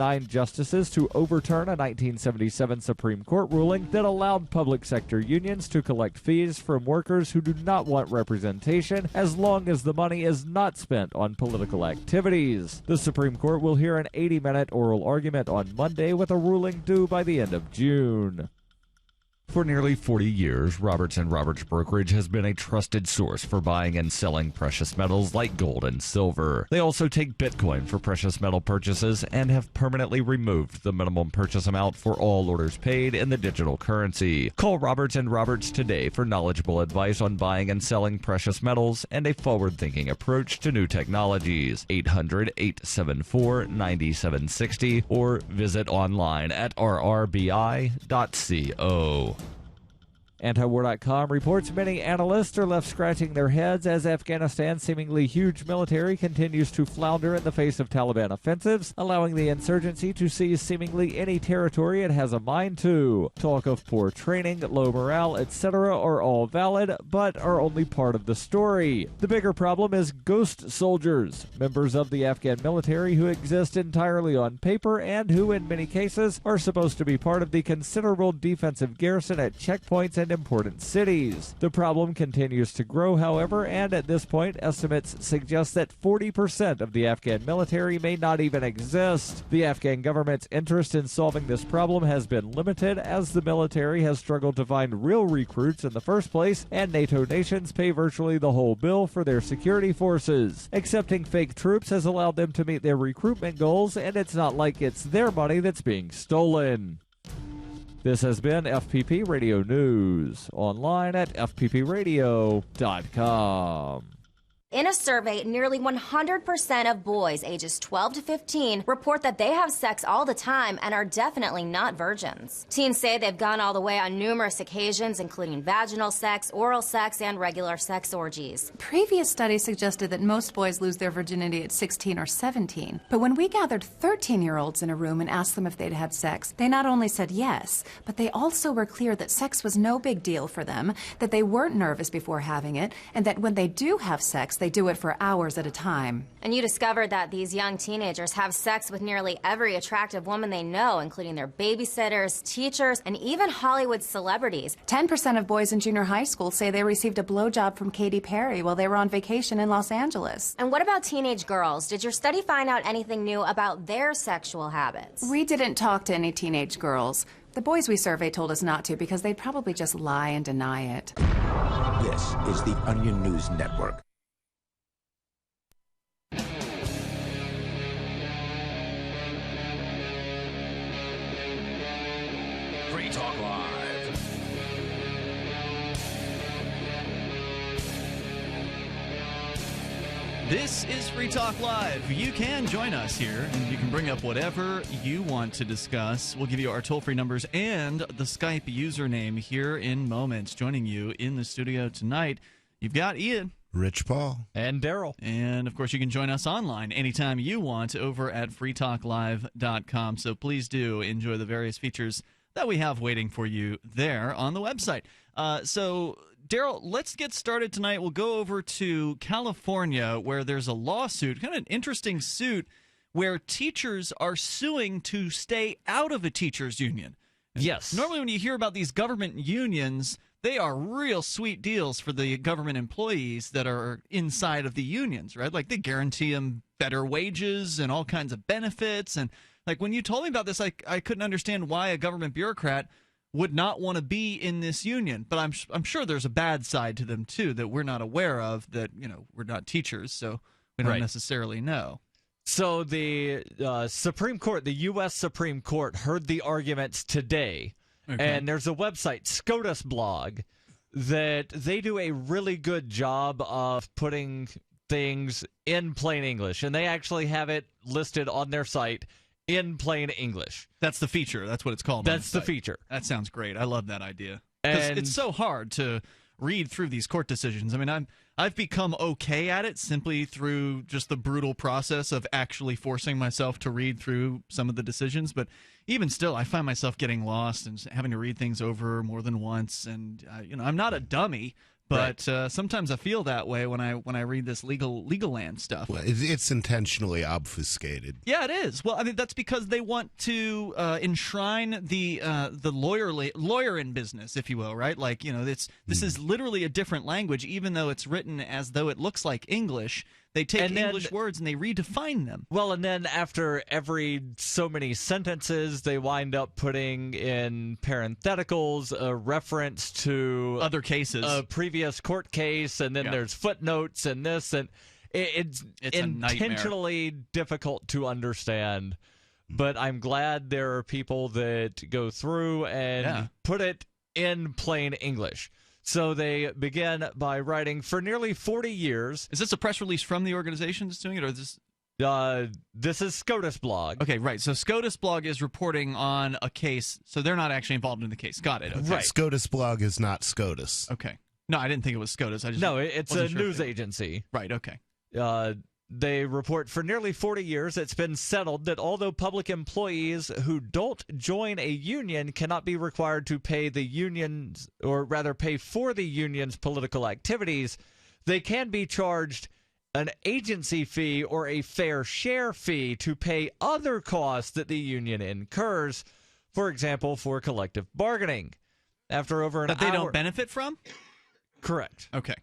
9 justices to overturn a 1977 Supreme Court ruling that allowed public sector unions to collect fees from workers who do not want representation as long as the money is not spent on political activities. The Supreme Court will hear an 80-minute oral argument on Monday with a ruling due by the end of June. For nearly 40 years, Roberts & Roberts Brokerage has been a trusted source for buying and selling precious metals like gold and silver. They also take Bitcoin for precious metal purchases and have permanently removed the minimum purchase amount for all orders paid in the digital currency. Call Roberts & Roberts today for knowledgeable advice on buying and selling precious metals and a forward-thinking approach to new technologies. 800-874-9760 or visit online at rrbi.co. Antiwar.com reports many analysts are left scratching their heads as Afghanistan's seemingly huge military continues to flounder in the face of Taliban offensives, allowing the insurgency to seize seemingly any territory it has a mind to. Talk of poor training, low morale, etc. are all valid, but are only part of the story. The bigger problem is ghost soldiers, members of the Afghan military who exist entirely on paper and who, in many cases, are supposed to be part of the considerable defensive garrison at checkpoints and important cities. The problem continues to grow, however, and at this point, estimates suggest that 40% of the Afghan military may not even exist. The Afghan government's interest in solving this problem has been limited, as the military has struggled to find real recruits in the first place, and NATO nations pay virtually the whole bill for their security forces. Accepting fake troops has allowed them to meet their recruitment goals, and it's not like it's their money that's being stolen. This has been FPP Radio News, online at fppradio.com. In a survey, nearly 100% of boys ages 12 to 15 report that they have sex all the time and are definitely not virgins. Teens say they've gone all the way on numerous occasions, including vaginal sex, oral sex, and regular sex orgies. Previous studies suggested that most boys lose their virginity at 16 or 17. But when we gathered 13-year-olds in a room and asked them if they'd had sex, they not only said yes, but they also were clear that sex was no big deal for them, that they weren't nervous before having it, and that when they do have sex, they do it for hours at a time. And you discovered that these young teenagers have sex with nearly every attractive woman they know, including their babysitters, teachers, and even Hollywood celebrities. 10% of boys in junior high school say they received a blowjob from Katy Perry while they were on vacation in Los Angeles. And what about teenage girls? Did your study find out anything new about their sexual habits? We didn't talk to any teenage girls. The boys we surveyed told us not to because they'd probably just lie and deny it. This is the Onion News Network. Free Talk Live. This is Free Talk Live. You can join us here, and you can bring up whatever you want to discuss. We'll give you our toll-free numbers and the Skype username here in moments. Joining you in the studio tonight, you've got Ian, Rich Paul, and Darryl. And, of course, you can join us online anytime you want over at freetalklive.com. So please do enjoy the various features that we have waiting for you there on the website. So, Darryl, let's get started tonight. We'll go over to California, where there's a lawsuit, kind of an interesting suit, where teachers are suing to stay out of a teachers' union. Yes. Normally when you hear about these government unions, they are real sweet deals for the government employees that are inside of the unions, right? Like, they guarantee them better wages and all kinds of benefits. And, like, when you told me about this, I couldn't understand why a government bureaucrat would not want to be in this union. But I'm sure there's a bad side to them, too, that we're not aware of, that, you know, we're not teachers, so we don't necessarily know. So the Supreme Court, the U.S. Supreme Court, heard the arguments today. Okay. And there's a website, SCOTUS blog, that they do a really good job of putting things in plain English. And they actually have it listed on their site in plain English. That's the feature. That's what it's called. That's the feature. That sounds great. I love that idea. Because it's so hard to read through these court decisions. I mean, I've become okay at it simply through just the brutal process of actually forcing myself to read through some of the decisions. But even still, I find myself getting lost and having to read things over more than once. And, you know, I'm not a dummy, But sometimes I feel that way when I read this legal land stuff. Well, it's intentionally obfuscated. Yeah, it is. Well, I mean that's because they want to enshrine the lawyer in business, if you will, right? Like this is literally a different language, even though it's written as though it looks like English. They take English words and they redefine them. Well, and then after every so many sentences, they wind up putting in parentheticals a reference to other cases, a previous court case, and then there's footnotes and this, and it's intentionally difficult to understand. But I'm glad there are people that go through and put it in plain English. So they begin by writing, for nearly 40 years. Is this a press release from the organization that's doing it, or is this? This is SCOTUS blog. Okay, right. So SCOTUS blog is reporting on a case, so they're not actually involved in the case. Got it. Okay. Right. SCOTUS blog is not SCOTUS. Okay. No, I didn't think it was SCOTUS. It's a news agency. Right. Okay. They report for nearly 40 years it's been settled that although public employees who don't join a union cannot be required to pay the unions, or rather pay for the union's political activities, they can be charged an agency fee or a fair share fee to pay other costs that the union incurs, for example, for collective bargaining. After over an hour... That they don't benefit from? Correct. Okay.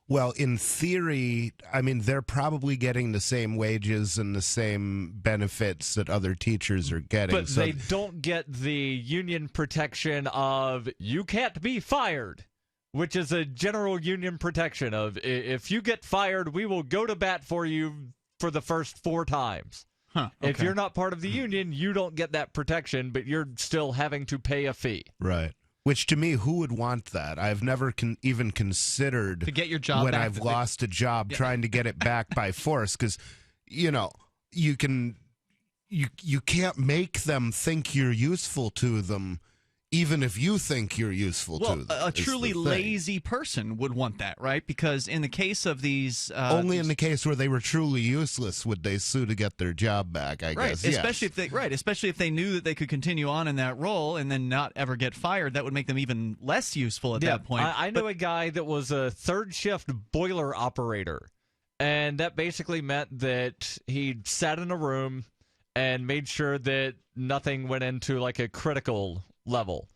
Well, in theory, I mean, they're probably getting the same wages and the same benefits that other teachers are getting. But they don't get the union protection of you can't be fired, which is a general union protection of if you get fired, we will go to bat for you for the first 4 times. Huh, okay. If you're not part of the union, you don't get that protection, but you're still having to pay a fee. Right. Which, to me, who would want that? I've never even considered to get your job when back I've lost a job trying to get it back by force, because you can't make them think you're useful to them, even if you think you're useful to them. A truly lazy person would want that, right? Because in the case of these... only in the case where they were truly useless would they sue to get their job back, I guess. Especially if they knew that they could continue on in that role and then not ever get fired. That would make them even less useful at that point. I know a guy that was a third-shift boiler operator, and that basically meant that he sat in a room and made sure that nothing went into like a critical level.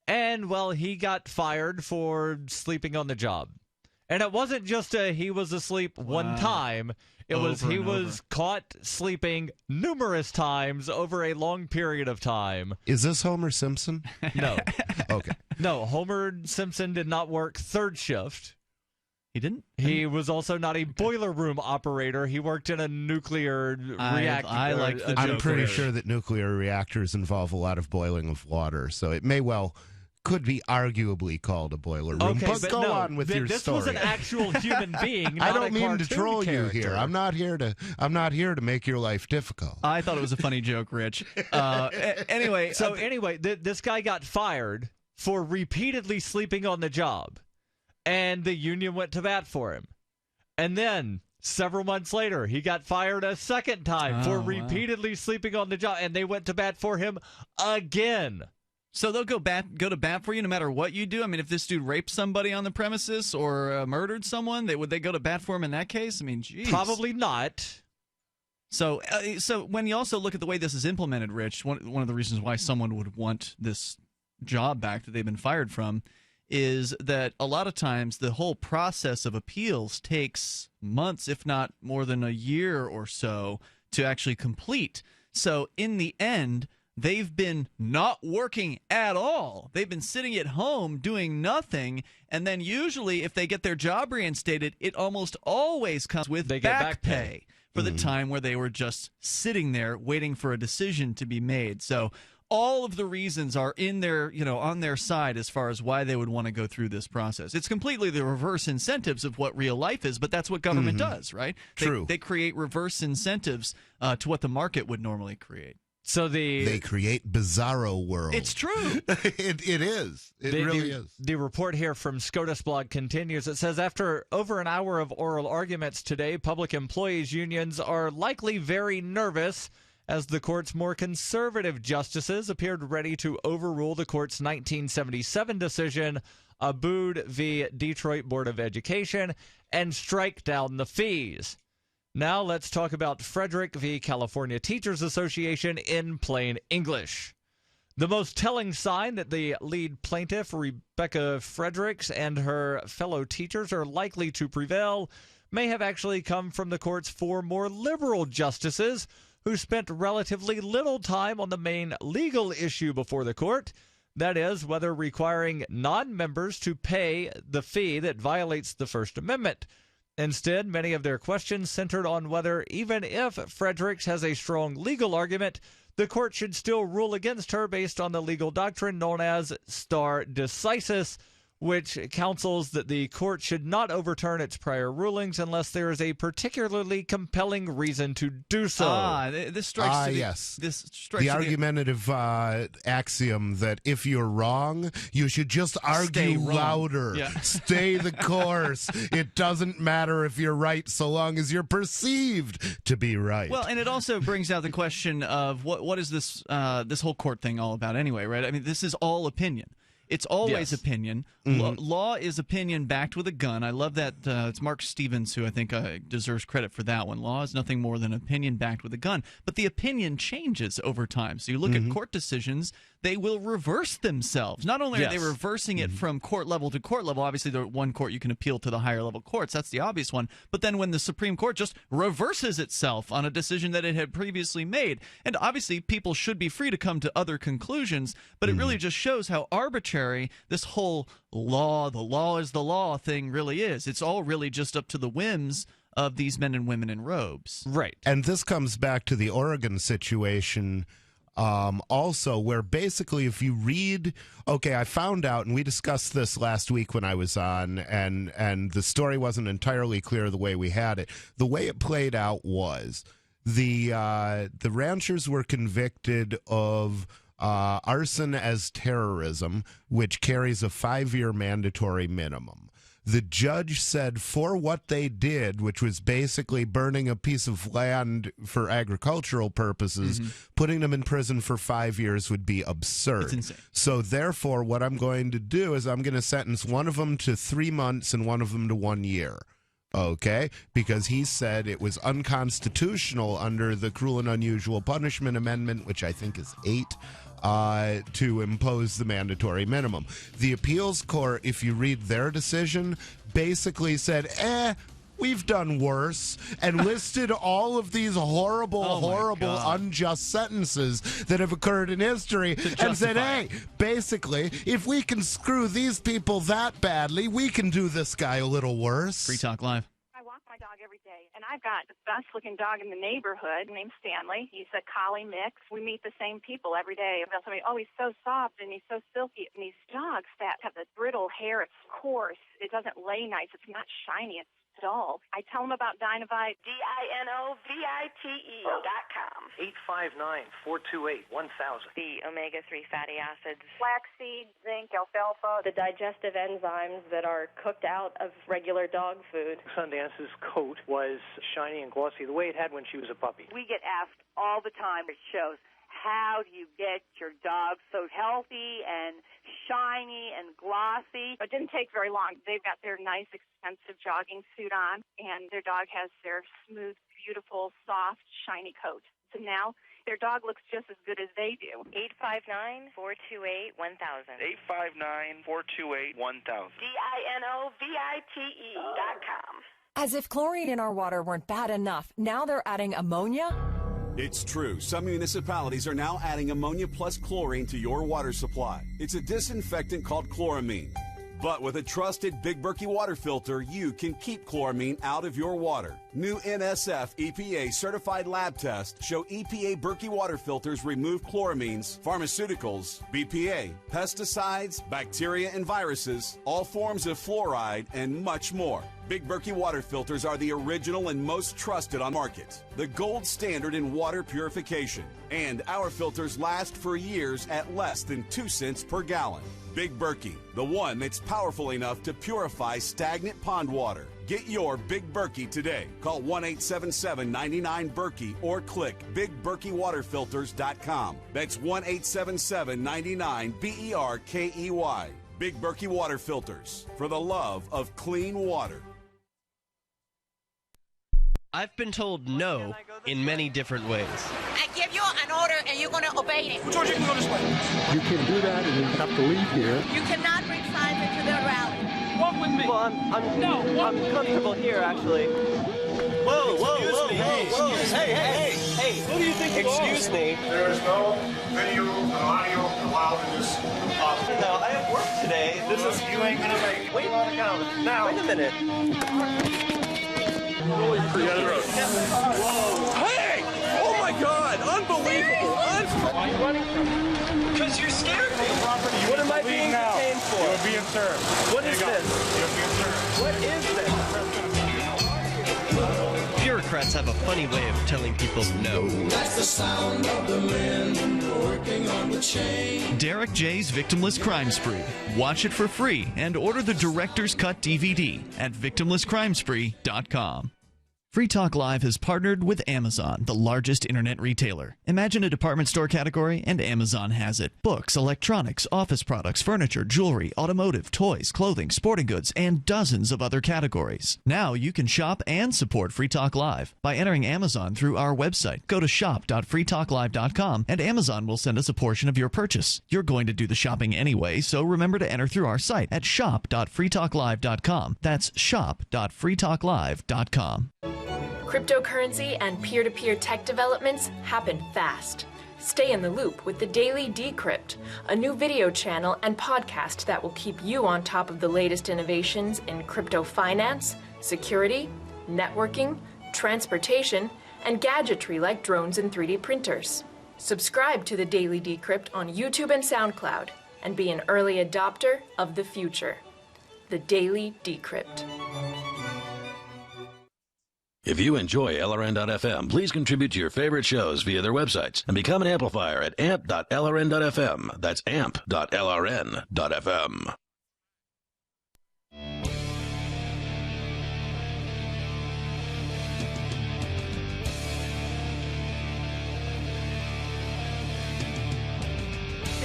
And, well, he got fired for sleeping on the job. And it wasn't just he was asleep one time. It was he was caught sleeping numerous times over a long period of time. Is this Homer Simpson? No. Okay. No, Homer Simpson did not work third shift. He didn't? He was also not a boiler room operator. He worked in a nuclear reactor. I'm pretty sure that nuclear reactors involve a lot of boiling of water, so it may could be arguably called a boiler room. Okay, but go on with your this story. This was an actual human being. Not I don't a mean to troll character. you here. I'm not here to make your life difficult. I thought it was a funny joke, Rich. Anyway, this guy got fired for repeatedly sleeping on the job. And the union went to bat for him. And then, several months later, he got fired a second time for repeatedly sleeping on the job, and they went to bat for him again. So they'll go to bat for you no matter what you do? I mean, if this dude raped somebody on the premises or murdered someone, would they go to bat for him in that case? I mean, geez. Probably not. So when you also look at the way this is implemented, Rich, one of the reasons why someone would want this job back that they've been fired from is that a lot of times the whole process of appeals takes months, if not more than a year or so, to actually complete. So in the end, they've been not working at all. They've been sitting at home doing nothing, and then usually if they get their job reinstated, it almost always comes with back pay for the time where they were just sitting there waiting for a decision to be made. So all of the reasons are in their, on their side as far as why they would want to go through this process. It's completely the reverse incentives of what real life is, but that's what government does, right? True. They create reverse incentives to what the market would normally create. So they create bizarro world. It's true. It is. It really is. The report here from SCOTUS blog continues. It says, after over an hour of oral arguments today, public employees unions are likely very nervous as the court's more conservative justices appeared ready to overrule the court's 1977 decision, Abood v. Detroit Board of Education, and strike down the fees. Now let's talk about Frederick v. California Teachers Association in plain English. The most telling sign that the lead plaintiff, Rebecca Fredericks, and her fellow teachers are likely to prevail may have actually come from the court's 4 more liberal justices who spent relatively little time on the main legal issue before the court, that is, whether requiring non-members to pay the fee that violates the First Amendment. Instead, many of their questions centered on whether, even if Fredericks has a strong legal argument, the court should still rule against her based on the legal doctrine known as stare decisis, which counsels that the court should not overturn its prior rulings unless there is a particularly compelling reason to do so. This strikes to the, yes. This strikes the to argumentative axiom that if you're wrong, you should just argue louder. Yeah. Stay the course. It doesn't matter if you're right so long as you're perceived to be right. Well, and it also brings out the question of what is this this whole court thing all about anyway, right? I mean, this is all opinion. It's always opinion. Law is opinion backed with a gun. I love that. It's Mark Stevens who I think deserves credit for that one. Law is nothing more than opinion backed with a gun. But the opinion changes over time. So you look at court decisions, they will reverse themselves. Not only are they reversing it from court level to court level, obviously the one court you can appeal to the higher level courts. That's the obvious one. But then when the Supreme Court just reverses itself on a decision that it had previously made, and obviously people should be free to come to other conclusions, but it really just shows how arbitrary this whole law, the law is the law thing really is. It's all really just up to the whims of these men and women in robes. Right. And this comes back to the Oregon situation also, where basically if you read, I found out, and we discussed this last week when I was on, and the story wasn't entirely clear the way we had it. The way it played out was the ranchers were convicted of arson as terrorism, which carries a 5-year mandatory minimum. The judge said for what they did, which was basically burning a piece of land for agricultural purposes, putting them in prison for 5 years would be absurd. It's insane. So therefore, what I'm going to do is I'm going to sentence one of them to 3 months and one of them to 1 year. Okay, because he said it was unconstitutional under the Cruel and Unusual Punishment Amendment, which I think is 8, to impose the mandatory minimum. The appeals court, if you read their decision, basically said, we've done worse, and listed all of these horrible, unjust sentences that have occurred in history and said, hey, basically, if we can screw these people that badly, we can do this guy a little worse. Free Talk Live. I walk my dog every day, and I've got the best-looking dog in the neighborhood named Stanley. He's a collie mix. We meet the same people every day. They'll tell me, he's so soft, and he's so silky. And these dogs that have the brittle hair, it's coarse. It doesn't lay nice. It's not shiny. It's dull. I tell them about Dynovite. DINOVITE.com. 859-428-1000. The omega-3 fatty acids. Flaxseed, zinc, alfalfa. The digestive enzymes that are cooked out of regular dog food. Sundance's coat was shiny and glossy the way it had when she was a puppy. We get asked all the time at shows, how do you get your dog so healthy and shiny and glossy? It didn't take very long. They've got their nice, expensive jogging suit on, and their dog has their smooth, beautiful, soft, shiny coat. So now their dog looks just as good as they do. 859-428-1000. 859-428-1000. DINOVITE.com. As if chlorine in our water weren't bad enough, now they're adding ammonia? It's true. Some municipalities are now adding ammonia plus chlorine to your water supply. It's a disinfectant called chloramine. But with a trusted Big Berkey water filter, you can keep chloramine out of your water. New NSF EPA certified lab tests show EPA Berkey water filters remove chloramines, pharmaceuticals, BPA, pesticides, bacteria and viruses, all forms of fluoride, and much more. Big Berkey water filters are the original and most trusted on market. The gold standard in water purification. And our filters last for years at less than 2 cents per gallon. Big Berkey, the one that's powerful enough to purify stagnant pond water. Get your Big Berkey today. Call 1-877-99-BERKEY or click BigBerkeyWaterFilters.com. That's 1-877-99-BERKEY. Big Berkey Water Filters, for the love of clean water. I've been told no in many different ways. I give you an order and you're going to obey it. Who told you can go this way? You can do that and you have to leave here. You cannot bring signs into the rally. Walk with me. Well, I'm comfortable here, actually. Whoa, hey. Who do you think you are? Excuse me. There is no video and audio allowed in this office. No, I have work today. You ain't gonna make it. Wait a minute. Hey! Oh my God! Unbelievable! Why are you running from me? Because you're scared me. What am I being detained for? You're being served. What is this? You're being served. What is this? Bureaucrats have a funny way of telling people no. That's the sound of the men working on the chain. Derek J's Victimless Crime Spree. Watch it for free and order the Director's Cut DVD at victimlesscrimespree.com. Free Talk Live has partnered with Amazon, the largest internet retailer. Imagine a department store category, and Amazon has it. Books, electronics, office products, furniture, jewelry, automotive, toys, clothing, sporting goods, and dozens of other categories. Now you can shop and support Free Talk Live by entering Amazon through our website. Go to shop.freetalklive.com, and Amazon will send us a portion of your purchase. You're going to do the shopping anyway, so remember to enter through our site at shop.freetalklive.com. That's shop.freetalklive.com. Cryptocurrency and peer-to-peer tech developments happen fast. Stay in the loop with the Daily Decrypt, a new video channel and podcast that will keep you on top of the latest innovations in crypto finance, security, networking, transportation, and gadgetry like drones and 3D printers. Subscribe to the Daily Decrypt on YouTube and SoundCloud and be an early adopter of the future. The Daily Decrypt. If you enjoy LRN.FM, please contribute to your favorite shows via their websites and become an amplifier at amp.lrn.fm. That's amp.lrn.fm.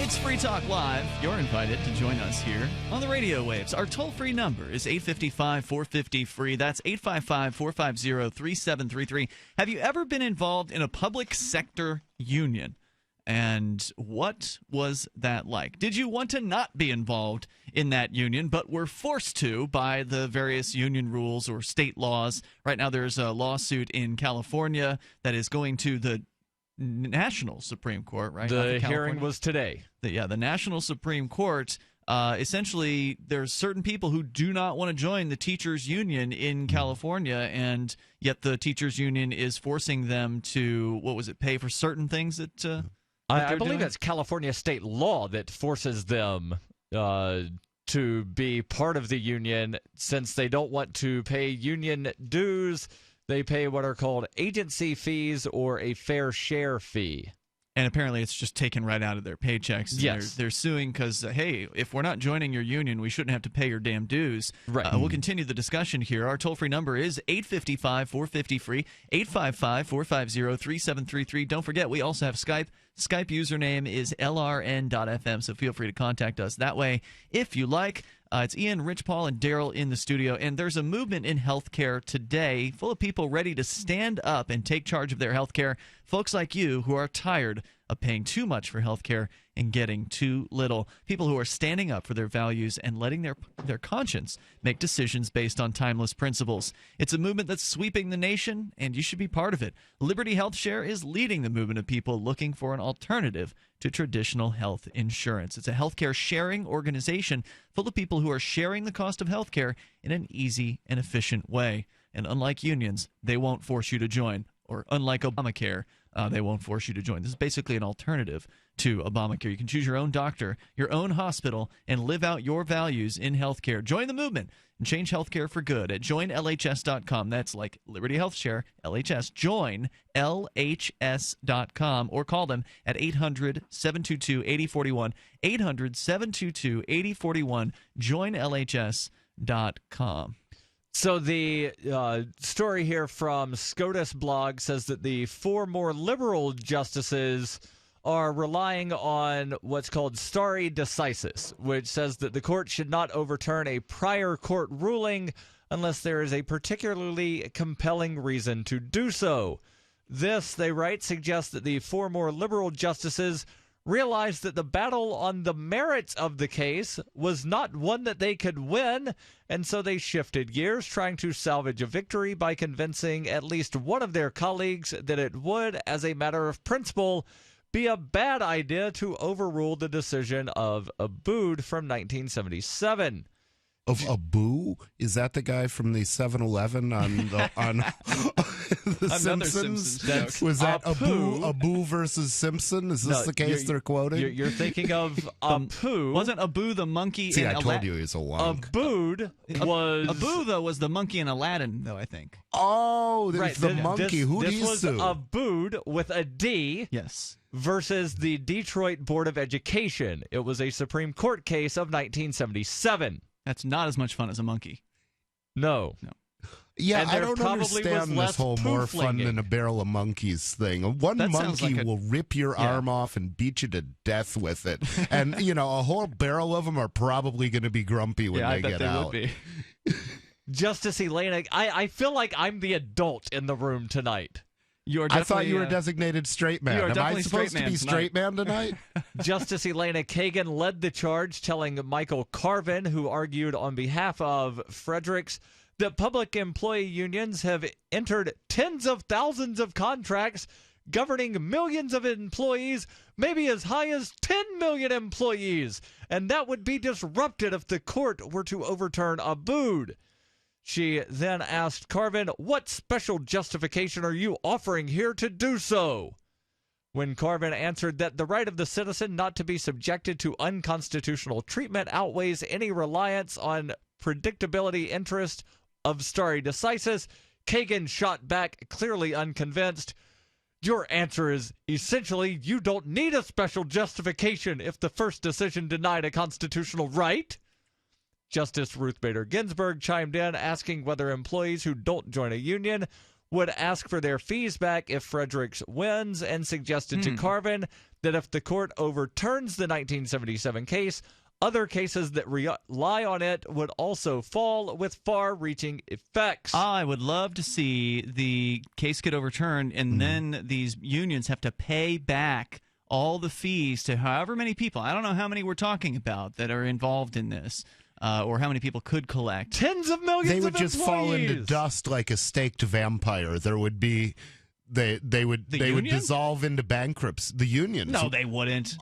It's Free Talk Live. You're invited to join us here on the radio waves. Our toll-free number is 855-450-FREE. That's 855-450-3733. Have you ever been involved in a public sector union? And what was that like? Did you want to not be involved in that union, but were forced to by the various union rules or state laws? Right now there's a lawsuit in California that is going to the National Supreme Court, right? The hearing was today. The National Supreme Court. Essentially, there's certain people who do not want to join the teachers' union in California, and yet the teachers' union is forcing them to, pay for certain things that I believe that's California state law that forces them to be part of the union since they don't want to pay union dues. They pay what are called agency fees or a fair share fee. And apparently it's just taken right out of their paychecks. Yes. They're suing because, hey, if we're not joining your union, we shouldn't have to pay your damn dues. Right. We'll continue the discussion here. Our toll-free number is 855-450-FREE, 855-450-3733. Don't forget, we also have Skype. Skype username is lrn.fm, so feel free to contact us that way if you like. It's Ian, Rich Paul, and Darryl in the studio, and there's a movement in healthcare today full of people ready to stand up and take charge of their healthcare. Folks like you who are tired of paying too much for healthcare and getting too little. People who are standing up for their values and letting their conscience make decisions based on timeless principles. It's a movement that's sweeping the nation, and you should be part of it. Liberty Health Share is leading the movement of people looking for an alternative to traditional health insurance. It's a healthcare sharing organization full of people who are sharing the cost of healthcare in an easy and efficient way. And unlike unions, they won't force you to join. Or unlike Obamacare, they won't force you to join. This is basically an alternative to Obamacare. You can choose your own doctor, your own hospital, and live out your values in healthcare. Join the movement and change healthcare for good at joinlhs.com. That's like Liberty Health Share, LHS. Join LHS.com or call them at 800-722-8041. 800-722-8041. JoinLHS.com. So the story here from SCOTUS blog says that the 4 more liberal justices are relying on what's called stare decisis, which says that the court should not overturn a prior court ruling unless there is a particularly compelling reason to do so. This, they write, suggests that the 4 more liberal justices realized that the battle on the merits of the case was not one that they could win, and so they shifted gears, trying to salvage a victory by convincing at least one of their colleagues that it would, as a matter of principle, be a bad idea to overrule the decision of Abood from 1977. Of Abu? Is that the guy from the 7-Eleven on The Simpsons? Was that Abu versus Simpson? Is this the case they're quoting? You're thinking of Apu. Wasn't Abu the monkey See, in I Aladdin? told you he's a wonk. Abood was... Abu, though, was the monkey in Aladdin, though, I think. Oh, there's the monkey. Who do you This was Abood with a D. Yes. Versus the Detroit Board of Education. It was a Supreme Court case of 1977. That's not as much fun as a monkey. No. Yeah, and I don't understand this whole more fun than a barrel of monkeys thing. One monkey will rip your arm off and beat you to death with it. And, a whole barrel of them are probably going to be grumpy when they get out. Would be. Justice Elena, I feel like I'm the adult in the room tonight. I thought you were a designated straight man. Am I supposed to be straight man tonight? Justice Elena Kagan led the charge, telling Michael Carvin, who argued on behalf of Fredericks, that public employee unions have entered tens of thousands of contracts governing millions of employees, maybe as high as 10 million employees, and that would be disrupted if the court were to overturn Abood. She then asked Carvin, what special justification are you offering here to do so? When Carvin answered that the right of the citizen not to be subjected to unconstitutional treatment outweighs any reliance on predictability interest of stare decisis, Kagan shot back, clearly unconvinced. Your answer is essentially you don't need a special justification if the first decision denied a constitutional right. Justice Ruth Bader Ginsburg chimed in, asking whether employees who don't join a union would ask for their fees back if Fredericks wins, and suggested to Carvin that if the court overturns the 1977 case, other cases that rely on it would also fall with far-reaching effects. I would love to see the case get overturned, and then these unions have to pay back all the fees to however many people. I don't know how many we're talking about that are involved in this. Or how many people could collect. Tens of millions of employees. They would just fall into dust like a staked vampire. There would be... They would dissolve into bankruptcy. The unions. No, they wouldn't.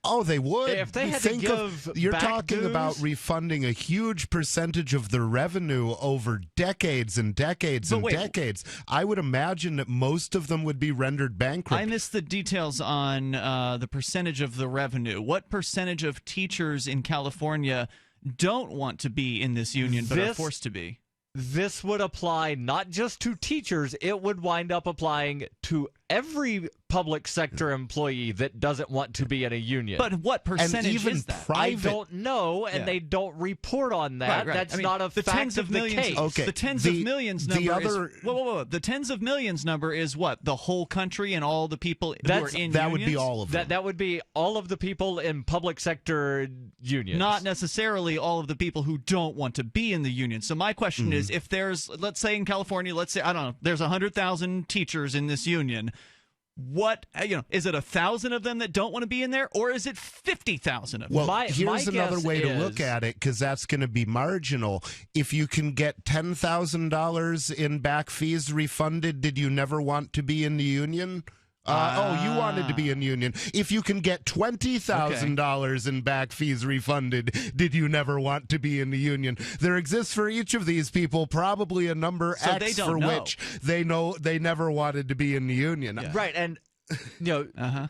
Oh, they would. If they had to give you're back talking dues? About refunding a huge percentage of their revenue over decades and decades and decades. I would imagine that most of them would be rendered bankrupt. I missed the details on the percentage of the revenue. What percentage of teachers in California don't want to be in this union but are forced to be? This would apply not just to teachers, it would wind up applying to every public sector employee that doesn't want to be in a union. But what percentage is that? I don't know, and they don't report on that. Right. That's not a fact of the case. Okay. The tens of millions number is... Whoa. The tens of millions number is what? The whole country and all the people who are in that unions? would be all of them. That would be all of the people in public sector unions. Not necessarily all of the people who don't want to be in the union. So my question is, if there's, let's say in California, I don't know, there's 100,000 teachers in this union. What, is it 1,000 of them that don't want to be in there, or is it 50,000 of them? Well, here's another way to look at it, because that's going to be marginal. If you can get $10,000 in back fees refunded, did you never want to be in the union? You wanted to be in union. If you can get $20,000 in back fees refunded, did you never want to be in the union? There exists for each of these people probably a number X for which they know they never wanted to be in the union. Yeah. Right, and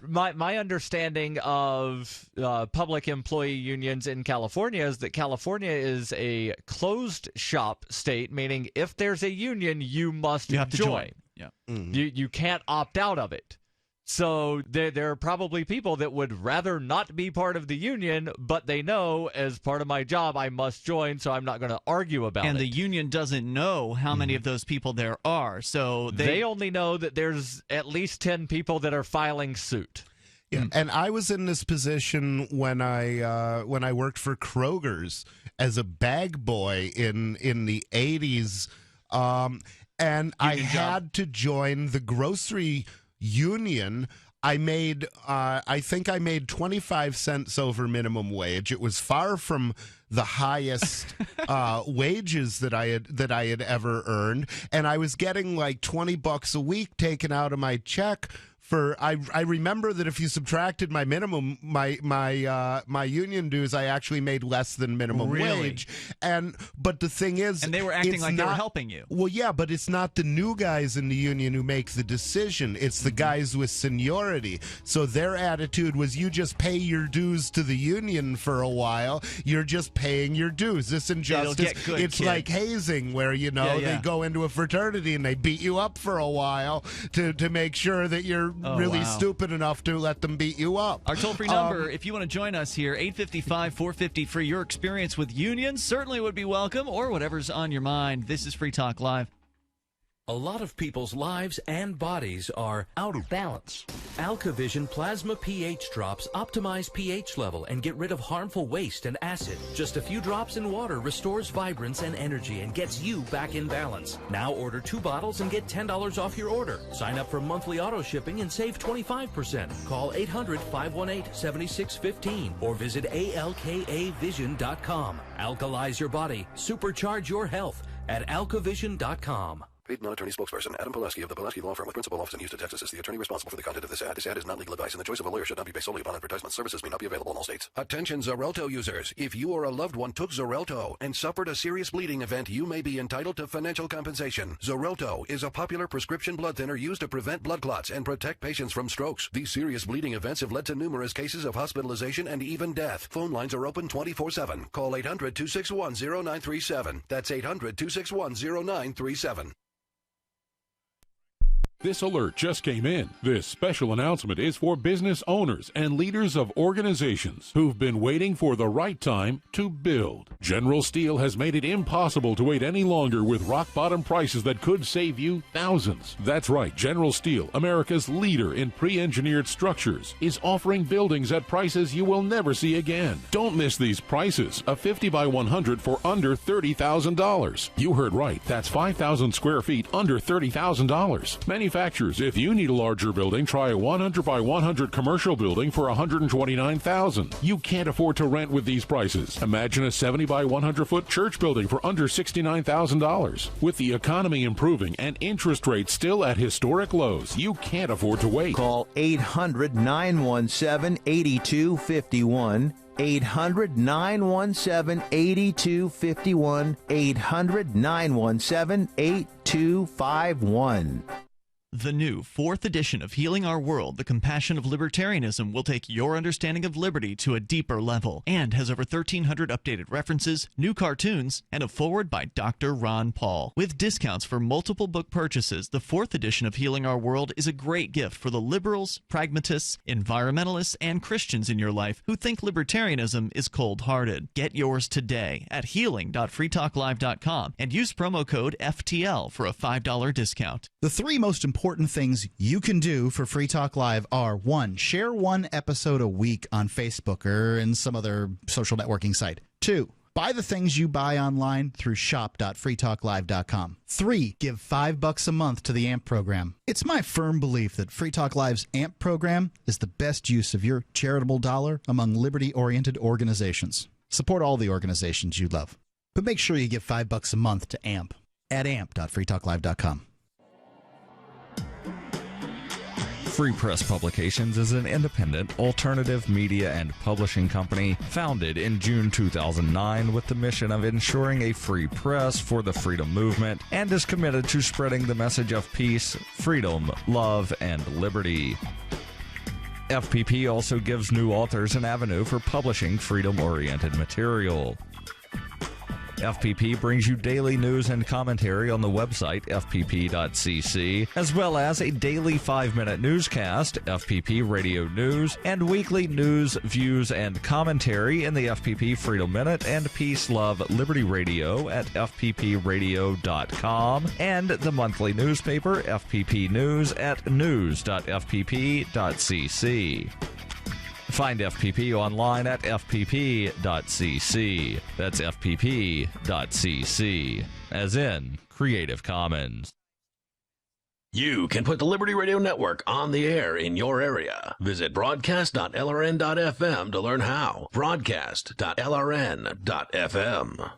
my understanding of public employee unions in California is that California is a closed shop state, meaning if there's a union, you must have to join. Yeah. You can't opt out of it. So there are probably people that would rather not be part of the union, but they know as part of my job I must join, so I'm not going to argue about it. And the union doesn't know how many of those people there are, so they only know that there's at least 10 people that are filing suit. Yeah, and I was in this position when I worked for Kroger's as a bag boy in the 80s, and I had to join the grocery union. I think I made 25 cents over minimum wage. It was far from the highest wages that I had ever earned, and I was getting like $20 a week taken out of my check. I remember that if you subtracted my minimum, my union dues, I actually made less than minimum wage. But the thing is, and they were acting like they were helping you. Well, yeah, but it's not the new guys in the union who make the decision. It's the guys with seniority. So their attitude was, you just pay your dues to the union for a while. You're just paying your dues. This injustice, it's kid. Like hazing, where they go into a fraternity and they beat you up for a while to make sure that you're stupid enough to let them beat you up. Our toll-free number, if you want to join us here, 855-450 for your experience with unions, certainly would be welcome, or whatever's on your mind. This is Free Talk Live. A lot of people's lives and bodies are out of balance. AlkaVision Plasma pH drops optimize pH level and get rid of harmful waste and acid. Just a few drops in water restores vibrance and energy and gets you back in balance. Now order 2 bottles and get $10 off your order. Sign up for monthly auto shipping and save 25%. Call 800-518-7615 or visit alkavision.com. Alkalize your body. Supercharge your health at alkavision.com. Paid non-attorney spokesperson Adam Pulaski of the Pulaski Law Firm with principal office in Houston, Texas is the attorney responsible for the content of this ad. This ad is not legal advice, and the choice of a lawyer should not be based solely upon advertisement. Services may not be available in all states. Attention Xarelto users. If you or a loved one took Xarelto and suffered a serious bleeding event, you may be entitled to financial compensation. Xarelto is a popular prescription blood thinner used to prevent blood clots and protect patients from strokes. These serious bleeding events have led to numerous cases of hospitalization and even death. Phone lines are open 24/7. Call 800-261-0937. That's 800-261-0937. This alert just came in. This special announcement is for business owners and leaders of organizations who've been waiting for the right time to build. General Steel has made it impossible to wait any longer with rock-bottom prices that could save you thousands. That's right, General Steel, America's leader in pre-engineered structures, is offering buildings at prices you will never see again. Don't miss these prices. A 50 by 100 for under $30,000. You heard right. That's 5,000 square feet under $30,000. Manufacturers, if you need a larger building, try a 100 by 100 commercial building for $129,000. You can't afford to rent with these prices. Imagine a 70 by 100 foot church building for under $69,000. With the economy improving and interest rates still at historic lows, you can't afford to wait. Call 800-917-8251. 800-917-8251. 800-917-8251. The new 4th edition of Healing Our World, The Compassion of Libertarianism, will take your understanding of liberty to a deeper level and has over 1,300 updated references, new cartoons, and a foreword by Dr. Ron Paul. With discounts for multiple book purchases, the 4th edition of Healing Our World is a great gift for the liberals, pragmatists, environmentalists, and Christians in your life who think libertarianism is cold-hearted. Get yours today at healing.freetalklive.com and use promo code FTL for a $5 discount. The 3 most important things you can do for Free Talk Live are: 1, share 1 episode a week on Facebook or in some other social networking site. 2, buy the things you buy online through shop.freetalklive.com. 3, give $5 a month to the AMP program. It's my firm belief that Free Talk Live's AMP program is the best use of your charitable dollar among liberty-oriented organizations. Support all the organizations you love, but make sure you give $5 a month to AMP at amp.freetalklive.com. Free Press Publications is an independent, alternative media and publishing company founded in June 2009 with the mission of ensuring a free press for the freedom movement and is committed to spreading the message of peace, freedom, love, and liberty. FPP also gives new authors an avenue for publishing freedom-oriented material. FPP brings you daily news and commentary on the website, fpp.cc, as well as a daily 5-minute newscast, FPP Radio News, and weekly news, views, and commentary in the FPP Freedom Minute and Peace, Love, Liberty Radio at fppradio.com, and the monthly newspaper, FPP News, at news.fpp.cc. Find FPP online at fpp.cc. That's fpp.cc, as in Creative Commons. You can put the Liberty Radio Network on the air in your area. Visit broadcast.lrn.fm to learn how. Broadcast.lrn.fm.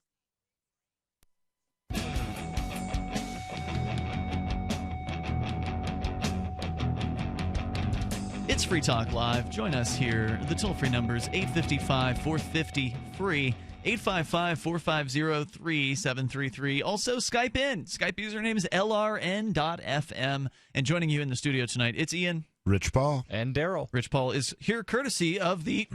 It's Free Talk Live. Join us here. The toll-free number is 855-450-FREE, 855-450-3733. Also, Skype in. Skype username is lrn.fm. And joining you in the studio tonight, it's Ian. Rich Paul. And Darryl. Rich Paul is here courtesy of the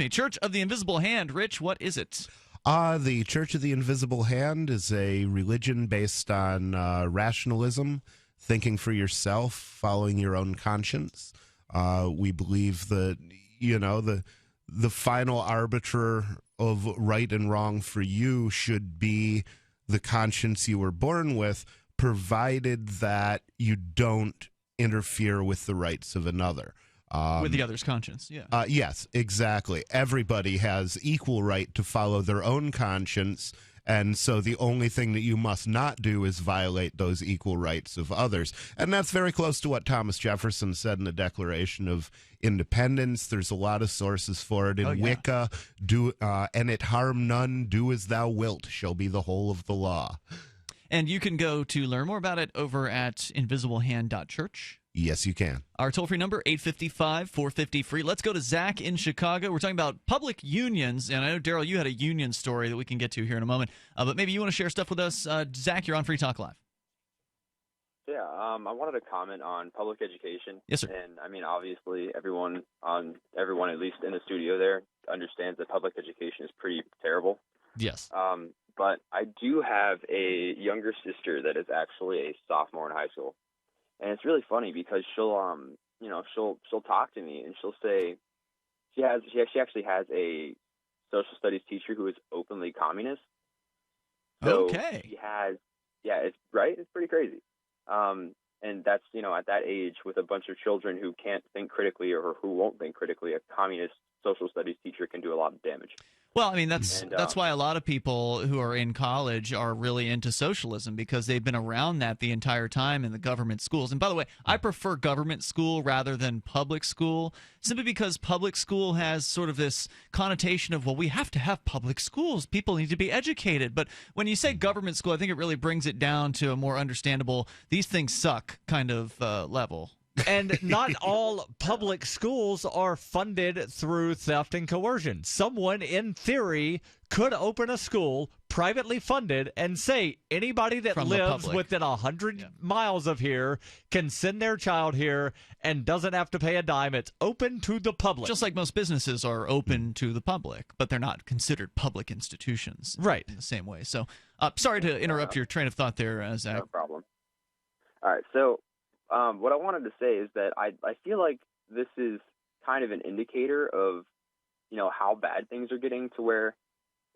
Church of the Invisible Hand. Rich, what is it? The Church of the Invisible Hand is a religion based on rationalism, thinking for yourself, following your own conscience. We believe that, the final arbiter of right and wrong for you should be the conscience you were born with, provided that you don't interfere with the rights of another. With the other's conscience, yeah. Yes, exactly. Everybody has equal right to follow their own conscience, and so the only thing that you must not do is violate those equal rights of others. And that's very close to what Thomas Jefferson said in the Declaration of Independence. There's a lot of sources for it in Wicca. And it harm none, do as thou wilt, shall be the whole of the law. And you can go to learn more about it over at invisiblehand.church. Yes, you can. Our toll-free number, 855-450-FREE. Let's go to Zach in Chicago. We're talking about public unions, and I know, Darryl, you had a union story that we can get to here in a moment, but maybe you want to share stuff with us. Zach, you're on Free Talk Live. Yeah, I wanted to comment on public education. Yes, sir. And, obviously, everyone, at least in the studio there, understands that public education is pretty terrible. Yes. But I do have a younger sister that is actually a sophomore in high school. And it's really funny because she'll talk to me and she'll say she actually has a social studies teacher who is openly communist. So okay. She has, it's right. It's pretty crazy. And that's, at that age with a bunch of children who can't think critically or who won't think critically, a communist social studies teacher can do a lot of damage. Well, that's why a lot of people who are in college are really into socialism, because they've been around that the entire time in the government schools. And by the way, I prefer government school rather than public school, simply because public school has sort of this connotation of, well, we have to have public schools. People need to be educated. But when you say government school, I think it really brings it down to a more understandable, these things suck kind of level. And not all public schools are funded through theft and coercion. Someone, in theory, could open a school privately funded and say anybody that lives within 100 miles of here can send their child here and doesn't have to pay a dime. It's open to the public. Just like most businesses are open to the public, but they're not considered public institutions. Right. In the same way. So, sorry to interrupt your train of thought there, Zach. No problem. All right, so what I wanted to say is that I feel like this is kind of an indicator of, how bad things are getting, to where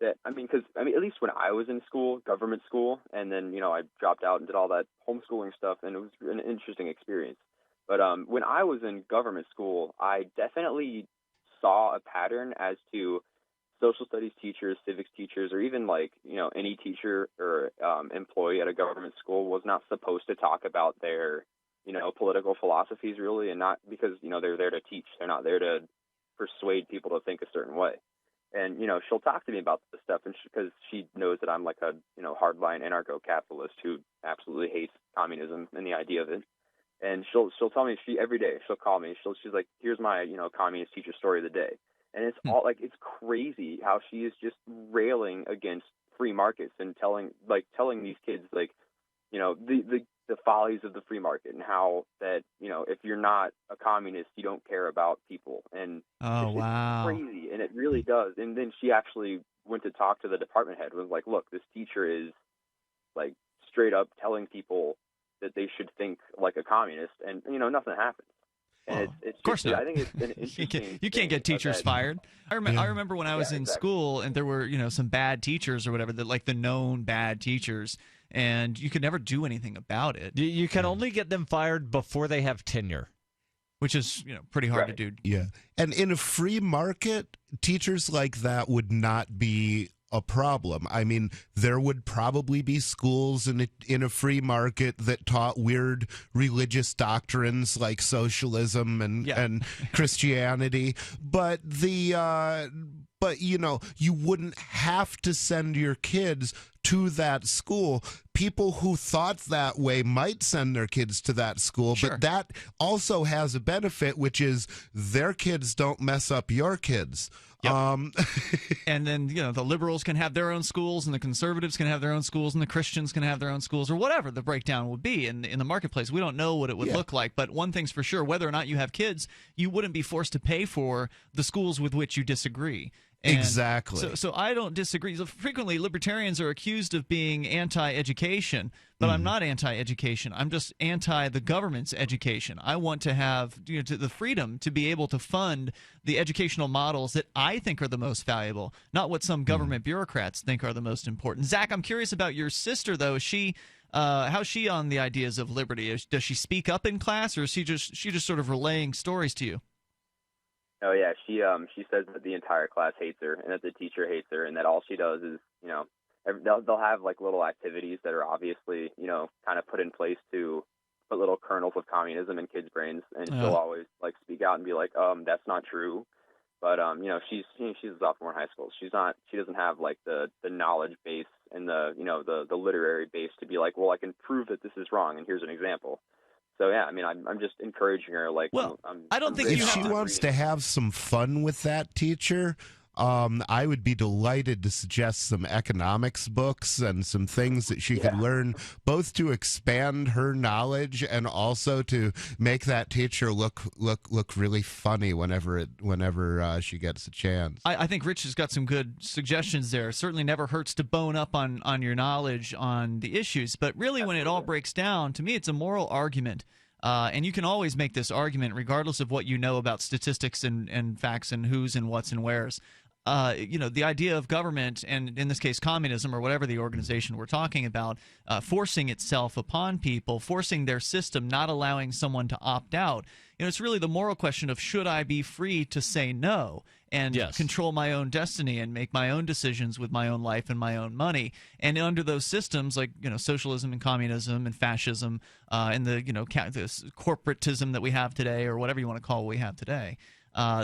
that, at least when I was in school, government school, and then, I dropped out and did all that homeschooling stuff, and it was an interesting experience. But when I was in government school, I definitely saw a pattern as to social studies teachers, civics teachers, or even any teacher or employee at a government school was not supposed to talk about their political philosophies, really, and not because, they're there to teach. They're not there to persuade people to think a certain way. And, she'll talk to me about this stuff because she knows that I'm like a, hardline anarcho-capitalist who absolutely hates communism and the idea of it. And she'll tell me, every day, she'll call me. She's like, here's my, communist teacher story of the day. And it's all it's crazy how she is just railing against free markets and telling these kids, the follies of the free market, and how that, if you're not a communist, you don't care about people. And it's crazy. and it really does. And then she actually went to talk to the department head, was like, look, this teacher is like straight up telling people that they should think like a communist, and nothing happens. And it's of course not. I think it's an interesting. You can't get teachers fired. I remember when I was in school, and there were some bad teachers or whatever, that like the known bad teachers, and you could never do anything about it. You can only get them fired before they have tenure, which is pretty hard to do. Yeah, and in a free market, teachers like that would not be a problem. I mean, there would probably be schools in a free market that taught weird religious doctrines like socialism and Christianity, but you wouldn't have to send your kids to that school. People who thought that way might send their kids to that school, but that also has a benefit, which is their kids don't mess up your kids. Yep. And then the liberals can have their own schools, and the conservatives can have their own schools, and the Christians can have their own schools, or whatever the breakdown would be in the marketplace. We don't know what it would look like, but one thing's for sure: whether or not you have kids, you wouldn't be forced to pay for the schools with which you disagree. And exactly. So I don't disagree. So frequently, libertarians are accused of being anti-education, but I'm not anti-education. I'm just anti the government's education. I want to have the freedom to be able to fund the educational models that I think are the most valuable, not what some government bureaucrats think are the most important. Zach, I'm curious about your sister, though. Is she how's she on the ideas of liberty? Does she speak up in class, or is she just sort of relaying stories to you? Oh yeah, she says that the entire class hates her, and that the teacher hates her, and that all she does is they'll have like little activities that are obviously kind of put in place to put little kernels of communism in kids' brains, and she'll always like speak out and be like, that's not true. But she's a sophomore in high school. She doesn't have like the knowledge base and the literary base to be like, well, I can prove that this is wrong, and here's an example. So yeah, I mean, I'm just encouraging her. Like, I don't think if she wants to have some fun with that teacher, I would be delighted to suggest some economics books and some things that she could learn, both to expand her knowledge and also to make that teacher look really funny whenever she gets a chance. I think Rich has got some good suggestions there. Certainly never hurts to bone up on your knowledge on the issues, but really when it all breaks down, to me it's a moral argument. And you can always make this argument regardless of what you know about statistics and facts and who's and what's and where's. The idea of government, and in this case communism or whatever the organization we're talking about, forcing itself upon people, forcing their system, not allowing someone to opt out. It's really the moral question of, should I be free to say no and control my own destiny and make my own decisions with my own life and my own money? And under those systems, like socialism and communism and fascism, and this corporatism that we have today, or whatever you want to call what we have today,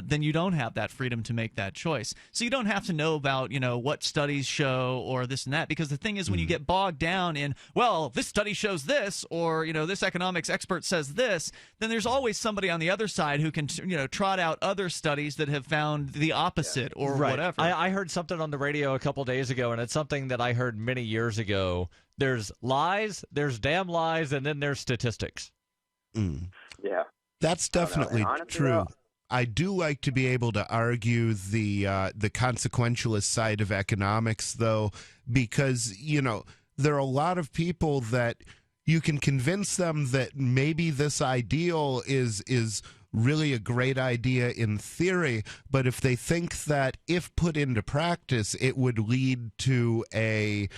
then you don't have that freedom to make that choice. So you don't have to know about, what studies show or this and that, because the thing is, when you get bogged down in, well, this study shows this, or, this economics expert says this, then there's always somebody on the other side who can, trot out other studies that have found the opposite or whatever. I heard something on the radio a couple days ago, and it's something that I heard many years ago. There's lies, there's damn lies, and then there's statistics. Yeah. That's definitely true. I do like to be able to argue the consequentialist side of economics, though, because, there are a lot of people that you can convince them that maybe this ideal is really a great idea in theory, but if they think that if put into practice, it would lead to an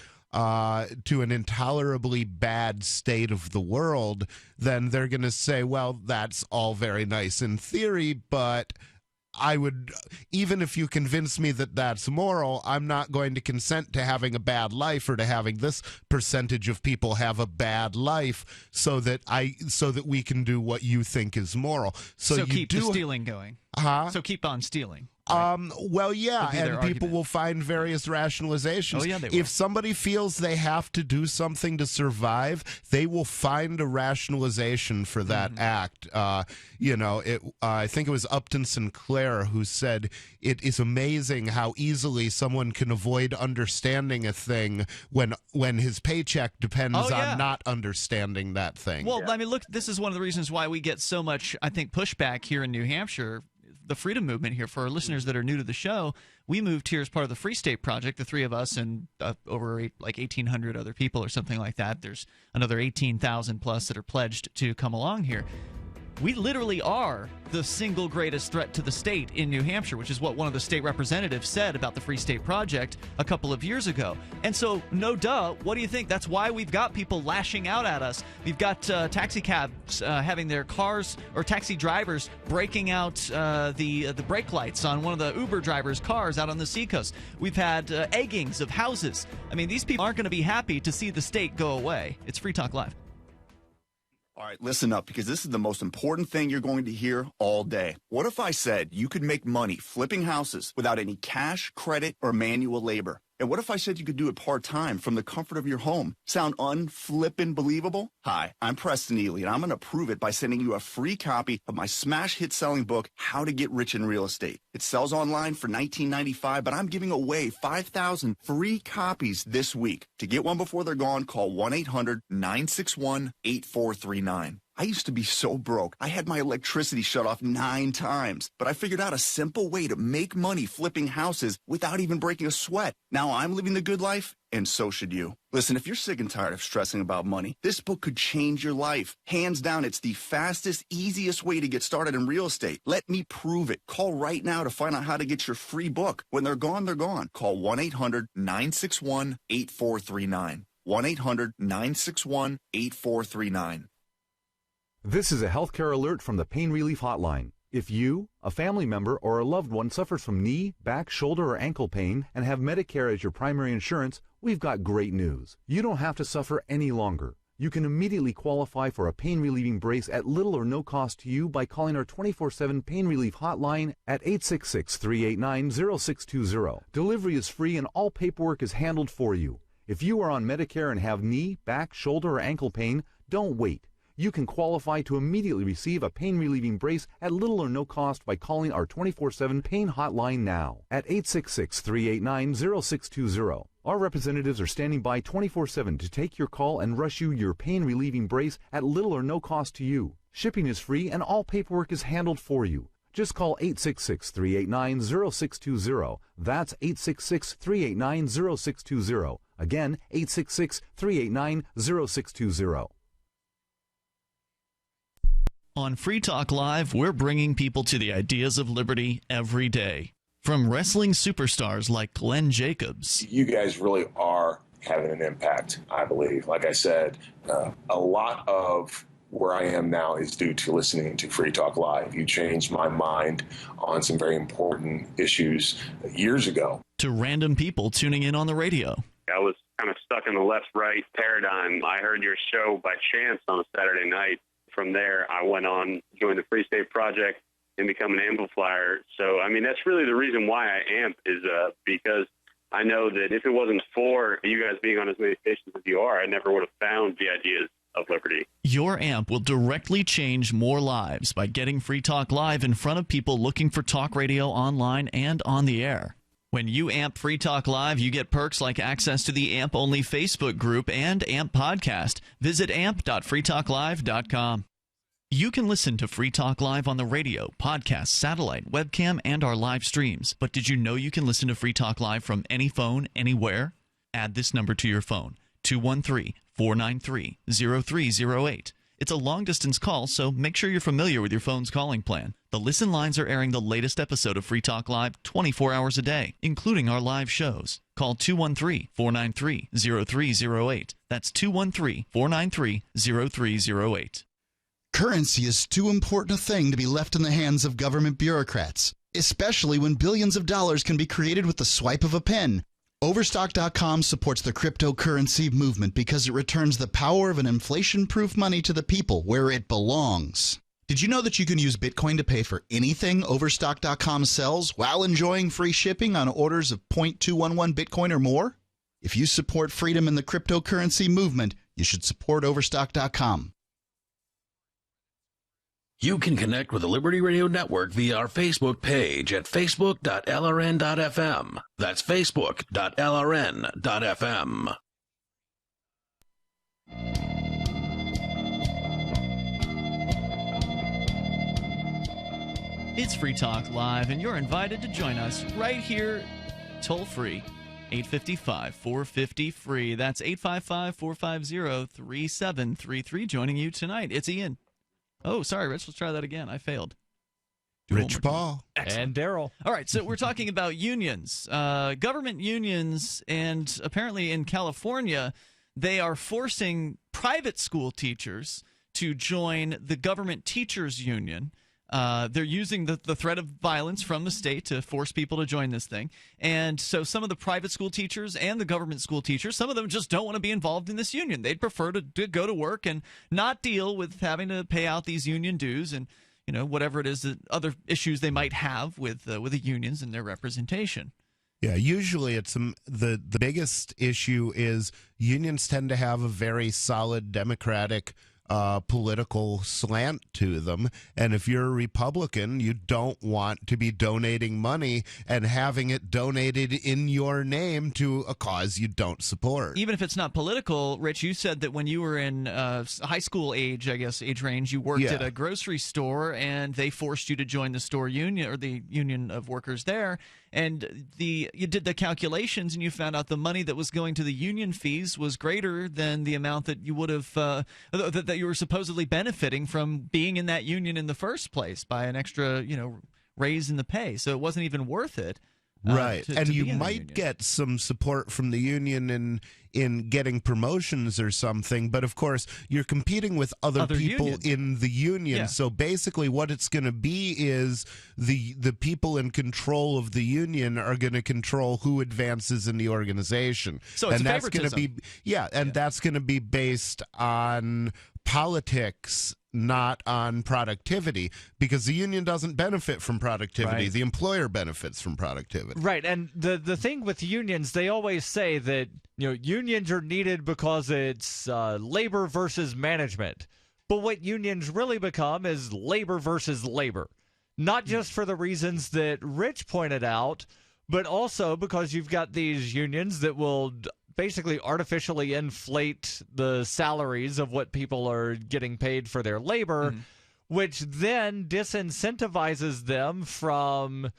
intolerably bad state of the world, then they're going to say, well, that's all very nice in theory, but I would, even if you convince me that that's moral, I'm not going to consent to having a bad life, or to having this percentage of people have a bad life, so that we can do what you think is moral. So keep the stealing going. So keep on stealing. Well, yeah, and people will find various rationalizations. Oh, yeah, they will. If somebody feels they have to do something to survive, they will find a rationalization for that act. I think it was Upton Sinclair who said, it is amazing how easily someone can avoid understanding a thing when his paycheck depends on not understanding that thing. Well, I mean, look, this is one of the reasons why we get so much, I think, pushback here in New Hampshire the freedom movement here. For our listeners that are new to the show, we moved here as part of the Free State Project, the three of us and over 1,800 other people or something like that. There's another 18,000 plus that are pledged to come along here. We literally are the single greatest threat to the state in New Hampshire, which is what one of the state representatives said about the Free State Project a couple of years ago. And so, no duh, what do you think? That's why we've got people lashing out at us. We've got taxi cabs having their cars, or taxi drivers breaking out the brake lights on one of the Uber drivers' cars out on the seacoast. We've had eggings of houses. I mean, these people aren't going to be happy to see the state go away. It's Free Talk Live. All right, listen up, because this is the most important thing you're going to hear all day. What if I said you could make money flipping houses without any cash, credit, or manual labor? And what if I said you could do it part-time from the comfort of your home? Sound unflippin' believable? Hi, I'm Preston Ely, and I'm going to prove it by sending you a free copy of my smash hit selling book, How to Get Rich in Real Estate. It sells online for $19.95, but I'm giving away 5,000 free copies this week. To get one before they're gone, call 1-800-961-8439. I used to be so broke. I had my electricity shut off 9 times, but I figured out a simple way to make money flipping houses without even breaking a sweat. Now I'm living the good life, and so should you. Listen, if you're sick and tired of stressing about money, this book could change your life. Hands down, it's the fastest, easiest way to get started in real estate. Let me prove it. Call right now to find out how to get your free book. When they're gone, they're gone. Call 1-800-961-8439. 1-800-961-8439. This is a healthcare alert from the Pain Relief Hotline. If you, a family member, or a loved one suffers from knee, back, shoulder, or ankle pain and have Medicare as your primary insurance, we've got great news. You don't have to suffer any longer. You can immediately qualify for a pain-relieving brace at little or no cost to you by calling our 24/7 Pain Relief Hotline at 866-389-0620. Delivery is free and all paperwork is handled for you. If you are on Medicare and have knee, back, shoulder, or ankle pain, don't wait. You can qualify to immediately receive a pain-relieving brace at little or no cost by calling our 24/7 Pain Hotline now at 866-389-0620. Our representatives are standing by 24/7 to take your call and rush you your pain-relieving brace at little or no cost to you. Shipping is free and all paperwork is handled for you. Just call 866-389-0620. That's 866-389-0620. Again, 866-389-0620. On Free Talk Live, we're bringing people to the ideas of liberty every day. From wrestling superstars like Glenn Jacobs. You guys really are having an impact, I believe. Like I said, a lot of where I am now is due to listening to Free Talk Live. You changed my mind on some very important issues years ago. To random people tuning in on the radio. I was kind of stuck in the left-right paradigm. I heard your show by chance on a Saturday night. From there, I went on, joined the Free State Project, and become an amplifier. So, I mean, that's really the reason why I amp is because I know that if it wasn't for you guys being on as many stations as you are, I never would have found the ideas of liberty. Your amp will directly change more lives by getting Free Talk Live in front of people looking for talk radio online and on the air. When you amp Free Talk Live, you get perks like access to the AMP-only Facebook group and AMP podcast. Visit amp.freetalklive.com. You can listen to Free Talk Live on the radio, podcast, satellite, webcam, and our live streams. But did you know you can listen to Free Talk Live from any phone, anywhere? Add this number to your phone, 213-493-0308. It's a long-distance call, so make sure you're familiar with your phone's calling plan. The listen lines are airing the latest episode of Free Talk Live 24 hours a day, including our live shows. Call 213-493-0308. That's 213-493-0308. Currency is too important a thing to be left in the hands of government bureaucrats, especially when billions of dollars can be created with the swipe of a pen. Overstock.com supports the cryptocurrency movement because it returns the power of an inflation-proof money to the people where it belongs. Did you know that you can use Bitcoin to pay for anything Overstock.com sells while enjoying free shipping on orders of 0.211 Bitcoin or more? If you support freedom in the cryptocurrency movement, you should support Overstock.com. You can connect with the Liberty Radio Network via our Facebook page at facebook.lrn.fm. That's facebook.lrn.fm. It's Free Talk Live, and you're invited to join us right here, toll-free, 855-450-FREE. That's 855-450-3733. Joining you tonight, it's Ian. Oh, sorry, Rich, let's try that again. I failed. Rich Paul. And Darryl. All right, so we're talking about unions, government unions, and apparently in California, they are forcing private school teachers to join the government teachers union. They're using the threat of violence from the state to force people to join this thing. And so some of the private school teachers and the government school teachers, some of them just don't want to be involved in this union. They'd prefer to go to work and not deal with having to pay out these union dues and, you know, whatever it is, that other issues they might have with the unions and their representation. Yeah, usually it's the biggest issue is unions tend to have a very solid democratic political slant to them, and if you're a Republican, you don't want to be donating money and having it donated in your name to a cause you don't support. Even if it's not political, Rich, you said that when you were in high school age, I guess age range, you worked at a grocery store, and they forced you to join the store union or the union of workers there. And you did the calculations, and you found out the money that was going to the union fees was greater than the amount that you would have that you were supposedly benefiting from being in that union in the first place by an extra, raise in the pay. So it wasn't even worth it. Right. To and be you in the might union. get some support from the union in getting promotions or something, but of course you're competing with other people unions. in the union. Yeah. So basically what it's going to be is the people in control of the union are going to control who advances in the organization. So it's and that's going to favoritism. be that's going to be based on politics, not on productivity, because the union doesn't benefit from productivity. Right. The employer benefits from productivity. Right, and the thing with unions, they always say that unions are needed because it's labor versus management. But what unions really become is labor versus labor, not just for the reasons that Rich pointed out, but also because you've got these unions that will basically artificially inflate the salaries of what people are getting paid for their labor, which then disincentivizes them from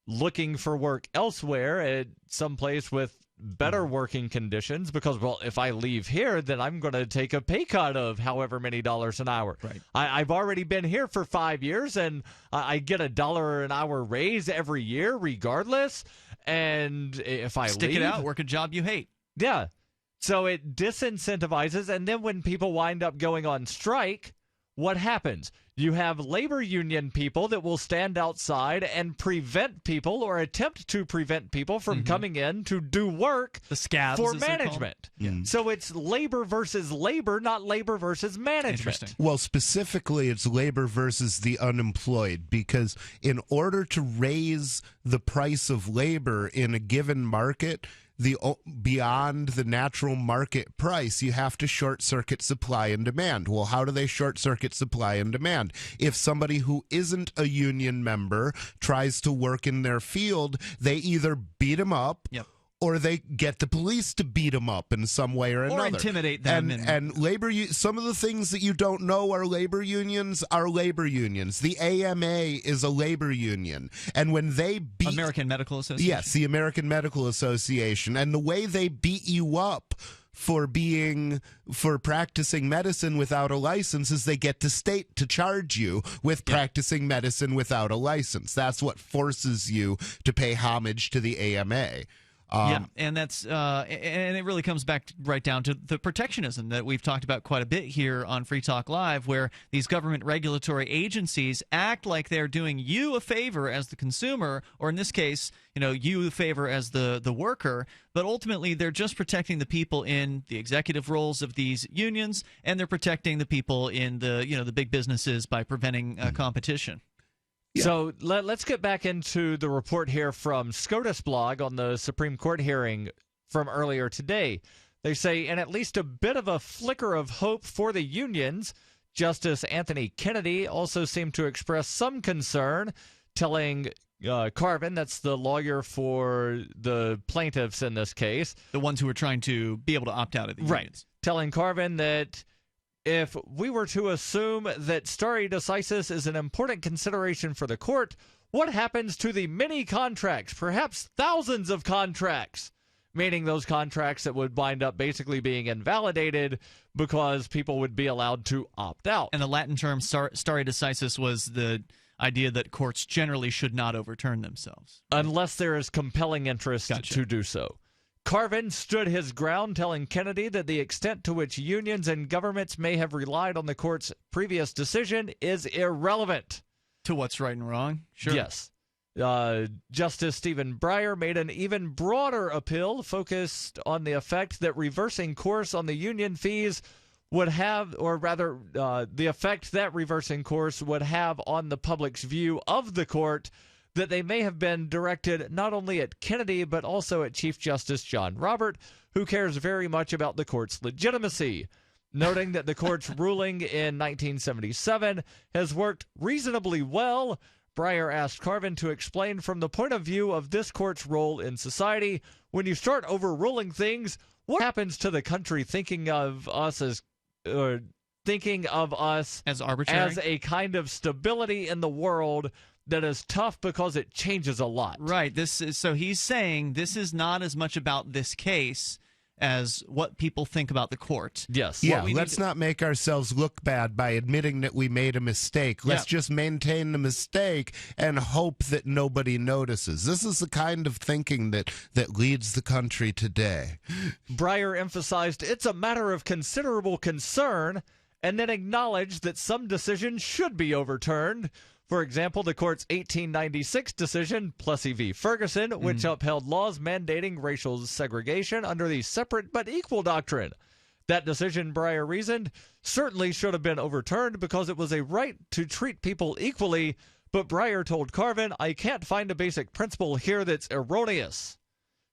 looking for work elsewhere at some place with better working conditions, because, well, if I leave here, then I'm going to take a pay cut of however many dollars an hour. Right. I've already been here for 5 years, and I get $1 an hour raise every year regardless, and if I Stick leave, it out, work a job you hate. yeah. So it disincentivizes, and then when people wind up going on strike, what happens? You have labor union people that will stand outside and prevent people or attempt to prevent people from coming in to do work The scabs, for as they're called. management. So it's labor versus labor, not labor versus management. Interesting. Well, specifically, it's labor versus the unemployed, because in order to raise the price of labor in a given market, beyond the natural market price, you have to short circuit supply and demand. Well, how do they short circuit supply and demand? If somebody who isn't a union member tries to work in their field, they either beat them up, or they get the police to beat them up in some way or another. Or intimidate them. And labor, some of the things that you don't know are labor unions. The AMA is a labor union. And when they beat... American Medical Association? Yes, the American Medical Association. And the way they beat you up for practicing medicine without a license is they get the state to charge you with practicing medicine without a license. That's what forces you to pay homage to the AMA. And that's and it really comes back right down to the protectionism that we've talked about quite a bit here on Free Talk Live, where these government regulatory agencies act like they're doing you a favor as the consumer, or in this case, you a favor as the worker, but ultimately they're just protecting the people in the executive roles of these unions, and they're protecting the people in the big businesses by preventing competition. Yeah. So let's get back into the report here from SCOTUS blog on the Supreme Court hearing from earlier today. They say, in at least a bit of a flicker of hope for the unions, Justice Anthony Kennedy also seemed to express some concern, telling Carvin, that's the lawyer for the plaintiffs in this case. The ones who are trying to be able to opt out of the unions. Right. Telling Carvin that if we were to assume that stare decisis is an important consideration for the court, what happens to the many contracts, perhaps thousands of contracts, meaning those contracts that would wind up basically being invalidated because people would be allowed to opt out? And the Latin term stare decisis was the idea that courts generally should not overturn themselves, unless there is compelling interest to do so. Carvin stood his ground, telling Kennedy that the extent to which unions and governments may have relied on the court's previous decision is irrelevant. To what's right and wrong? Sure. Yes. Justice Stephen Breyer made an even broader appeal focused on the effect that reversing course on the union fees would have, or rather, the effect that reversing course would have on the public's view of the court, that they may have been directed not only at Kennedy but also at Chief Justice John Robert, who cares very much about the court's legitimacy, noting that the court's ruling in 1977 has worked reasonably well. Breyer asked Carvin to explain from the point of view of this court's role in society, when you start overruling things, what happens to the country thinking of us as arbitrary, as a kind of stability in the world that is tough because it changes a lot. Right. So he's saying this is not as much about this case as what people think about the court. Yes. Yeah, let's not make ourselves look bad by admitting that we made a mistake. Let's just maintain the mistake and hope that nobody notices. This is the kind of thinking that leads the country today. Breyer emphasized it's a matter of considerable concern and then acknowledged that some decisions should be overturned. For example, the court's 1896 decision, Plessy v. Ferguson, which upheld laws mandating racial segregation under the separate but equal doctrine. That decision, Breyer reasoned, certainly should have been overturned because it was a right to treat people equally, but Breyer told Carvin, I can't find a basic principle here that's erroneous.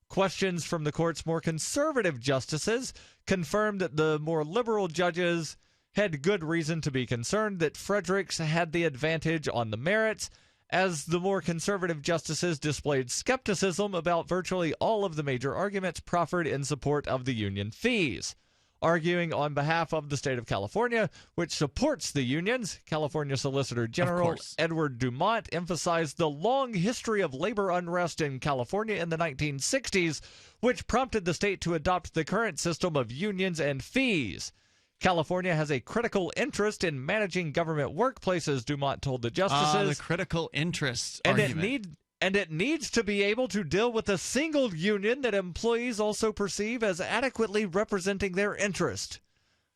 Questions from the court's more conservative justices confirmed that the more liberal judges had good reason to be concerned that Fredericks had the advantage on the merits, as the more conservative justices displayed skepticism about virtually all of the major arguments proffered in support of the union fees. Arguing on behalf of the state of California, which supports the unions, California Solicitor General Edward Dumont emphasized the long history of labor unrest in California in the 1960s, which prompted the state to adopt the current system of unions and fees. California has a critical interest in managing government workplaces, Dumont told the justices. The critical interest argument. And it needs to be able to deal with a single union that employees also perceive as adequately representing their interest.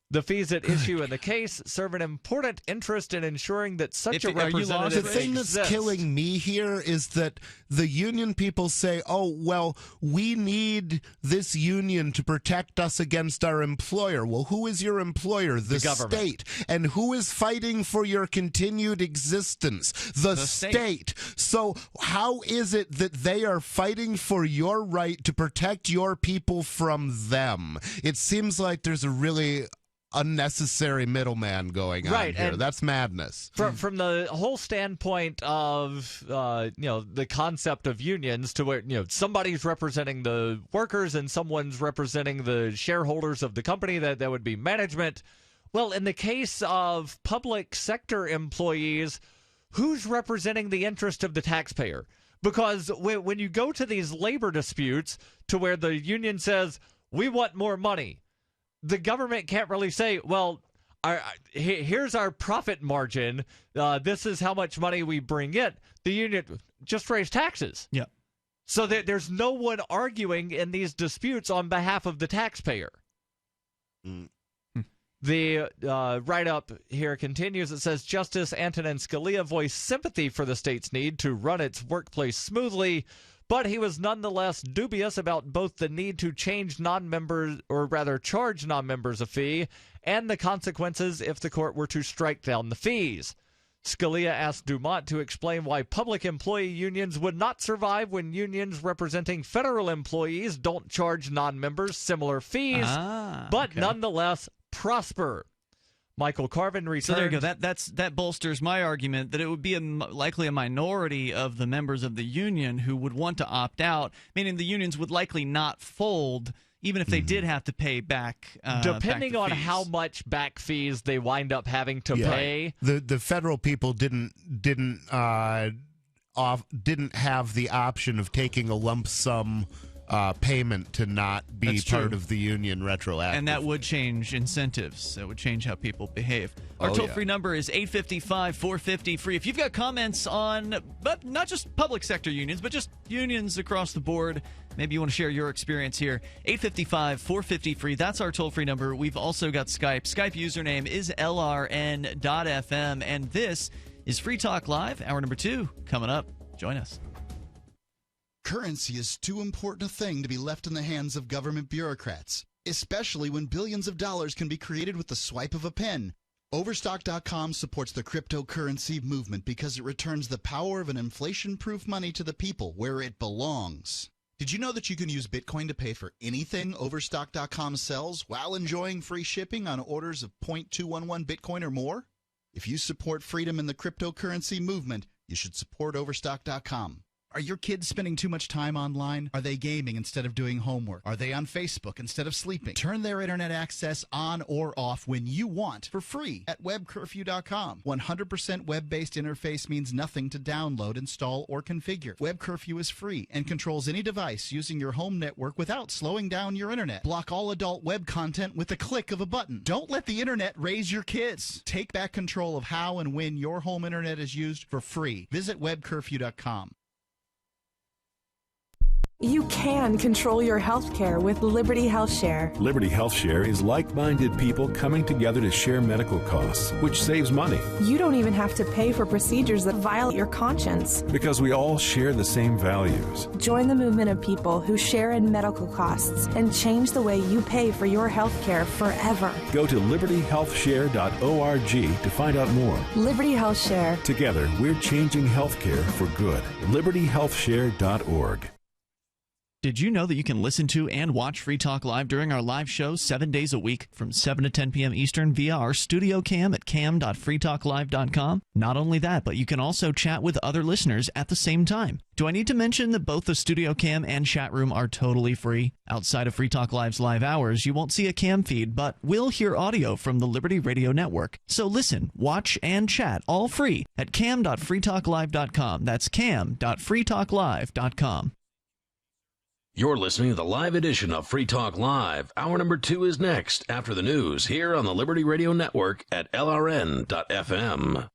The fees at issue in the case serve an important interest in ensuring that such a representative The thing exists. that's killing me here is that the union people say, oh, well, we need this union to protect us against our employer. Well, who is your employer? The state. And who is fighting for your continued existence? The state. So how is it that they are fighting for your right to protect your people from them? It seems like there's a really unnecessary middleman going on here. That's madness. From the whole standpoint of the concept of unions, to where somebody's representing the workers and someone's representing the shareholders of the company, that would be management. Well, in the case of public sector employees, who's representing the interest of the taxpayer? Because when you go to these labor disputes to where the union says, we want more money, the government can't really say, well, here's our profit margin. This is how much money we bring in. The union just raise taxes. Yeah. So there's no one arguing in these disputes on behalf of the taxpayer. The write-up here continues. It says, Justice Antonin Scalia voiced sympathy for the state's need to run its workplace smoothly, but he was nonetheless dubious about both the need to change non-members, or rather charge non-members a fee, and the consequences if the court were to strike down the fees. Scalia asked Dumont to explain why public employee unions would not survive when unions representing federal employees don't charge non-members similar fees, but nonetheless prosper. Michael Carvin returned. So there you go. That bolsters my argument that it would be likely a minority of the members of the union who would want to opt out, meaning the unions would likely not fold even if they did have to pay back. Depending back on fees. how much back fees they wind up having to pay. The federal people didn't have the option of taking a lump sum payment to not be That's true. part of the union retroactively. And that would change incentives. That would change how people behave. Our toll-free number is 855-450-FREE. If you've got comments on, but not just public sector unions, but just unions across the board, maybe you want to share your experience here, 855-450-FREE. That's our toll-free number. We've also got Skype. Skype username is LRN.FM. And this is Free Talk Live, hour number 2, coming up. Join us. Currency is too important a thing to be left in the hands of government bureaucrats, especially when billions of dollars can be created with the swipe of a pen. Overstock.com supports the cryptocurrency movement because it returns the power of an inflation-proof money to the people where it belongs. Did you know that you can use Bitcoin to pay for anything Overstock.com sells while enjoying free shipping on orders of 0.211 Bitcoin or more? If you support freedom in the cryptocurrency movement, you should support Overstock.com. Are your kids spending too much time online? Are they gaming instead of doing homework? Are they on Facebook instead of sleeping? Turn their internet access on or off when you want for free at webcurfew.com. 100% web-based interface means nothing to download, install, or configure. Web Curfew is free and controls any device using your home network without slowing down your internet. Block all adult web content with the click of a button. Don't let the internet raise your kids. Take back control of how and when your home internet is used for free. Visit webcurfew.com. You can control your health care with Liberty Health Share. Liberty Health Share is like-minded people coming together to share medical costs, which saves money. You don't even have to pay for procedures that violate your conscience. Because we all share the same values. Join the movement of people who share in medical costs and change the way you pay for your health care forever. Go to libertyhealthshare.org to find out more. Liberty Health Share. Together, we're changing healthcare for good. libertyhealthshare.org. Did you know that you can listen to and watch Free Talk Live during our live shows 7 days a week from 7 to 10 p.m. Eastern via our studio cam at cam.freetalklive.com? Not only that, but you can also chat with other listeners at the same time. Do I need to mention that both the studio cam and chat room are totally free? Outside of Free Talk Live's live hours, you won't see a cam feed, but will hear audio from the Liberty Radio Network. So listen, watch, and chat all free at cam.freetalklive.com. That's cam.freetalklive.com. You're listening to the live edition of Free Talk Live. Hour number 2 is next after the news here on the Liberty Radio Network at LRN.FM.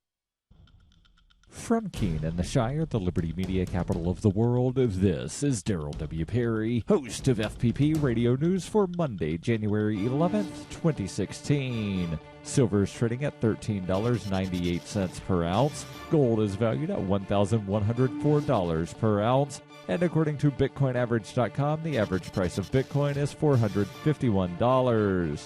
From Keene in the Shire, the Liberty Media capital of the world, this is Darryl W. Perry, host of FPP Radio News for Monday, January 11th, 2016. Silver is trading at $13.98 per ounce. Gold is valued at $1,104 per ounce. And according to BitcoinAverage.com, the average price of Bitcoin is $451.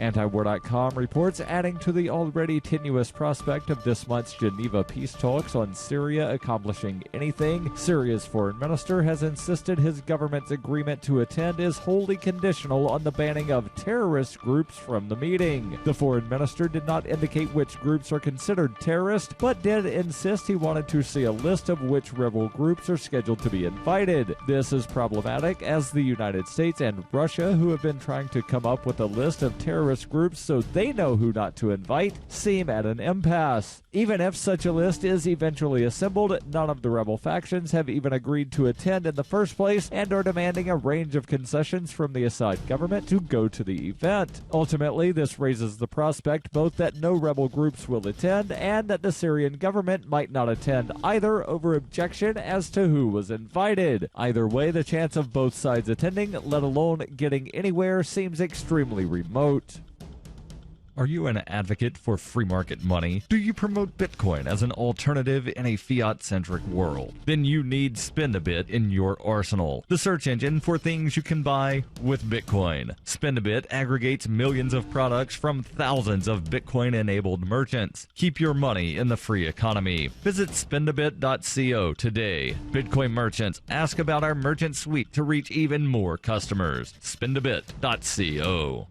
Antiwar.com reports, adding to the already tenuous prospect of this month's Geneva peace talks on Syria accomplishing anything, Syria's foreign minister has insisted his government's agreement to attend is wholly conditional on the banning of terrorist groups from the meeting. The foreign minister did not indicate which groups are considered terrorist, but did insist he wanted to see a list of which rebel groups are scheduled to be invited. This is problematic as the United States and Russia, who have been trying to come up with a list of terrorist groups so they know who not to invite, seem at an impasse. Even if such a list is eventually assembled, none of the rebel factions have even agreed to attend in the first place and are demanding a range of concessions from the Assad government to go to the event. Ultimately, this raises the prospect both that no rebel groups will attend and that the Syrian government might not attend either over objection as to who was invited. Either way, the chance of both sides attending, let alone getting anywhere, seems extremely remote. Are you an advocate for free market money? Do you promote Bitcoin as an alternative in a fiat-centric world? Then you need Spend-A-Bit in your arsenal, the search engine for things you can buy with Bitcoin. Spend-A-Bit aggregates millions of products from thousands of Bitcoin-enabled merchants. Keep your money in the free economy. Visit spendabit.co today. Bitcoin merchants, ask about our merchant suite to reach even more customers. Spendabit.co.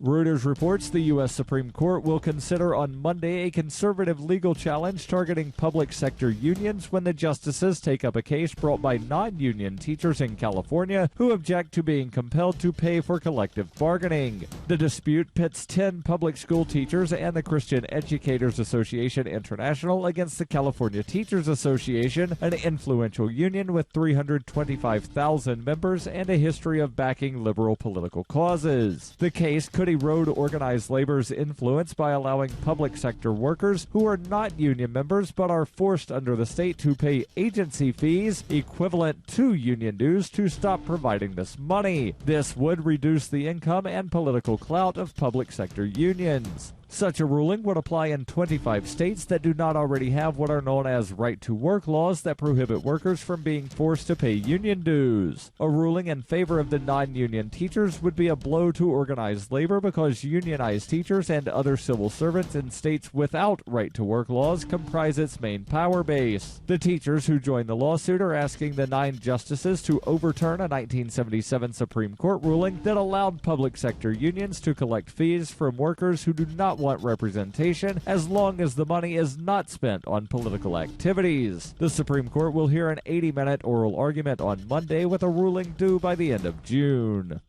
Reuters reports the U.S. Supreme Court will consider on Monday a conservative legal challenge targeting public sector unions when the justices take up a case brought by non-union teachers in California who object to being compelled to pay for collective bargaining. The dispute pits 10 public school teachers and the Christian Educators Association International against the California Teachers Association, an influential union with 325,000 members and a history of backing liberal political causes. The case could erode organized labor's influence by allowing public sector workers who are not union members but are forced under the state to pay agency fees equivalent to union dues to stop providing this money. This would reduce the income and political clout of public sector unions. Such a ruling would apply in 25 states that do not already have what are known as right-to-work laws that prohibit workers from being forced to pay union dues. A ruling in favor of the non-union teachers would be a blow to organized labor because unionized teachers and other civil servants in states without right-to-work laws comprise its main power base. The teachers who joined the lawsuit are asking the 9 justices to overturn a 1977 Supreme Court ruling that allowed public sector unions to collect fees from workers who do not want representation as long as the money is not spent on political activities. The Supreme Court will hear an 80-minute oral argument on Monday with a ruling due by the end of June.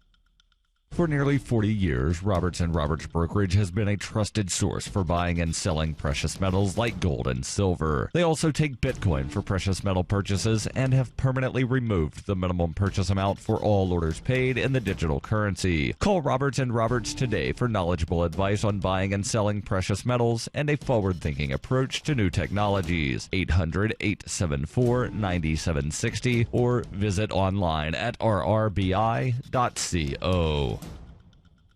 For nearly 40 years, Roberts & Roberts Brokerage has been a trusted source for buying and selling precious metals like gold and silver. They also take Bitcoin for precious metal purchases and have permanently removed the minimum purchase amount for all orders paid in the digital currency. Call Roberts & Roberts today for knowledgeable advice on buying and selling precious metals and a forward-thinking approach to new technologies. 800-874-9760 or visit online at rrbi.co.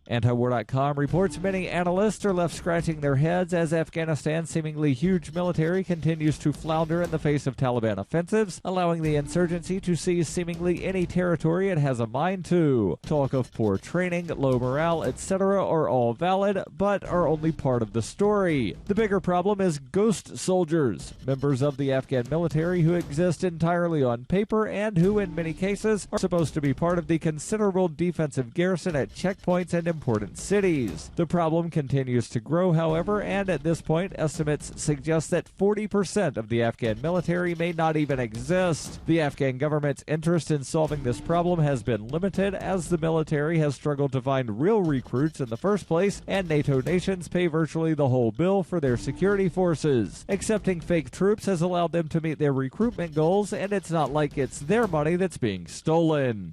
Antiwar.com reports many analysts are left scratching their heads as Afghanistan's seemingly huge military continues to flounder in the face of Taliban offensives, allowing the insurgency to seize seemingly any territory it has a mind to. Talk of poor training, low morale, etc. are all valid, but are only part of the story. The bigger problem is ghost soldiers, members of the Afghan military who exist entirely on paper and who, in many cases, are supposed to be part of the considerable defensive garrison at checkpoints and important cities. The problem continues to grow, however, and at this point, estimates suggest that 40% of the Afghan military may not even exist. The Afghan government's interest in solving this problem has been limited as the military has struggled to find real recruits in the first place, and NATO nations pay virtually the whole bill for their security forces. Accepting fake troops has allowed them to meet their recruitment goals, and it's not like it's their money that's being stolen.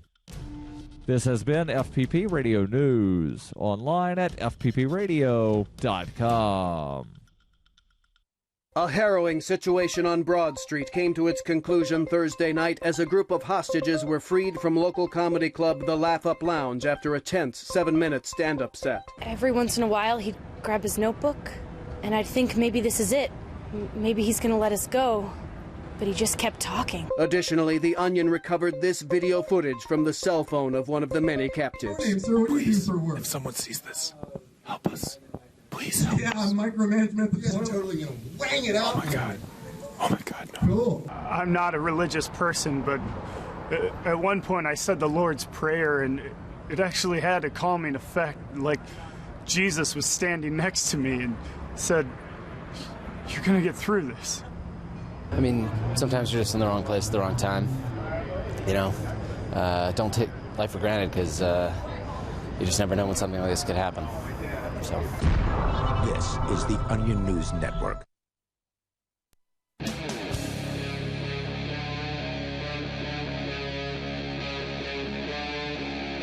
This has been FPP Radio News, online at fppradio.com. A harrowing situation on Broad Street came to its conclusion Thursday night as a group of hostages were freed from local comedy club The Laugh Up Lounge after a tense 7-minute stand-up set. Every once in a while, he'd grab his notebook, and I'd think maybe this is it. Maybe he's going to let us go. But he just kept talking. Additionally, The Onion recovered this video footage from the cell phone of one of the many captives. Hey, sir, what do you do for work? If someone sees this, help us. Please help us. Yeah, micromanagement. You guys are totally going to wang it out. Oh, my God. Oh, my God, no. Cool. I'm not a religious person, but at one point I said the Lord's Prayer, and it actually had a calming effect. Like Jesus was standing next to me and said, "You're going to get through this." I mean, sometimes you're just in the wrong place at the wrong time. You know, don't take life for granted because you just never know when something like this could happen. So, this is the Onion News Network.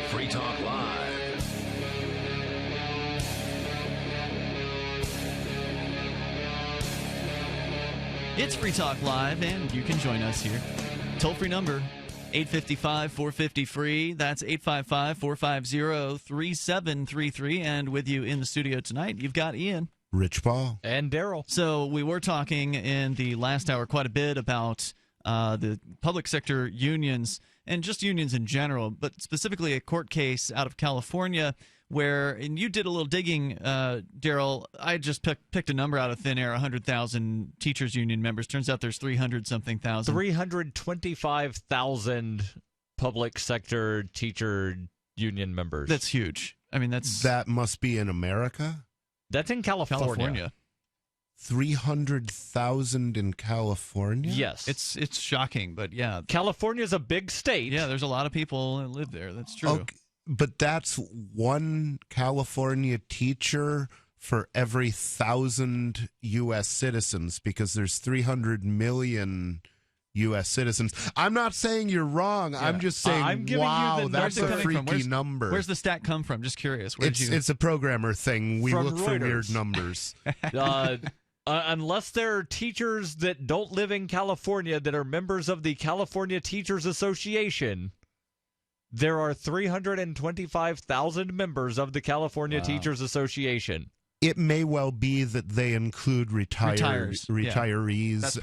Free Talk Live. It's Free Talk Live, and you can join us here. Toll-free number, 855-450-FREE. That's 855-450-3733. And with you in the studio tonight, you've got Ian. Rich Paul. And Darryl. So we were talking in the last hour quite a bit about the public sector unions and just unions in general, but specifically a court case out of California where, and you did a little digging, Darryl. I just picked a number out of thin air, 100,000 teachers union members. Turns out there's 300-something thousand. 325,000 public sector teacher union members. That's huge. I mean, that must be in America. That's in California. 300,000 in California? Yes. It's shocking, but yeah. California's a big state. Yeah, there's a lot of people that live there. That's true. Okay, but that's one California teacher for every 1,000 U.S. citizens, because there's 300 million U.S. citizens. I'm not saying you're wrong. Yeah. I'm just saying, wow, that's a freaky number. Where's the stat come from? Just curious. It's a programmer thing. We look Reuters. for weird numbers. Unless there are teachers that don't live in California that are members of the California Teachers Association, there are 325,000 members of the California Teachers Association. It may well be that they include retirees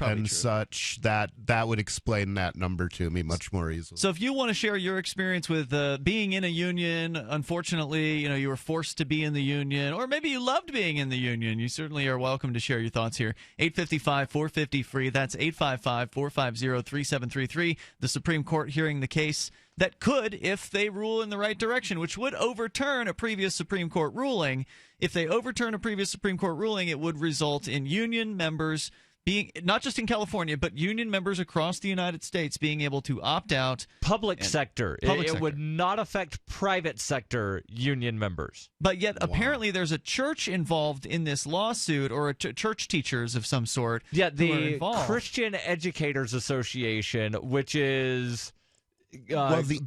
and true. such. That would explain that number to me much more easily. So if you want to share your experience with being in a union, unfortunately, you were forced to be in the union, or maybe you loved being in the union, you certainly are welcome to share your thoughts here. 855-450-FREE. That's 855-450-3733. The Supreme Court hearing the case that could, if they rule in the right direction, which would overturn a previous Supreme Court ruling. If they overturn a previous Supreme Court ruling, it would result in union members being, not just in California, but union members across the United States being able to opt out. Public sector. It would not affect private sector union members. But yet, apparently, there's a church involved in this lawsuit, or church teachers of some sort. Yeah, the Christian Educators Association, which is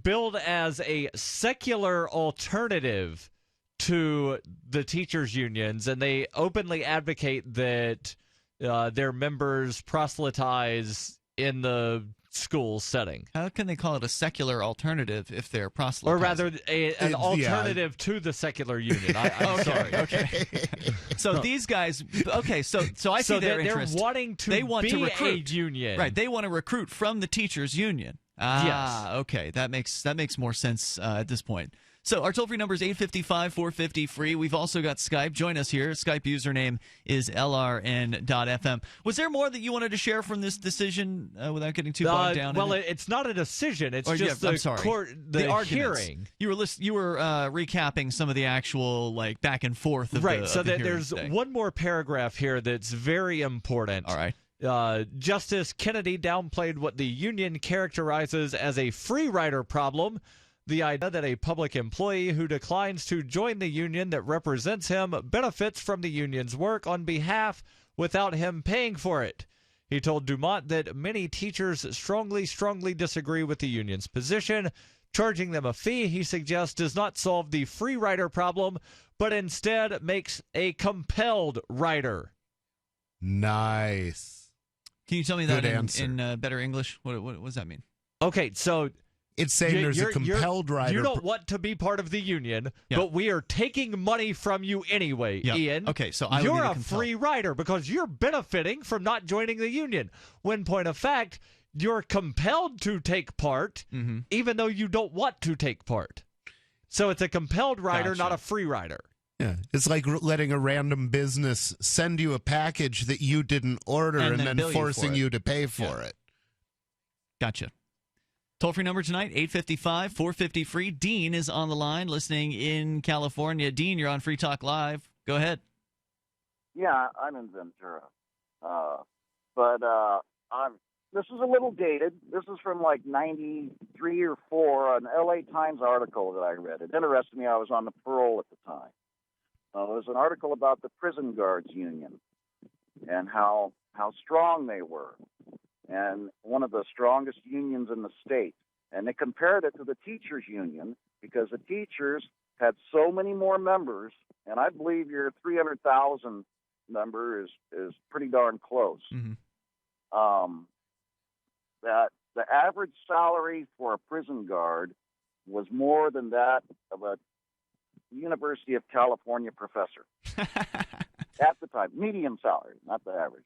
billed as a secular alternative to the teachers' unions, and they openly advocate that their members proselytize in the school setting. How can they call it a secular alternative if they're proselytizing? Or rather, an alternative to the secular union. I'm sorry. Okay. So these guys, so I see their interest. They're wanting to be a union. Right, they want to recruit from the teachers' union. Yes. Okay, that makes more sense at this point. So our toll-free number is 855-450-FREE. We've also got Skype. Join us here. Skype username is LRN.FM. Was there more that you wanted to share from this decision without getting too bogged down? Well, it's not a decision. It's just the hearing. You were recapping some of the actual back and forth of right. The, so of the there's today. One more paragraph here that's very important. All right. Justice Kennedy downplayed what the union characterizes as a free rider problem. The idea that a public employee who declines to join the union that represents him benefits from the union's work on behalf without him paying for it. He told Dumont that many teachers strongly disagree with the union's position. Charging them a fee, he suggests, does not solve the free rider problem, but instead makes a compelled rider. Nice. Can you tell me that in better English? What does that mean? Okay, so it's saying there's a compelled rider. You don't want to be part of the union, but we are taking money from you anyway, Ian. Okay, so you're a free rider because you're benefiting from not joining the union. When point of fact, you're compelled to take part, even though you don't want to take part. So it's a compelled rider, not a free rider. Yeah, it's like letting a random business send you a package that you didn't order and then forcing you to pay for it. Gotcha. Toll-free number tonight, 855-450-FREE. Dean is on the line listening in California. Dean, you're on Free Talk Live. Go ahead. Yeah, I'm in Ventura. This is a little dated. This is from like 93 or 4, an LA Times article that I read. It interested me. I was on the parole at the time. It was an article about the prison guards union and how strong they were, and one of the strongest unions in the state. And they compared it to the teachers union because the teachers had so many more members, and I believe your 300,000 number is pretty darn close. That the average salary for a prison guard was more than that of a University of California professor at the time. Medium salary, not the average.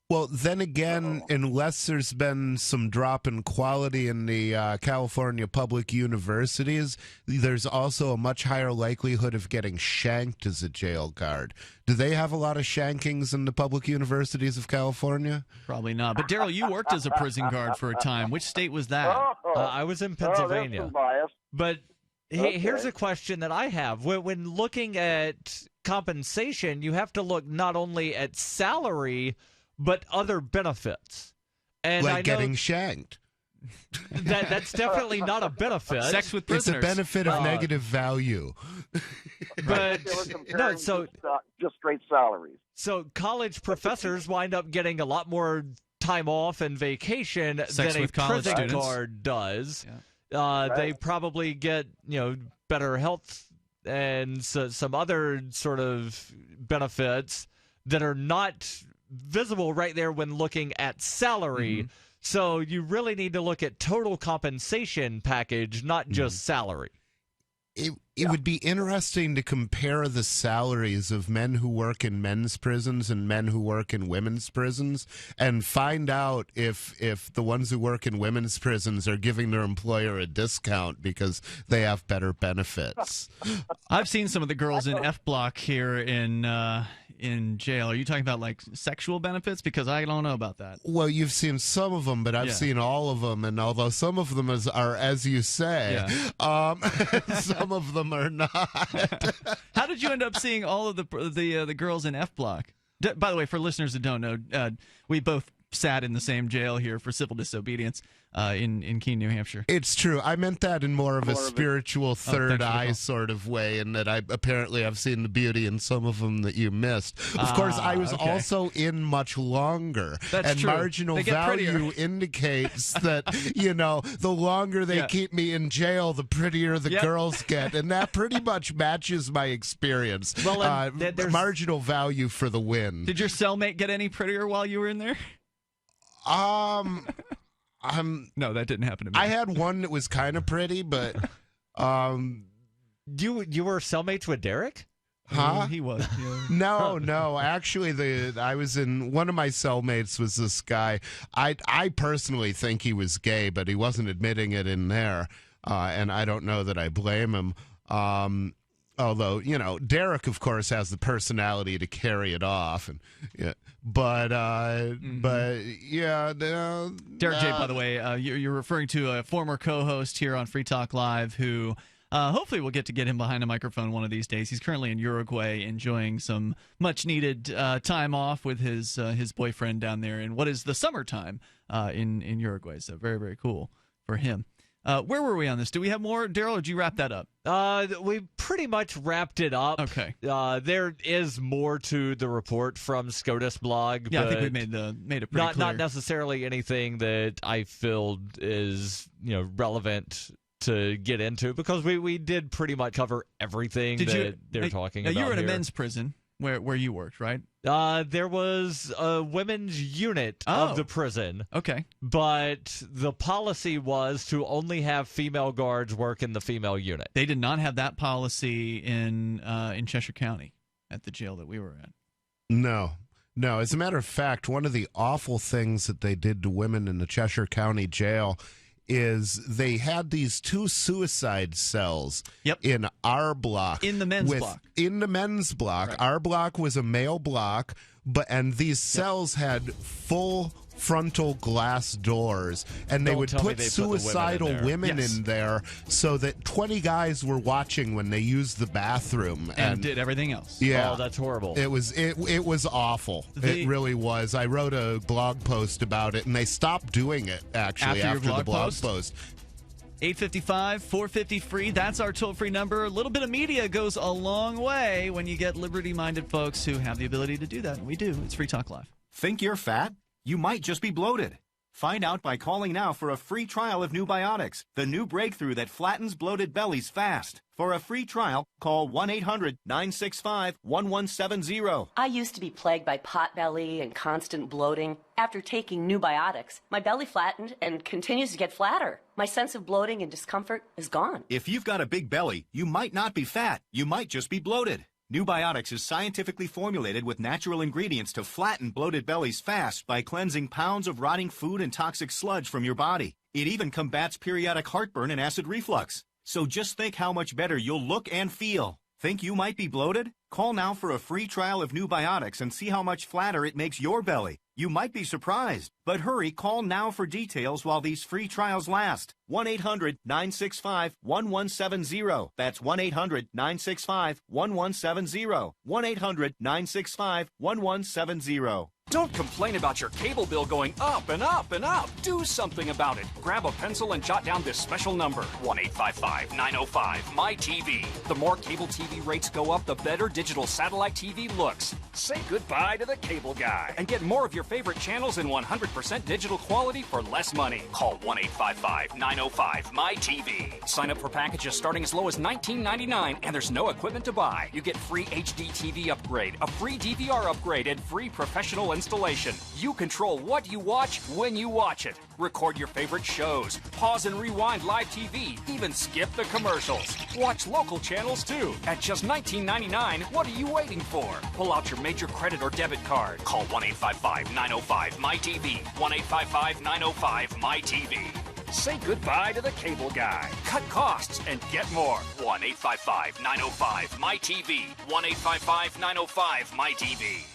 Well, then again, unless there's been some drop in quality in the California public universities, there's also a much higher likelihood of getting shanked as a jail guard. Do they have a lot of shankings in the public universities of California? Probably not. But, Darryl, you worked as a prison guard for a time. Which state was that? I was in Pennsylvania. Biased. But Here's a question that I have. When looking at compensation, you have to look not only at salary, but other benefits. And like I know getting shanked. that's definitely not a benefit. Sex with prisoners. It's a benefit of negative value. But no, so just straight salaries. So college professors wind up getting a lot more time off and vacation Sex than a with college prison students. guard does. Yeah. They probably get better health and some other sort of benefits that are not visible right there when looking at salary. Mm-hmm. So you really need to look at total compensation package, not just salary. It would be interesting to compare the salaries of men who work in men's prisons and men who work in women's prisons and find out if the ones who work in women's prisons are giving their employer a discount because they have better benefits. I've seen some of the girls in F Block here in jail. Are you talking about like sexual benefits? Because I don't know about that. Well, you've seen some of them, but I've seen all of them, and although some of them are as you say, some of them are not. How did you end up seeing all of the girls in F Block? By the way, for listeners that don't know, we both sat in the same jail here for civil disobedience in Keene, New Hampshire. It's true. I meant that in more of a spiritual third eye sort of way, and that I've seen the beauty in some of them that you missed. Of course, I was also in much longer. That's and true. Marginal They get value prettier. indicates that, the longer they keep me in jail, the prettier the girls get. And that pretty much matches my experience. Well, marginal value for the win. Did your cellmate get any prettier while you were in there? No, that didn't happen to me. I had one that was kind of pretty, but you were cellmates with Derek? Huh? He was. Yeah. No. Actually, I was in. One of my cellmates was this guy. I personally think he was gay, but he wasn't admitting it in there, and I don't know that I blame him. Although, Derek, of course, has the personality to carry it off, and Derek J, by the way, you're referring to a former co-host here on Free Talk Live who hopefully we'll get him behind a microphone one of these days. He's currently in Uruguay enjoying some much-needed time off with his boyfriend down there in what is the summertime in Uruguay. So very, very cool for him. Where were we on this? Do we have more, Darryl, or did you wrap that up? We pretty much wrapped it up. Okay. There is more to the report from SCOTUS blog. Yeah, but I think we made it pretty clear. Not necessarily anything that I feel is relevant to get into, because we did pretty much cover everything they're talking about. You were in a here. men's prison where you worked, right? There was a women's unit of the prison. Okay. But the policy was to only have female guards work in the female unit. They did not have that policy in Cheshire County at the jail that we were at. No. As a matter of fact, one of the awful things that they did to women in the Cheshire County jail is they had these 2 suicide cells in our block. In the men's block. In the men's block. Right. Our block was a male block, and these cells had full frontal glass doors, and they would put suicidal women in there so that 20 guys were watching when they used the bathroom and did everything else. Yeah. Oh, that's horrible. It was awful. It really was. I wrote a blog post about it, and they stopped doing it actually after the blog post. 855-450-FREE. That's our toll-free number. A little bit of media goes a long way when you get liberty-minded folks who have the ability to do that. And we do. It's Free Talk Live. Think you're fat? You might just be bloated. Find out by calling now for a free trial of New Biotics, the new breakthrough that flattens bloated bellies fast. For a free trial, call 1-800-965-1170. I used to be plagued by pot belly and constant bloating. After taking New Biotics, my belly flattened and continues to get flatter. My sense of bloating and discomfort is gone. If you've got a big belly, you might not be fat. You might just be bloated. New Biotics is scientifically formulated with natural ingredients to flatten bloated bellies fast by cleansing pounds of rotting food and toxic sludge from your body. It even combats periodic heartburn and acid reflux. So just think how much better you'll look and feel. Think you might be bloated? Call now for a free trial of New Biotics and see how much flatter it makes your belly. You might be surprised. But hurry, call now for details while these free trials last. 1-800-965-1170. That's 1-800-965-1170. 1-800-965-1170. Don't complain about your cable bill going up and up and up. Do something about it. Grab a pencil and jot down this special number, 1-855-905-MY-TV. The more cable TV rates go up, the better digital satellite TV looks. Say goodbye to the cable guy and get more of your favorite channels in 100% digital quality for less money. Call 1-855-905-MY-TV. Sign up for packages starting as low as $19.99, and there's no equipment to buy. You get free HD TV upgrade, a free DVR upgrade, and free professional installation. You control what you watch when you watch it. Record your favorite shows, pause and rewind live TV, even skip the commercials. Watch local channels too. At just $19.99, what are you waiting for? Pull out your major credit or debit card. Call 1-855-905-MY-TV. 1-855-905-MY-TV. Say goodbye to the cable guy. Cut costs and get more. 1-855-905-MY-TV. 1-855-905-MY-TV.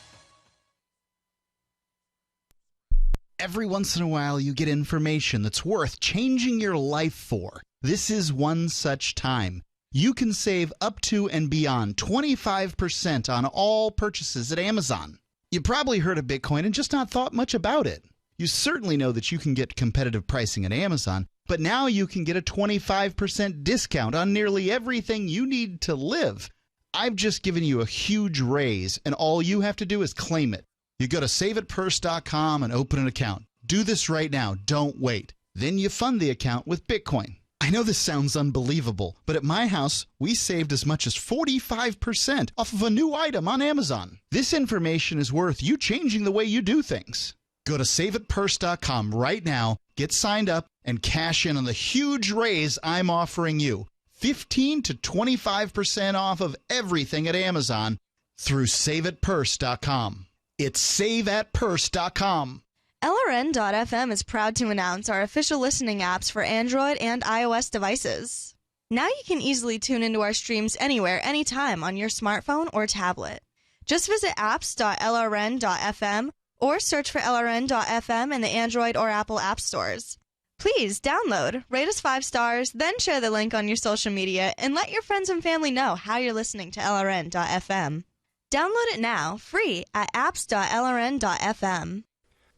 Every once in a while, you get information that's worth changing your life for. This is one such time. You can save up to and beyond 25% on all purchases at Amazon. You probably heard of Bitcoin and just not thought much about it. You certainly know that you can get competitive pricing at Amazon, but now you can get a 25% discount on nearly everything you need to live. I've just given you a huge raise, and all you have to do is claim it. You go to saveitpurse.com and open an account. Do this right now. Don't wait. Then you fund the account with Bitcoin. I know this sounds unbelievable, but at my house, we saved as much as 45% off of a new item on Amazon. This information is worth you changing the way you do things. Go to saveitpurse.com right now, get signed up, and cash in on the huge raise I'm offering you. 15 to 25% off of everything at Amazon through saveitpurse.com. It's saveatpurse.com. LRN.FM is proud to announce our official listening apps for Android and iOS devices. Now you can easily tune into our streams anywhere, anytime on your smartphone or tablet. Just visit apps.lrn.fm or search for LRN.FM in the Android or Apple app stores. Please download, rate us 5 stars, then share the link on your social media and let your friends and family know how you're listening to LRN.FM. Download it now, free at apps.lrn.fm.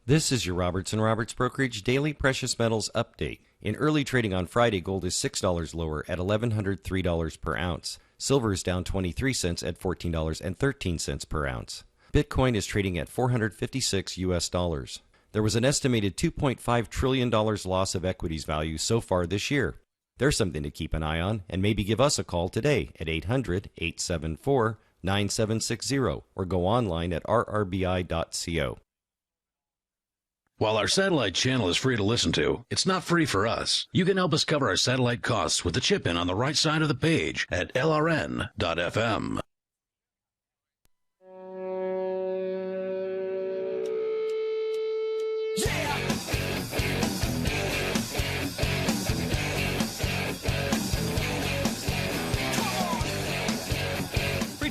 This is your Roberts & Roberts Brokerage Daily Precious Metals Update. In early trading on Friday, gold is $6 lower at $1,103 per ounce. Silver is down 23 cents at $14.13 per ounce. Bitcoin is trading at $456 US. There was an estimated $2.5 trillion loss of equities value so far this year. There's something to keep an eye on, and maybe give us a call today at 800-874-9760 or go online at rrbi.co. While our satellite channel is free to listen to, it's not free for us. You can help us cover our satellite costs with the chip-in on the right side of the page at lrn.fm.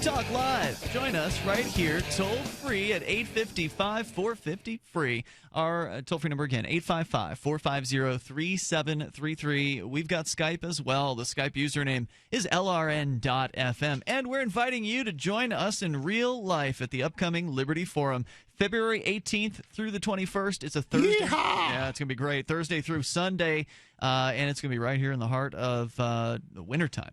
Talk Live. Join us right here, toll-free at 855-450-FREE. Our toll-free number again, 855-450-3733. We've got Skype as well. The Skype username is lrn.fm. And we're inviting you to join us in real life at the upcoming Liberty Forum, February 18th through the 21st. It's a Thursday. Yeehaw! Yeah, it's going to be great. Thursday through Sunday, and it's going to be right here in the heart of the wintertime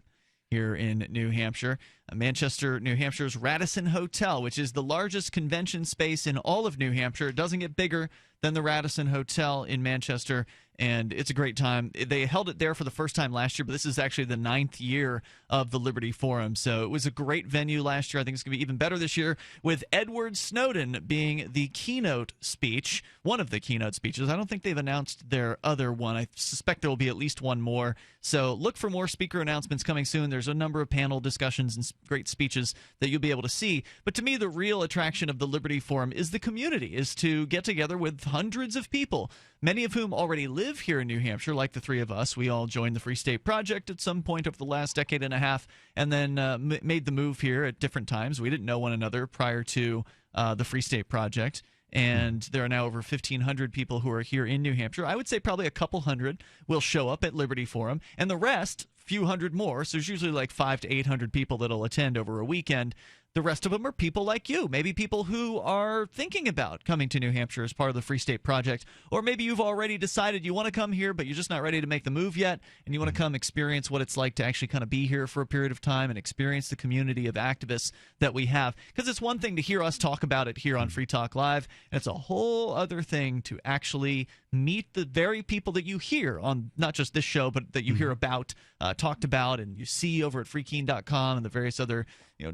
here in New Hampshire. Manchester, New Hampshire's Radisson Hotel, which is the largest convention space in all of New Hampshire. It doesn't get bigger than the Radisson Hotel in Manchester, and it's a great time. They held it there for the first time last year, but this is actually the 9th year of the Liberty Forum. So it was a great venue last year. I think it's going to be even better this year, with Edward Snowden being the keynote speech, one of the keynote speeches. I don't think they've announced their other one. I suspect there will be at least one more. So look for more speaker announcements coming soon. There's a number of panel discussions and great speeches that you'll be able to see. But to me, the real attraction of the Liberty Forum is the community, is to get together with hundreds of people, many of whom already live here in New Hampshire, like the three of us. We all joined the Free State Project at some point over the last decade and a half, and then made the move here at different times. We didn't know one another prior to the Free State Project. and there are now over 1,500 people who are here in New Hampshire. I would say probably a couple hundred will show up at Liberty Forum, and the rest, few hundred more, so there's usually like 500 to 800 people that'll attend over a weekend. The rest of them are people like you, maybe people who are thinking about coming to New Hampshire as part of the Free State Project, or maybe you've already decided you want to come here, but you're just not ready to make the move yet, and you want to come experience what it's like to actually kind of be here for a period of time and experience the community of activists that we have. Because it's one thing to hear us talk about it here on Free Talk Live, and it's a whole other thing to actually meet the very people that you hear on not just this show, but that you hear about, talked about, and you see over at freekeen.com and the various other,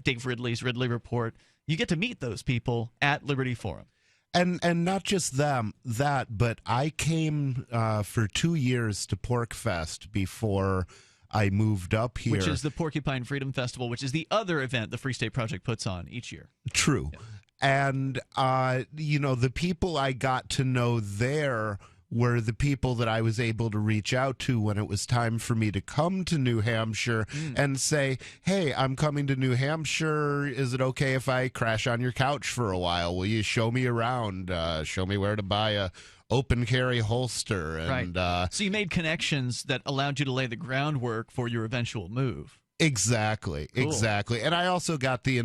Dave Ridley's Ridley Report. You get to meet those people at Liberty Forum. And not just that, but I came for 2 years to Pork Fest before I moved up here. Which is the Porcupine Freedom Festival, which is the other event the Free State Project puts on each year. True. Yeah. And, the people I got to know there were the people that I was able to reach out to when it was time for me to come to New Hampshire and say, hey, I'm coming to New Hampshire. Is it okay if I crash on your couch for a while? Will you show me around, show me where to buy a open carry holster? And, right. So you made connections that allowed you to lay the groundwork for your eventual move. Exactly, cool. Exactly. And I also got the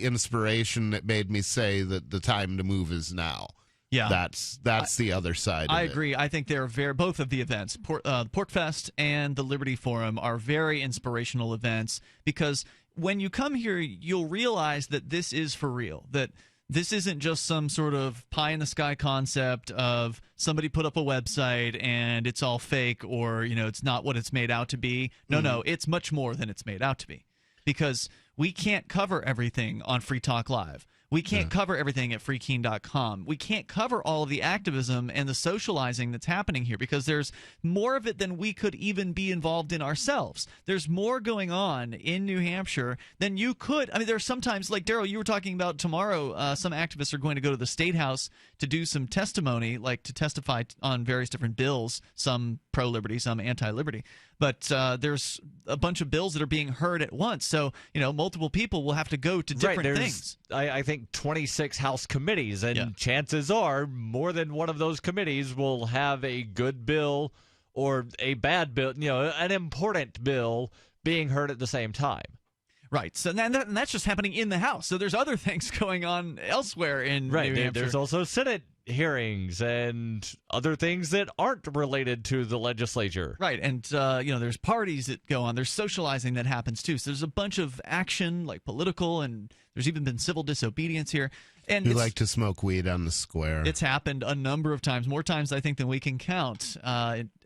inspiration that made me say that the time to move is now. Yeah, that's the other side. I agree. I think they're both of the events, Porkfest and the Liberty Forum, are very inspirational events, because when you come here, you'll realize that this is for real. That this isn't just some sort of pie in the sky concept of somebody put up a website and it's all fake, or it's not what it's made out to be. No, it's much more than it's made out to be, because we can't cover everything on Free Talk Live. We can't cover everything at freekeen.com. We can't cover all of the activism and the socializing that's happening here, because there's more of it than we could even be involved in ourselves. There's more going on in New Hampshire than you could. I mean, there's sometimes, like Darryl, you were talking about tomorrow, some activists are going to go to the State House to do some testimony, like to testify on various different bills, some pro-liberty, some anti-liberty. But there's a bunch of bills that are being heard at once. So, multiple people will have to go to different things. I think 26 House committees, and chances are more than one of those committees will have a good bill or a bad bill, an important bill being heard at the same time. Right. So and that's just happening in the House. So there's other things going on elsewhere in New Hampshire. There's also Senate hearings and other things that aren't related to the legislature. Right. And, there's parties that go on. There's socializing that happens, too. So there's a bunch of action, like political, and there's even been civil disobedience here. And you like to smoke weed on the square. It's happened a number of times, more times I think than we can count.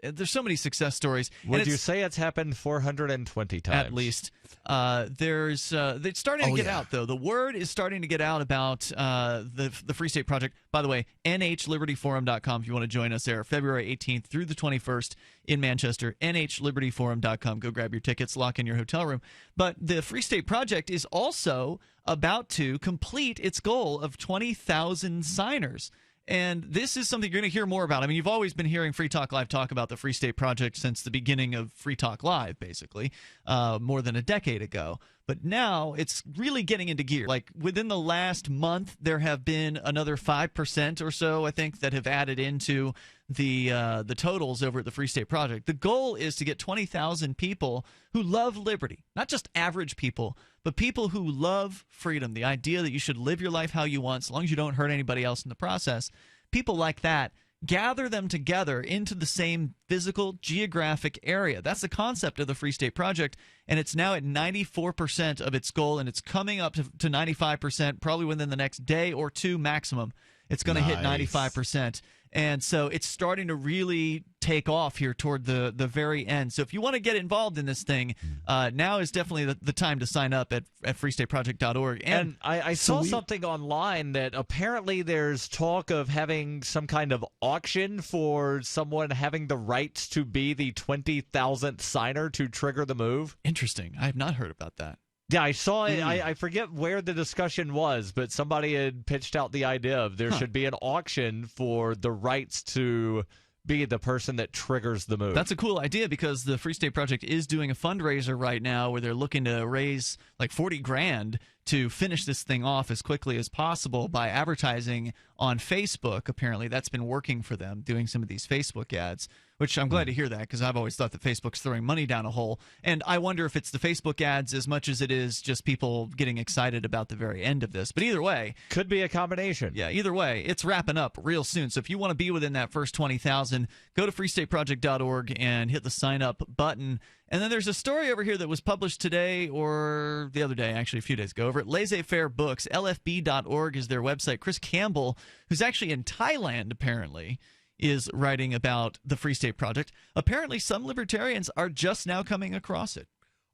There's so many success stories. Would you say it's happened 420 times? At least. It's starting to get out, though. The word is starting to get out about the Free State Project. By the way, nhlibertyforum.com if you want to join us there, February 18th through the 21st in Manchester, nhlibertyforum.com. Go grab your tickets, lock in your hotel room. But the Free State Project is also about to complete its goal of 20,000 signers. And this is something you're going to hear more about. I mean, you've always been hearing Free Talk Live talk about the Free State Project since the beginning of Free Talk Live, basically, more than a decade ago. But now it's really getting into gear. Like within the last month, there have been another 5% or so, I think, that have added into the totals over at the Free State Project. The goal is to get 20,000 people who love liberty, not just average people, but people who love freedom, the idea that you should live your life how you want as long as you don't hurt anybody else in the process. People like that, gather them together into the same physical geographic area. That's the concept of the Free State Project, and it's now at 94% of its goal, and it's coming up to 95% probably within the next day or two maximum. It's going to hit 95%. And so it's starting to really take off here toward the very end. So if you want to get involved in this thing, now is definitely the time to sign up at freestateproject.org. And I saw something online that apparently there's talk of having some kind of auction for someone having the rights to be the 20,000th signer to trigger the move. Interesting. I have not heard about that. Yeah, I saw it. I forget where the discussion was, but somebody had pitched out the idea of there should be an auction for the rights to be the person that triggers the move. That's a cool idea, because the Free State Project is doing a fundraiser right now where they're looking to raise like $40,000 to finish this thing off as quickly as possible by advertising on Facebook. Apparently, that's been working for them, doing some of these Facebook ads, which I'm glad to hear that, because I've always thought that Facebook's throwing money down a hole. And I wonder if it's the Facebook ads as much as it is just people getting excited about the very end of this. But either way. Could be a combination. Yeah, either way, it's wrapping up real soon. So if you want to be within that first 20,000, go to freestateproject.org and hit the sign up button. And then there's a story over here that was published today, or the other day, actually a few days ago, over at Laissez-Faire Books. LFB.org is their website. Chris Campbell, who's actually in Thailand apparently, is writing about the Free State Project. Apparently some libertarians are just now coming across it.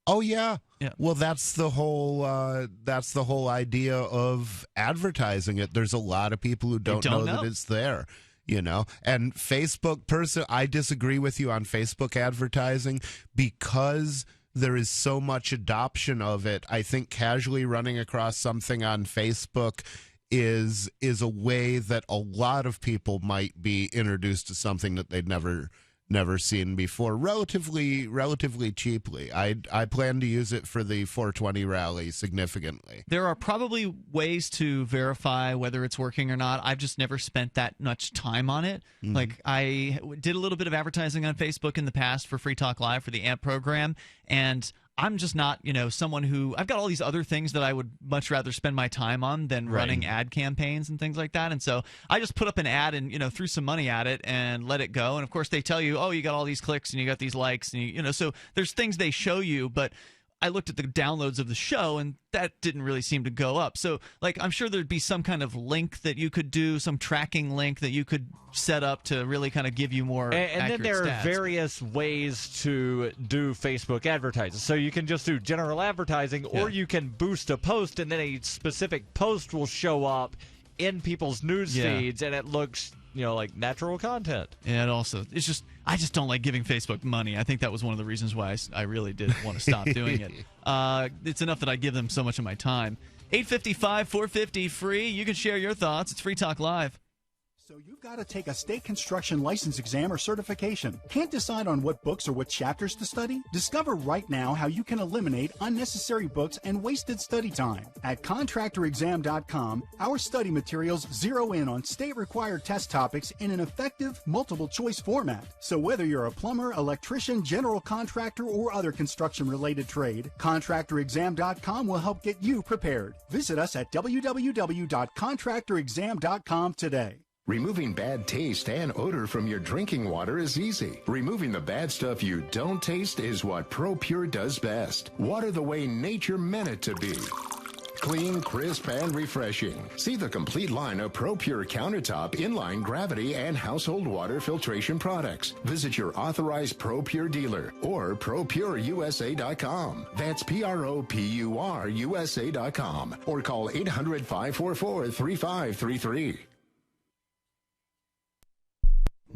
Oh yeah. Well, that's the whole idea of advertising it. There's a lot of people who don't know that it's there. And Facebook I disagree with you on Facebook advertising, because there is so much adoption of it. I think casually running across something on Facebook is a way that a lot of people might be introduced to something that they'd never seen before, relatively cheaply. I plan to use it for the 420 rally significantly. There are probably ways to verify whether it's working or not. I've just never spent that much time on it. Mm-hmm. Like, I did a little bit of advertising on Facebook in the past for Free Talk Live for the AMP program, and I'm just not, someone who – I've got all these other things that I would much rather spend my time on than running ad campaigns and things like that. And so I just put up an ad and, threw some money at it and let it go. And, of course, they tell you, oh, you got all these clicks and you got these likes. And, so there's things they show you, but – I looked at the downloads of the show, and that didn't really seem to go up. So, I'm sure there'd be some kind of link that you could do, some tracking link that you could set up to really kind of give you more and then there stats. are various ways to do Facebook advertising. So you can just do general advertising, or you can boost a post, and then a specific post will show up in people's news feeds, and it looks like natural content. And also, I just don't like giving Facebook money. I think that was one of the reasons why I really did want to stop doing it. It's enough that I give them so much of my time. 855-450 free. You can share your thoughts. It's Free Talk Live. So you've got to take a state construction license exam or certification. Can't decide on what books or what chapters to study? Discover right now how you can eliminate unnecessary books and wasted study time. At contractorexam.com, our study materials zero in on state-required test topics in an effective multiple-choice format. So whether you're a plumber, electrician, general contractor, or other construction-related trade, contractorexam.com will help get you prepared. Visit us at www.contractorexam.com today. Removing bad taste and odor from your drinking water is easy. Removing the bad stuff you don't taste is what ProPure does best. Water the way nature meant it to be. Clean, crisp, and refreshing. See the complete line of ProPure countertop, inline, gravity, and household water filtration products. Visit your authorized ProPure dealer or ProPureUSA.com. That's ProPureUSA.com. Or call 800-544-3533.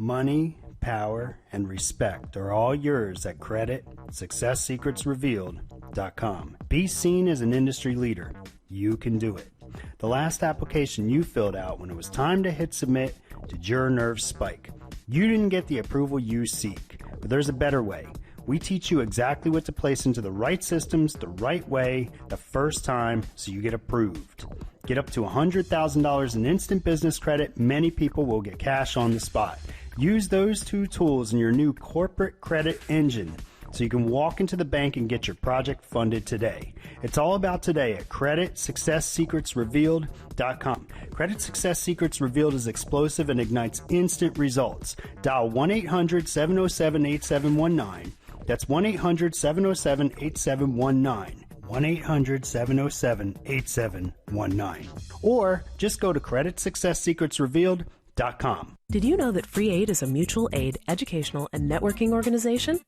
Money, power, and respect are all yours at CreditSuccessSecretsRevealed.com. Be seen as an industry leader. You can do it. The last application you filled out when it was time to hit submit did your nerves spike. You didn't get the approval you seek, but there's a better way. We teach you exactly what to place into the right systems the right way the first time so you get approved. Get up to $100,000 in instant business credit. Many people will get cash on the spot. Use those two tools in your new corporate credit engine so you can walk into the bank and get your project funded today. It's all about today at CreditSuccessSecretsRevealed.com. Credit Success Secrets Revealed is explosive and ignites instant results. Dial 1-800-707-8719. That's 1-800-707-8719. 1-800-707-8719. Or just go to CreditSuccessSecretsRevealed.com. Did you know that Free Aid is a mutual aid, educational, and networking organization?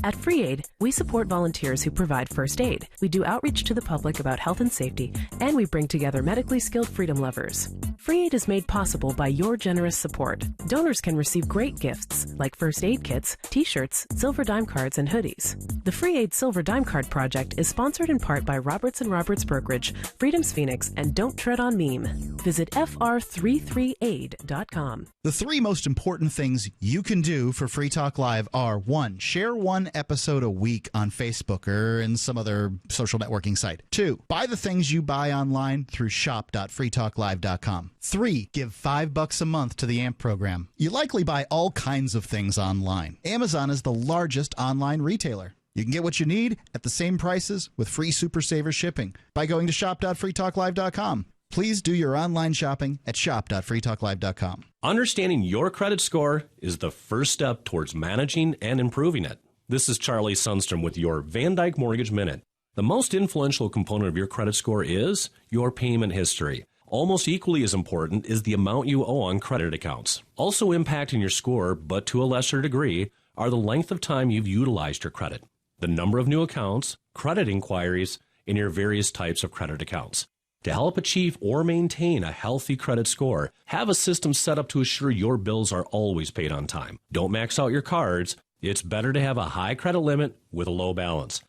At Free Aid, we support volunteers who provide first aid. We do outreach to the public about health and safety, and we bring together medically skilled freedom lovers. Free Aid is made possible by your generous support. Donors can receive great gifts like first aid kits, t-shirts, silver dime cards, and hoodies. The Free Aid Silver Dime Card Project is sponsored in part by Roberts & Roberts Brokerage, Freedom's Phoenix, and Don't Tread on Meme. Visit fr33aid.com. The three most important things you can do for Free Talk Live are: 1. Share one episode a week on Facebook or in some other social networking site. 2. Buy the things you buy online through shop.freetalklive.com. 3. Give $5 a month to the AMP program. You likely buy all kinds of things online. Amazon is the largest online retailer. You can get what you need at the same prices with free Super Saver shipping by going to shop.freetalklive.com. Please do your online shopping at shop.freetalklive.com. Understanding your credit score is the first step towards managing and improving it. This is Charlie Sundstrom with your Van Dyke Mortgage Minute. The most influential component of your credit score is your payment history. Almost equally as important is the amount you owe on credit accounts. Also impacting your score, but to a lesser degree, are the length of time you've utilized your credit, the number of new accounts, credit inquiries, and your various types of credit accounts. To help achieve or maintain a healthy credit score, have a system set up to assure your bills are always paid on time. Don't max out your cards. It's better to have a high credit limit with a low balance.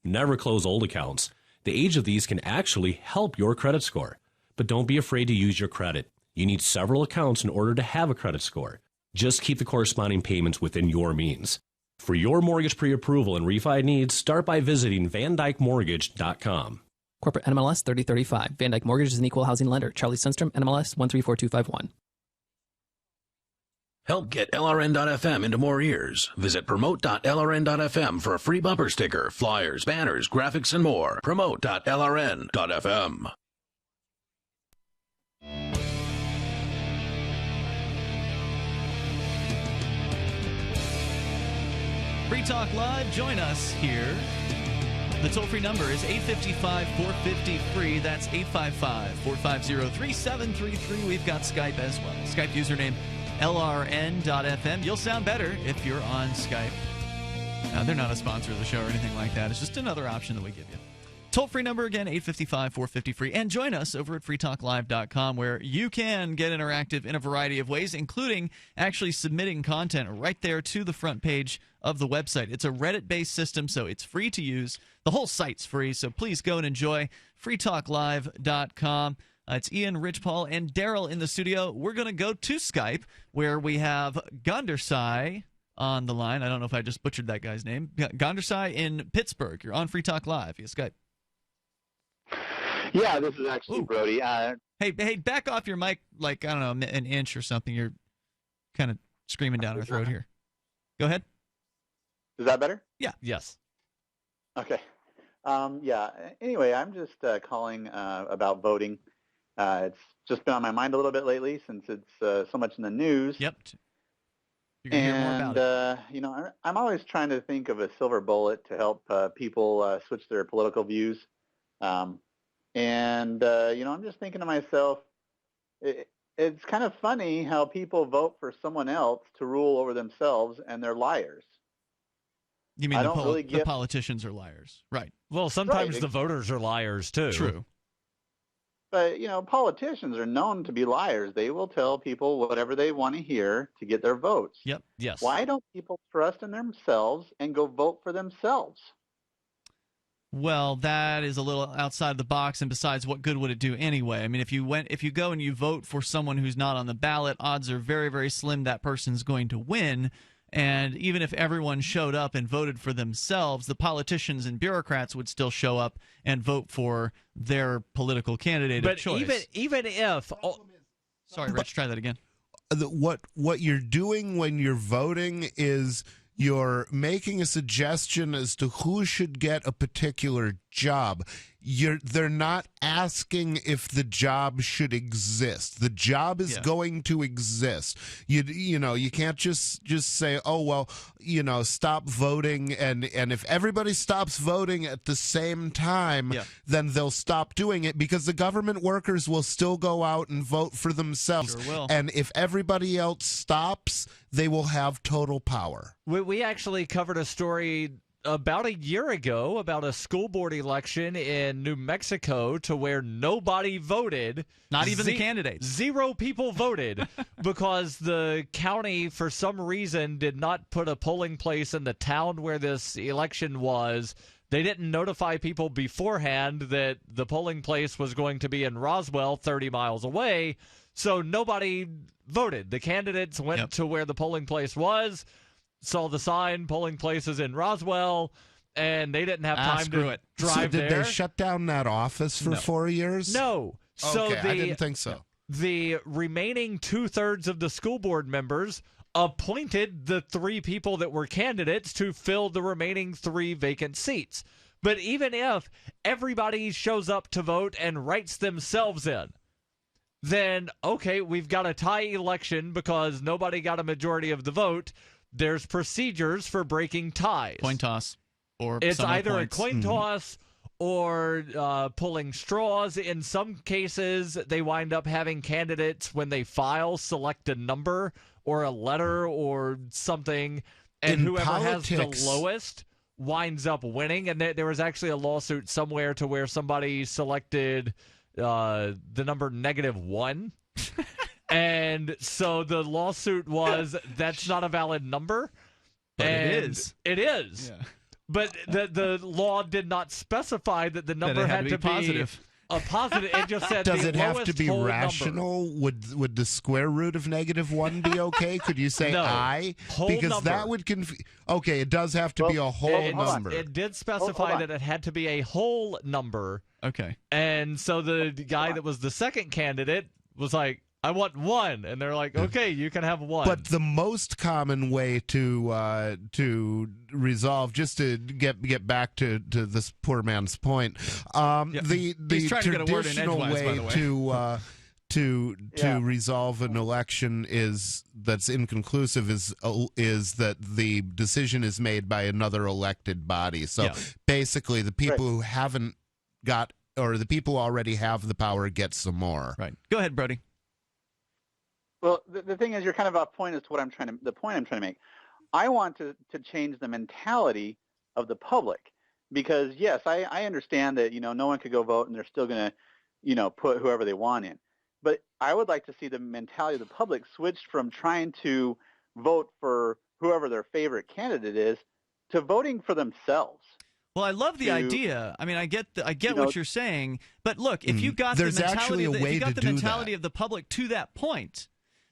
Never close old accounts. The age of these can actually help your credit score. But don't be afraid to use your credit. You need several accounts in order to have a credit score. Just keep the corresponding payments within your means. For your mortgage pre-approval and refi needs, start by visiting VanDykeMortgage.com. Corporate NMLS 3035. Van Dyke Mortgage is an equal housing lender. Charlie Sundstrom, NMLS 134251. Help get LRN.FM into more ears. Visit promote.lrn.fm for a free bumper sticker, flyers, banners, graphics, and more. Promote.lrn.fm. Free Talk Live, join us here. The toll-free number is 855-450-FREE. That's 855-450-3733. We've got Skype as well. Skype username LRN.FM. You'll sound better if you're on Skype. They're not a sponsor of the show or anything like that. It's just another option that we give you. Toll-free number again, 855-450-FREE. And join us over at freetalklive.com, where you can get interactive in a variety of ways, including actually submitting content right there to the front page of the website. It's a Reddit-based system, so it's free to use. The whole site's free, so please go and enjoy freetalklive.com. It's Ian, Rich Paul, and Darryl in the studio. We're going to go to Skype, where we have Gandersai on the line. I don't know if I just butchered that guy's name. Gandersai in Pittsburgh. You're on Free Talk Live via Skype. Yeah, this is actually Brody. Hey, back off your mic like, I don't know, an inch or something. You're kind of screaming down our throat here. Go ahead. Is that better? Yeah. Yes. Okay. Yeah. Anyway, I'm just calling about voting. It's just been on my mind a little bit lately since it's so much in the news. Yep. You're gonna hear more about it. You know, I'm always trying to think of a silver bullet to help people switch their political views. You know, I'm just thinking to myself, it's kind of funny how people vote for someone else to rule over themselves, and they're liars. You mean the politicians are liars, right? Well, sometimes the voters are liars, too. True. But, you know, politicians are known to be liars. They will tell people whatever they want to hear to get their votes. Yep, yes. Why don't people trust in themselves and go vote for themselves? Well, that is a little outside the box, and besides, what good would it do anyway? I mean, if you go and you vote for someone who's not on the ballot, odds are very, very slim that person's going to win. And even if everyone showed up and voted for themselves, the politicians and bureaucrats would still show up and vote for their political candidate of choice. But even if... Sorry, Rich, try that again. What you're doing when you're voting is you're making a suggestion as to who should get a particular job. They're not asking if the job should exist. The job is going to exist. You know, you can't just say, oh, well, you know, stop voting, and if everybody stops voting at the same time, then they'll stop doing it, because the government workers will still go out and vote for themselves. Sure will. And if everybody else stops, they will have total power. We actually covered a story about a year ago about a school board election in New Mexico to where nobody voted. Not even the candidates. 0 people voted because the county, for some reason, did not put a polling place in the town where this election was. They didn't notify people beforehand that the polling place was going to be in Roswell, 30 miles away, so nobody voted. The candidates went to where the polling place was, saw the sign, polling places in Roswell, and they didn't have time to drive so did there. Did they shut down that office for 4 years? No. So okay, I didn't think so. The remaining 2/3 of the school board members appointed the 3 people that were candidates to fill the remaining 3 vacant seats. But even if everybody shows up to vote and writes themselves in, then, okay, we've got a tie election because nobody got a majority of the vote. There's procedures for breaking ties. Coin toss. Or it's some either points. a coin toss or pulling straws. In some cases, they wind up having candidates, when they file, select a number or a letter or something, and In whoever politics, has the lowest winds up winning. And there was actually a lawsuit somewhere to where somebody selected the number -1. And so the lawsuit was, that's not a valid number. But and it is. It is. Yeah. But the law did not specify that the number it had to be positive. A positive. It just said Does the it have to lowest be whole rational? Would the square root of -1 be okay? Could you say No. I? Whole because number. that would confuse. Okay, it does have to be a whole number. It did specify that it had to be a whole number. Okay. And so the guy that was the second candidate was like, I want 1. And they're like, okay, you can have 1. But the most common way to resolve, just to get back to this poor man's point, the He's trying to get a word in traditional edgewise, by way the way. to resolve an election that's inconclusive is that the decision is made by another elected body. So basically, the people who haven't got, or the people who already have the power, get some more. Right. Go ahead, Brody. Well, the thing is, you're kind of off point as to the point I'm trying to make. I want to change the mentality of the public, because yes, I understand that, no one could go vote and they're still going to, put whoever they want in. But I would like to see the mentality of the public switched from trying to vote for whoever their favorite candidate is to voting for themselves. Well, I love the idea. I mean, I get what you're saying, but look, if you got There's the mentality, actually a way to do mentality that. of the public to that point,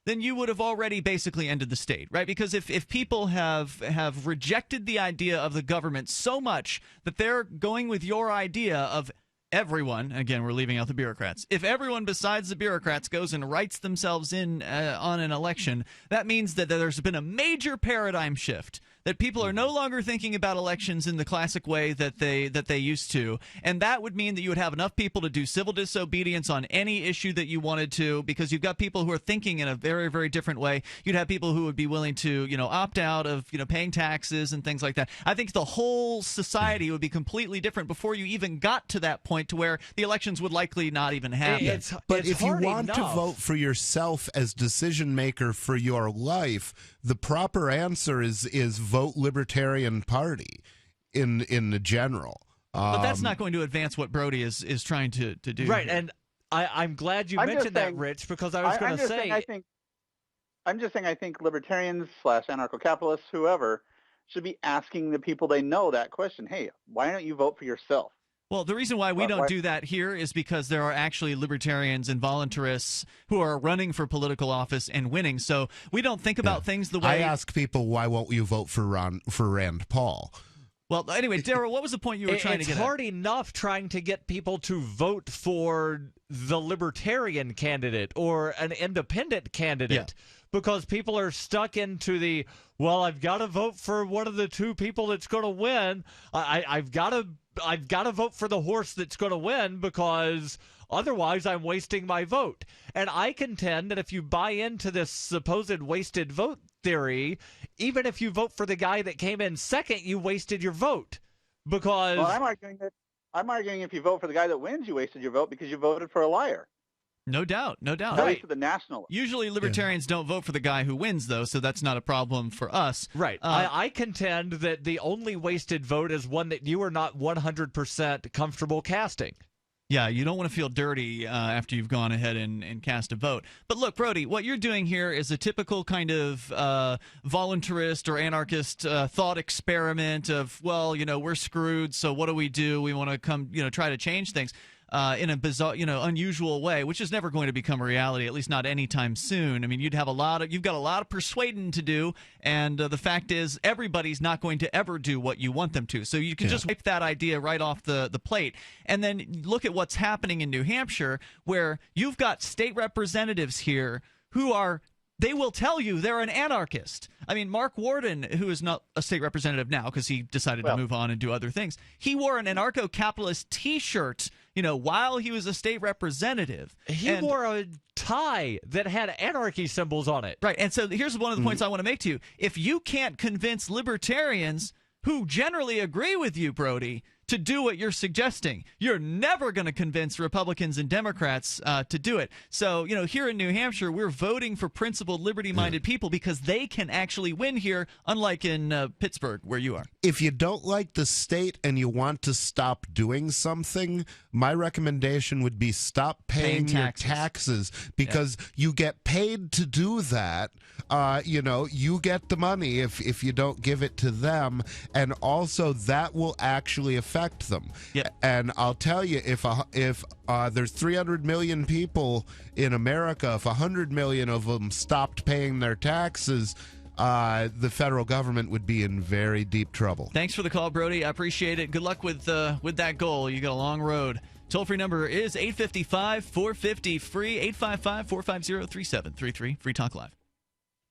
then you would have already basically ended the state, right? Because if people have rejected the idea of the government so much that they're going with your idea of everyone, again, we're leaving out the bureaucrats. If everyone besides the bureaucrats goes and writes themselves in on an election, that means that there's been a major paradigm shift, that people are no longer thinking about elections in the classic way that they used to, and that would mean that you would have enough people to do civil disobedience on any issue that you wanted to, because you've got people who are thinking in a very, very different way. You'd have people who would be willing to, opt out of, paying taxes and things like that. I think the whole society would be completely different before you even got to that point to where the elections would likely not even happen. But if you want to vote for yourself as decision maker for your life, the proper answer is vote Libertarian Party in the general. But that's not going to advance what Brody is trying to do. Right, and I'm glad you mentioned that, Rich, because I was going to say... I'm just saying I think libertarians / anarcho-capitalists, whoever, should be asking the people they know that question. Hey, why don't you vote for yourself? Well, the reason why we don't do that here is because there are actually libertarians and voluntarists who are running for political office and winning. So we don't think about things the way... I ask people, why won't you vote for Rand Paul? Well, anyway, Darryl, what was the point you were trying to get at? It's hard enough trying to get people to vote for the libertarian candidate or an independent candidate because people are stuck into the, well, I've got to vote for one of the two people that's going to win. I've got to vote for the horse that's going to win because otherwise I'm wasting my vote. And I contend that if you buy into this supposed wasted vote theory, even if you vote for the guy that came in second, you wasted your vote. Because I'm arguing if you vote for the guy that wins, you wasted your vote because you voted for a liar. No doubt. At least to the nationalists. Usually libertarians don't vote for the guy who wins, though, so that's not a problem for us. Right. I contend that the only wasted vote is one that you are not 100% comfortable casting. Yeah, you don't want to feel dirty after you've gone ahead and cast a vote. But look, Brody, what you're doing here is a typical kind of voluntarist or anarchist thought experiment of, well, we're screwed, so what do? We want to come, try to change things in a bizarre, unusual way, which is never going to become a reality, at least not anytime soon. I mean, you've got a lot of persuading to do, and the fact is everybody's not going to ever do what you want them to. So you can just wipe that idea right off the plate. And then look at what's happening in New Hampshire, where you've got state representatives here who they will tell you they're an anarchist. I mean, Mark Warden, who is not a state representative now because he decided to move on and do other things, he wore an anarcho-capitalist T-shirt, while he was a state representative. He wore a tie that had anarchy symbols on it. Right, and so here's one of the points I want to make to you. If you can't convince libertarians who generally agree with you, Brody, to do what you're suggesting, you're never going to convince Republicans and Democrats to do it. So, here in New Hampshire, we're voting for principled, liberty-minded people because they can actually win here, unlike in Pittsburgh, where you are. If you don't like the state and you want to stop doing something, my recommendation would be stop paying your taxes because you get paid to do that. You get the money if you don't give it to them, and also that will actually affect them. And I'll tell you, if there's 300 million people in America, if 100 million of them stopped paying their taxes, the federal government would be in very deep trouble. Thanks for the call, Brody. I appreciate it. Good luck with that goal. You got a long road. Toll-free number is 855-450-FREE, 855-450-3733, Free Talk Live.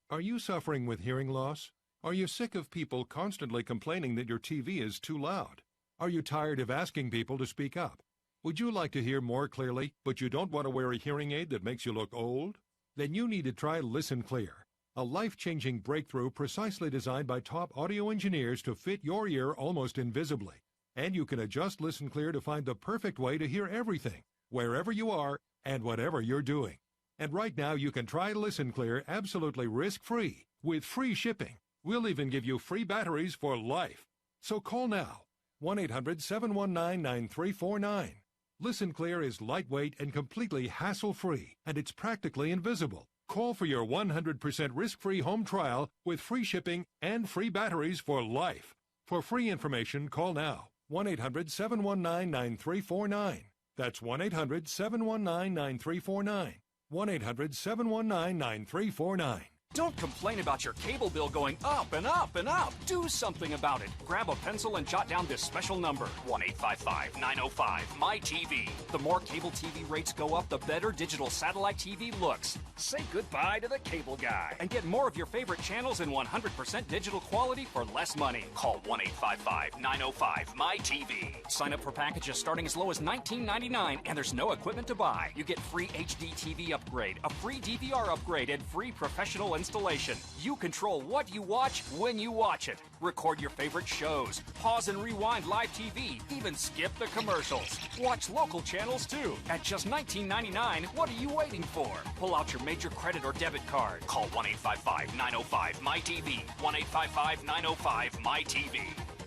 Are you suffering with hearing loss? Are you sick of people constantly complaining that your TV is too loud? Are you tired of asking people to speak up? Would you like to hear more clearly, but you don't want to wear a hearing aid that makes you look old? Then you need to try Listen Clear, a life-changing breakthrough precisely designed by top audio engineers to fit your ear almost invisibly. And you can adjust Listen Clear to find the perfect way to hear everything, wherever you are and whatever you're doing. And right now you can try Listen Clear absolutely risk-free with free shipping. We'll even give you free batteries for life. So call now, 1-800-719-9349. Listen Clear is lightweight and completely hassle-free, and it's practically invisible. Call for your 100% risk-free home trial with free shipping and free batteries for life. For free information, call now, 1-800-719-9349. That's 1-800-719-9349. 1-800-719-9349. Don't complain about your cable bill going up and up and up. Do something about it. Grab a pencil and jot down this special number, 1-855-905-MY-TV. The more cable TV rates go up, the better digital satellite TV looks. Say goodbye to the cable guy and get more of your favorite channels in 100% digital quality for less money. Call 1-855-905-MY-TV. Sign up for packages starting as low as $19.99, and there's no equipment to buy. You get free HD TV upgrade, a free DVR upgrade, and free professional installation. You control what you watch when you watch it. Record your favorite shows, pause and rewind live TV, even skip the commercials. Watch local channels too. At just $19.99, what are you waiting for? Pull out your major credit or debit card. Call 1-855-905-MY-TV. 1-855-905-MY-TV.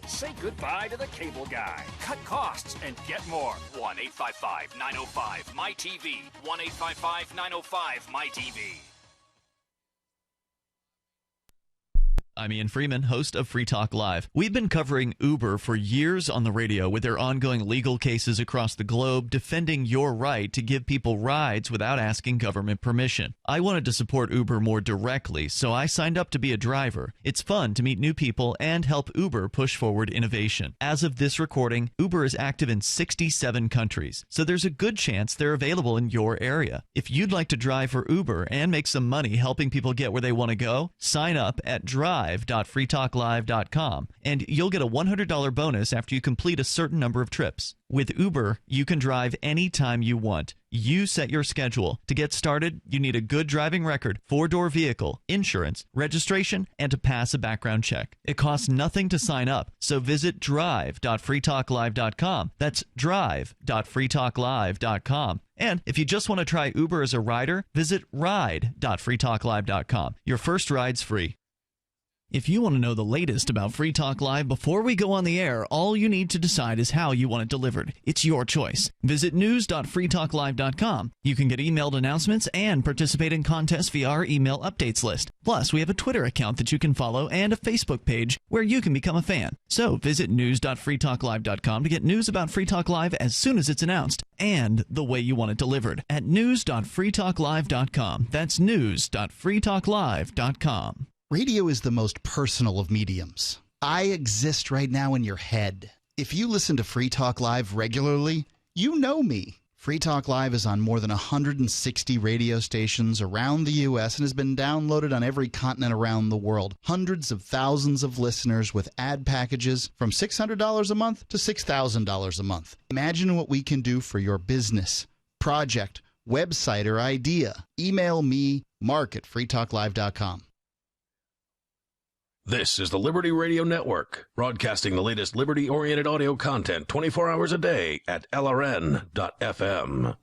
Say goodbye to the cable guy. Cut costs and get more. 1-855-905-MY-TV. 1-855-905-MY-TV. I'm Ian Freeman, host of Free Talk Live. We've been covering Uber for years on the radio with their ongoing legal cases across the globe defending your right to give people rides without asking government permission. I wanted to support Uber more directly, so I signed up to be a driver. It's fun to meet new people and help Uber push forward innovation. As of this recording, Uber is active in 67 countries, so there's a good chance they're available in your area. If you'd like to drive for Uber and make some money helping people get where they want to go, sign up at drive drive.freetalklive.com, and you'll get a $100 bonus after you complete a certain number of trips. With Uber, you can drive anytime you want. You set your schedule. To get started, you need a good driving record, 4-door vehicle, insurance, registration, and to pass a background check. It costs nothing to sign up, so visit drive.freetalklive.com. That's drive.freetalklive.com. And if you just want to try Uber as a rider, visit ride.freetalklive.com. Your first ride's free. If you want to know the latest about Free Talk Live before we go on the air, all you need to decide is how you want it delivered. It's your choice. Visit news.freetalklive.com. You can get emailed announcements and participate in contests via our email updates list. Plus, we have a Twitter account that you can follow and a Facebook page where you can become a fan. So visit news.freetalklive.com to get news about Free Talk Live as soon as it's announced and the way you want it delivered at news.freetalklive.com. That's news.freetalklive.com. Radio is the most personal of mediums. I exist right now in your head. If you listen to Free Talk Live regularly, you know me. Free Talk Live is on more than 160 radio stations around the U.S. and has been downloaded on every continent around the world. Hundreds of thousands of listeners with ad packages from $600 a month to $6,000 a month. Imagine what we can do for your business, project, website, or idea. Email me, mark@freetalklive.com. This is the Liberty Radio Network, broadcasting the latest liberty-oriented audio content 24 hours a day at LRN.FM.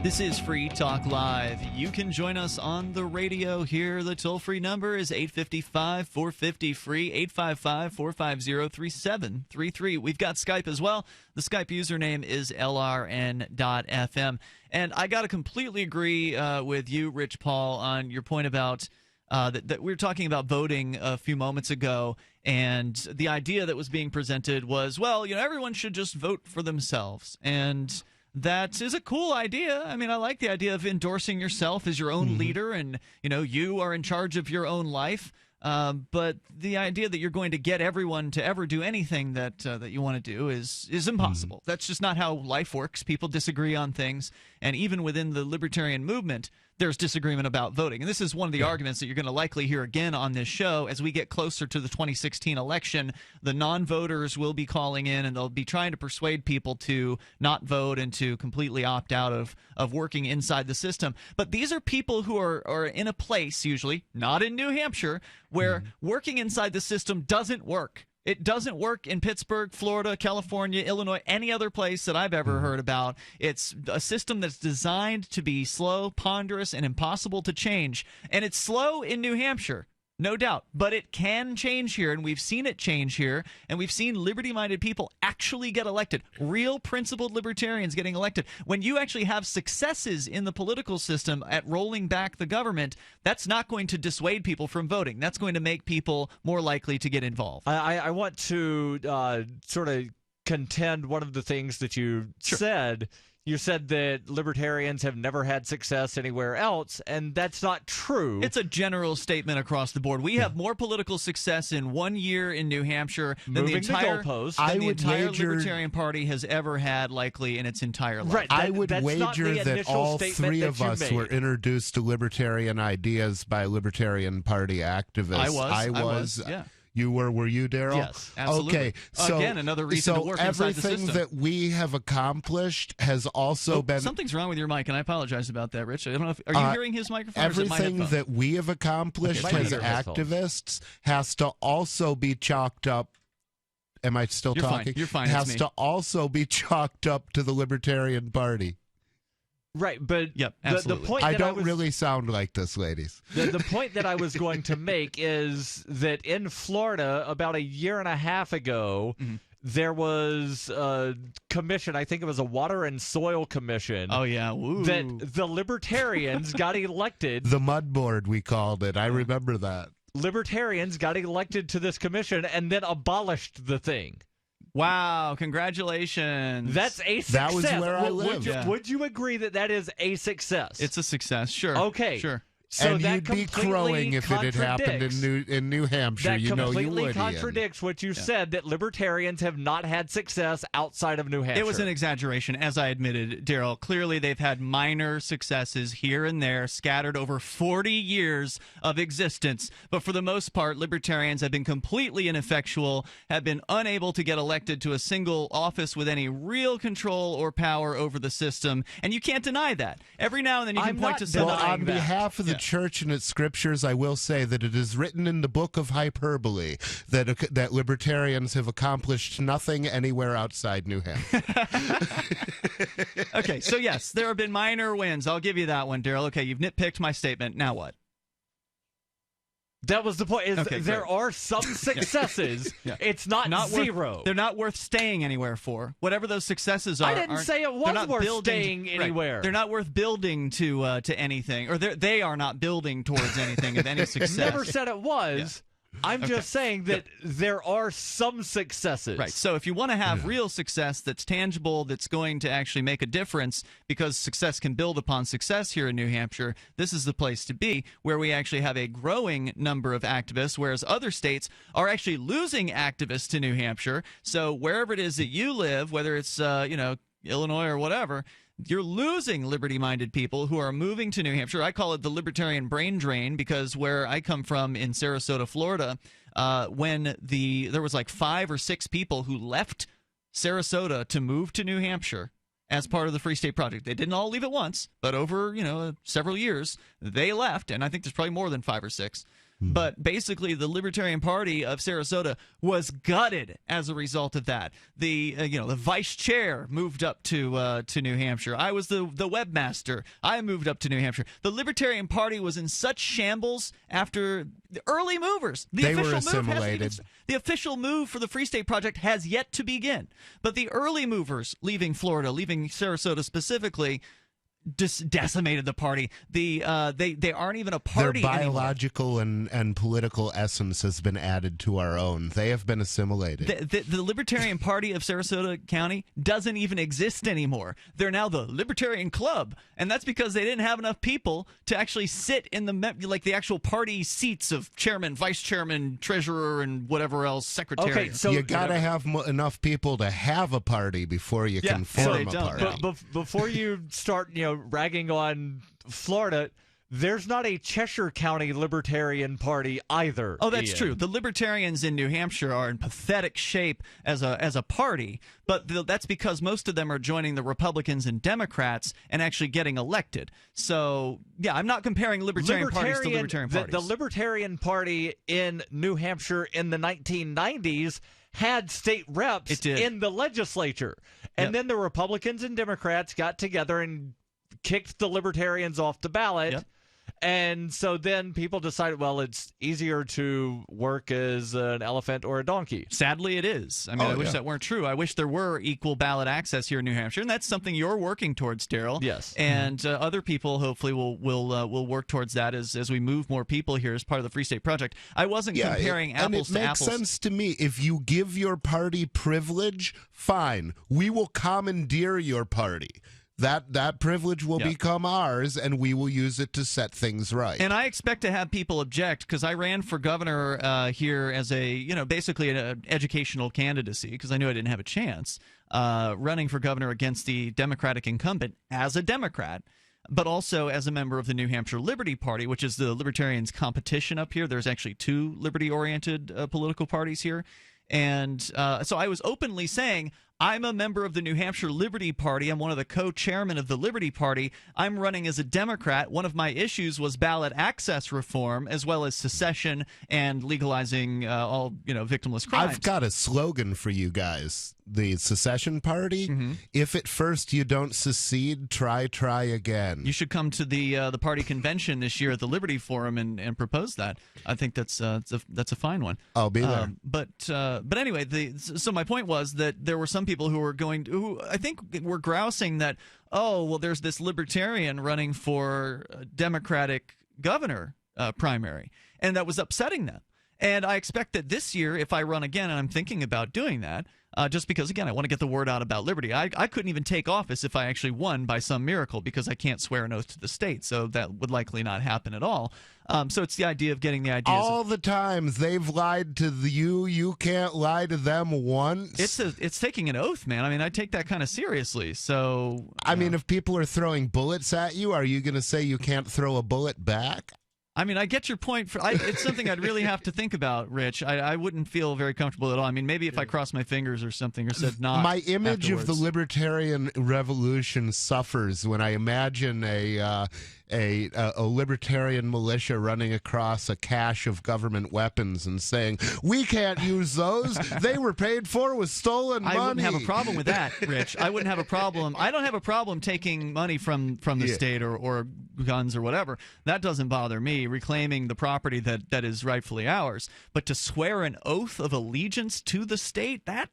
This is Free Talk Live. You can join us on the radio here. The toll-free number is 855-450-FREE, 855-450-3733. We've got Skype as well. The Skype username is LRN.FM. And I got to completely agree with you, Rich Paul, on your point about that we were talking about voting a few moments ago, and the idea that was being presented was, well, you know, everyone should just vote for themselves. And that is a cool idea. I mean, I like the idea of endorsing yourself as your own leader, and you are in charge of your own life. But the idea that you're going to get everyone to ever do anything that you want to do is impossible. That's just not how life works. People disagree on things, and even within the libertarian movement, there's disagreement about voting. And this is one of the arguments that you're going to likely hear again on this show as we get closer to the 2016 election. The non-voters will be calling in, and they'll be trying to persuade people to not vote and to completely opt out of working inside the system. But these are people who are in a place, usually not in New Hampshire, where working inside the system doesn't work. It doesn't work in Pittsburgh, Florida, California, Illinois, any other place that I've ever heard about. It's a system that's designed to be slow, ponderous, and impossible to change. And it's slow in New Hampshire, no doubt, but it can change here, and we've seen it change here, and we've seen liberty-minded people actually get elected, real principled libertarians getting elected. When you actually have successes in the political system at rolling back the government, that's not going to dissuade people from voting. That's going to make people more likely to get involved. I want to sort of contend one of the things that you said. You said that libertarians have never had success anywhere else, and that's not true. It's a general statement across the board. We have more political success in 1 year in New Hampshire than the entire Libertarian Party has ever had, likely, in its entire life. Right, I would wager that all three of us were introduced to libertarian ideas by Libertarian Party activists. I was, yeah. You were you, Darryl? Yes, absolutely. Okay, so again, another reason to work inside the system. Everything that we have accomplished has also been. Something's wrong with your mic, and I apologize about that, Rich. I don't know if are you hearing his microphone? Everything or is it my that we have accomplished as activists has to also be chalked up. Am I still talking? Fine. You're fine. Has to also be chalked up to the Libertarian Party. Right, but the point I that don't really sound like this, ladies. The point that I was going to make is that in Florida, about a year and a half ago, there was a commission, I think it was a Water and Soil Commission. Oh, yeah. Woo. That the Libertarians got elected. The Mud Board, we called it. I remember that. Libertarians got elected to this commission and then abolished the thing. Wow, congratulations. That's a success. That was where I lived. Would you agree that that is a success? It's a success, sure. Okay. Sure. So and that you'd be completely crowing if it had happened in New Hampshire. That you know you completely would. contradicts what you said, that libertarians have not had success outside of New Hampshire. It was an exaggeration, as I admitted, Darryl. Clearly, they've had minor successes here and there, scattered over 40 years of existence. But for the most part, libertarians have been completely ineffectual, have been unable to get elected to a single office with any real control or power over the system. And you can't deny that. Every now and then you can point to something. Well, on behalf of the church and its scriptures, I will say that it is written in the book of hyperbole that libertarians have accomplished nothing anywhere outside New Hampshire. Okay, so yes, there have been minor wins. I'll give you that one, Darryl. Okay, you've nitpicked my statement. Now what? That was the point. There are some successes. It's not zero. They're not worth staying anywhere for. Whatever those successes are. I didn't say it was worth staying anywhere. Right. They're not worth building to anything, or they are not building towards anything of any success. Never said it was. I'm just saying that there are some successes. Right. So if you want to have real success that's tangible, that's going to actually make a difference, because success can build upon success here in New Hampshire, this is the place to be, where we actually have a growing number of activists, whereas other states are actually losing activists to New Hampshire. So wherever it is that you live, whether it's Illinois or whatever, you're losing liberty-minded people who are moving to New Hampshire. I call it the libertarian brain drain, because where I come from in Sarasota, Florida, when there was like 5 or 6 people who left Sarasota to move to New Hampshire as part of the Free State Project. They didn't all leave at once, but over several years, they left, and I think there's probably more than 5 or 6. But basically, the Libertarian Party of Sarasota was gutted as a result of that. The vice chair moved up to New Hampshire. I was the webmaster. I moved up to New Hampshire. The Libertarian Party was in such shambles after the early movers. They were assimilated. The official move for the Free State Project has yet to begin. But the early movers leaving Florida, leaving Sarasota specifically, decimated the party. They aren't even a party anymore. Their biological and political essence has been added to our own. They have been assimilated. The Libertarian Party of Sarasota County doesn't even exist anymore. They're now the Libertarian Club, and that's because they didn't have enough people to actually sit in the actual party seats of chairman, vice chairman, treasurer, and whatever else, secretary. Okay, so you got to have enough people to have a party before you can form a party. But before you start, ragging on Florida, there's not a Cheshire County Libertarian Party either. Oh, that's true. The Libertarians in New Hampshire are in pathetic shape as a party, but that's because most of them are joining the Republicans and Democrats and actually getting elected. So, yeah, I'm not comparing Libertarian parties to Libertarian parties. The Libertarian Party in New Hampshire in the 1990s had state reps in the legislature. And then the Republicans and Democrats got together and kicked the Libertarians off the ballot. And so then people decided, well, it's easier to work as an elephant or a donkey. Sadly, it is. I mean, I wish that weren't true. I wish there were equal ballot access here in New Hampshire, and that's something you're working towards, Darryl. Yes. And other people hopefully will work towards that as we move more people here as part of the Free State Project. I wasn't comparing apples to apples. It makes sense to me. If you give your party privilege, fine. We will commandeer your party. That privilege will become ours, and we will use it to set things right. And I expect to have people object, because I ran for governor here as basically an educational candidacy, because I knew I didn't have a chance, running for governor against the Democratic incumbent as a Democrat, but also as a member of the New Hampshire Liberty Party, which is the Libertarians' competition up here. There's actually 2 liberty-oriented political parties here. And so I was openly saying, I'm a member of the New Hampshire Liberty Party. I'm one of the co-chairmen of the Liberty Party. I'm running as a Democrat. One of my issues was ballot access reform, as well as secession and legalizing all victimless crimes. I've got a slogan for you guys. The Secession Party. If at first you don't secede, try again. You should come to the party convention this year at the Liberty Forum and propose that. I think that's a fine one. I'll be there. But anyway, so my point was that there were some people who I think were grousing that, there's this libertarian running for a Democratic governor primary, and that was upsetting them. And I expect that this year, if I run again, and I'm thinking about doing that, just because, again, I want to get the word out about liberty. I couldn't even take office if I actually won by some miracle because I can't swear an oath to the state, so that would likely not happen at all. So it's the idea of getting the ideas. All the times they've lied to you can't lie to them once. It's taking an oath, man. I mean, I take that kind of seriously. So I mean, if people are throwing bullets at you, are you going to say you can't throw a bullet back? I mean, I get your point. It's something I'd really have to think about, Rich. I wouldn't feel very comfortable at all. I mean, maybe if I crossed my fingers or something or said not. My image afterwards. of the libertarian revolution suffers when I imagine a libertarian militia running across a cache of government weapons and saying, "We can't use those. They were paid for with stolen money." I wouldn't have a problem with that, Rich. I wouldn't have a problem. I don't have a problem taking money from the state or guns or whatever. That doesn't bother me. Reclaiming the property that is rightfully ours. But to swear an oath of allegiance to the state, that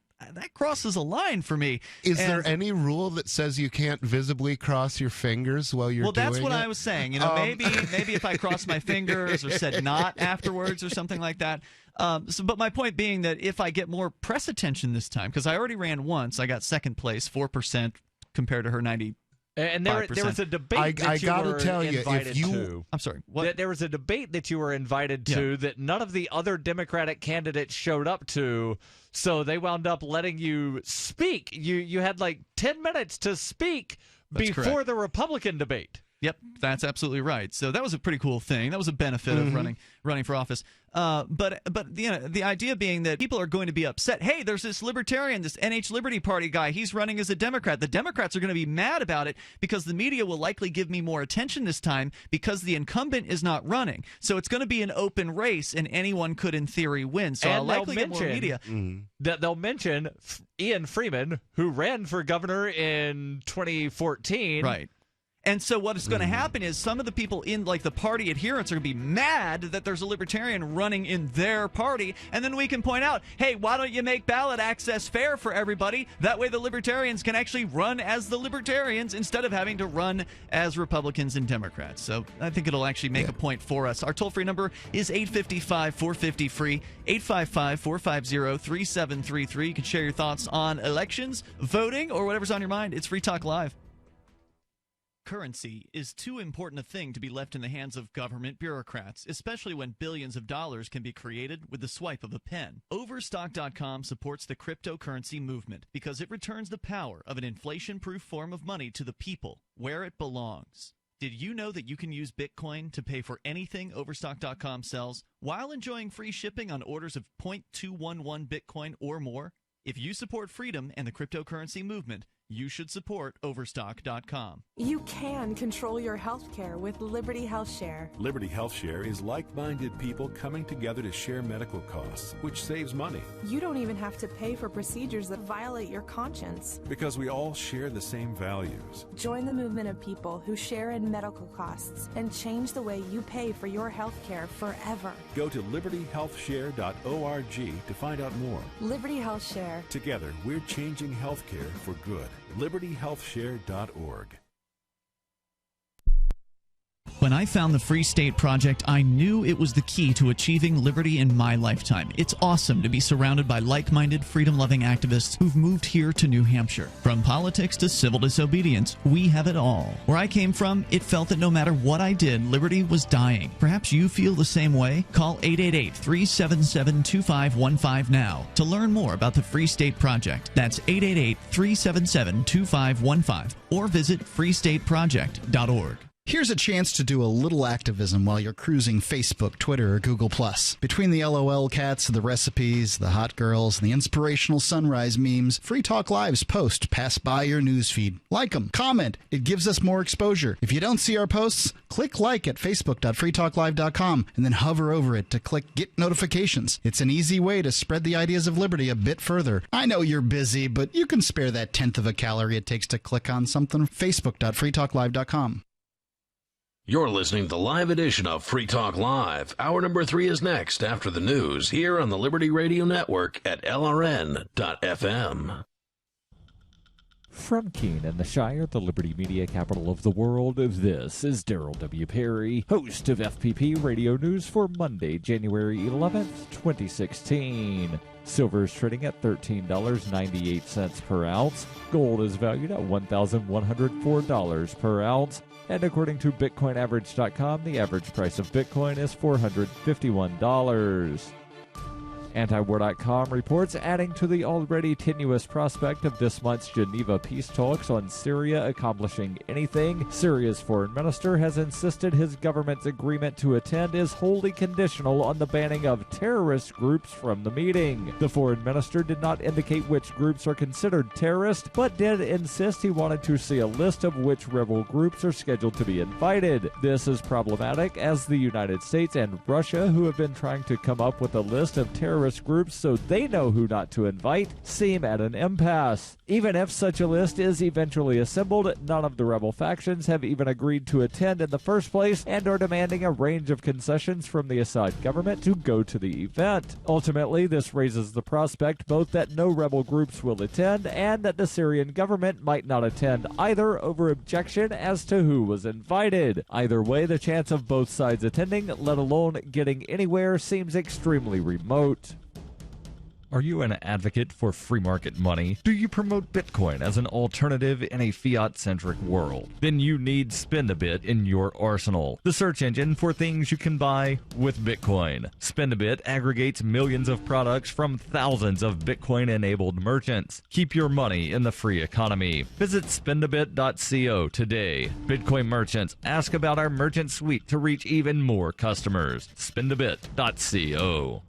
crosses a line for me. Is there any rule that says you can't visibly cross your fingers while you're doing it? Well, that's what I was saying. You know, maybe if I crossed my fingers or said not afterwards or something like that. But my point being that if I get more press attention this time, because I already ran once, I got second place, 4% compared to her 90%. And there was a debate that you were invited to. I'm sorry, what? There was a debate that you were invited to that none of the other Democratic candidates showed up to, so they wound up letting you speak. You had like 10 minutes to speak before the Republican debate. Yep, that's absolutely right. So that was a pretty cool thing. That was a benefit of running for office. But you know, the idea being that people are going to be upset. Hey, there's this libertarian, this NH Liberty Party guy. He's running as a Democrat. The Democrats are going to be mad about it because the media will likely give me more attention this time because the incumbent is not running. So it's going to be an open race, and anyone could, in theory, win. So I'll likely get more media. That they'll mention Ian Freeman, who ran for governor in 2014. Right. And so what is going to happen is some of the people in like the party adherents are going to be mad that there's a libertarian running in their party, and then we can point out, hey, why don't you make ballot access fair for everybody? That way the libertarians can actually run as the libertarians instead of having to run as Republicans and Democrats. So I think it'll actually make a point for us. Our toll-free number is 855-450-FREE, 855-450-3733. You can share your thoughts on elections, voting, or whatever's on your mind. It's Free Talk Live. Currency is too important a thing to be left in the hands of government bureaucrats, especially when billions of dollars can be created with the swipe of a pen. Overstock.com supports the cryptocurrency movement because it returns the power of an inflation-proof form of money to the people where it belongs. Did you know that you can use Bitcoin to pay for anything Overstock.com sells while enjoying free shipping on orders of 0.211 Bitcoin or more? If you support freedom and the cryptocurrency movement, you should support Overstock.com. You can control your health care with Liberty Health Share. Liberty Health Share is like-minded people coming together to share medical costs, which saves money. You don't even have to pay for procedures that violate your conscience. Because we all share the same values. Join the movement of people who share in medical costs and change the way you pay for your health care forever. Go to libertyhealthshare.org to find out more. Liberty Health Share. Together, we're changing healthcare for good. libertyhealthshare.org. When I found the Free State Project, I knew it was the key to achieving liberty in my lifetime. It's awesome to be surrounded by like-minded, freedom-loving activists who've moved here to New Hampshire. From politics to civil disobedience, we have it all. Where I came from, it felt that no matter what I did, liberty was dying. Perhaps you feel the same way? Call 888-377-2515 now to learn more about the Free State Project. That's 888-377-2515 or visit freestateproject.org. Here's a chance to do a little activism while you're cruising Facebook, Twitter, or Google+. Between the LOL cats, the recipes, the hot girls, and the inspirational sunrise memes, Free Talk Live's posts pass by your newsfeed. Like them, comment. It gives us more exposure. If you don't see our posts, click like at facebook.freetalklive.com and then hover over it to click Get Notifications. It's an easy way to spread the ideas of liberty a bit further. I know you're busy, but you can spare that 1/10 of a calorie it takes to click on something. facebook.freetalklive.com. You're listening to the live edition of Free Talk Live. Hour number 3 is next after the news here on the Liberty Radio Network at LRN.FM. From Keene and the Shire, the Liberty Media capital of the world, this is Darryl W. Perry, host of FPP Radio News for Monday, January 11th, 2016. Silver is trading at $13.98 per ounce. Gold is valued at $1,104 per ounce. And according to BitcoinAverage.com, the average price of Bitcoin is $451. Antiwar.com reports, adding to the already tenuous prospect of this month's Geneva peace talks on Syria accomplishing anything, Syria's foreign minister has insisted his government's agreement to attend is wholly conditional on the banning of terrorist groups from the meeting. The foreign minister did not indicate which groups are considered terrorist, but did insist he wanted to see a list of which rebel groups are scheduled to be invited. This is problematic as the United States and Russia, who have been trying to come up with a list of terrorist groups so they know who not to invite, seem at an impasse. Even if such a list is eventually assembled, none of the rebel factions have even agreed to attend in the first place and are demanding a range of concessions from the Assad government to go to the event. Ultimately, this raises the prospect both that no rebel groups will attend and that the Syrian government might not attend either over objection as to who was invited. Either way, the chance of both sides attending, let alone getting anywhere, seems extremely remote. Are you an advocate for free market money? Do you promote Bitcoin as an alternative in a fiat-centric world? Then you need Spend-A-Bit in your arsenal, the search engine for things you can buy with Bitcoin. Spend-A-Bit aggregates millions of products from thousands of Bitcoin-enabled merchants. Keep your money in the free economy. Visit spendabit.co today. Bitcoin merchants, ask about our merchant suite to reach even more customers. Spendabit.co.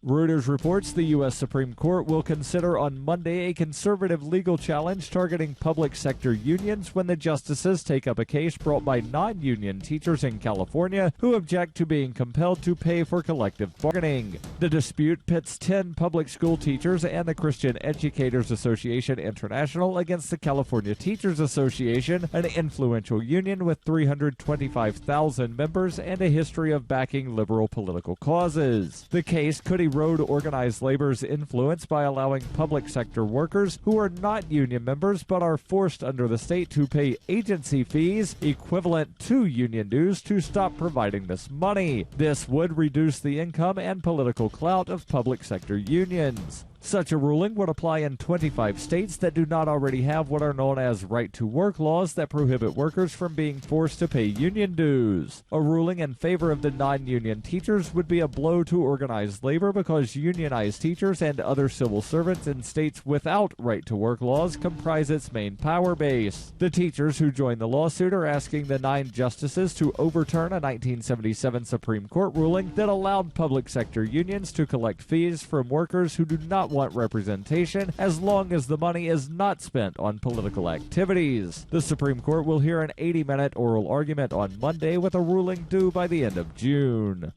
Reuters reports the U.S. Supreme Court will consider on Monday a conservative legal challenge targeting public sector unions when the justices take up a case brought by non-union teachers in California who object to being compelled to pay for collective bargaining. The dispute pits 10 public school teachers and the Christian Educators Association International against the California Teachers Association, an influential union with 325,000 members and a history of backing liberal political causes. The case could erode organized labor's influence by allowing public sector workers who are not union members but are forced under the state to pay agency fees equivalent to union dues to stop providing this money. This would reduce the income and political clout of public sector unions. Such a ruling would apply in 25 states that do not already have what are known as right-to-work laws that prohibit workers from being forced to pay union dues. A ruling in favor of the non-union teachers would be a blow to organized labor because unionized teachers and other civil servants in states without right-to-work laws comprise its main power base. The teachers who joined the lawsuit are asking the 9 justices to overturn a 1977 Supreme Court ruling that allowed public sector unions to collect fees from workers who do not want representation as long as the money is not spent on political activities. The Supreme Court will hear an 80-minute oral argument on Monday with a ruling due by the end of June.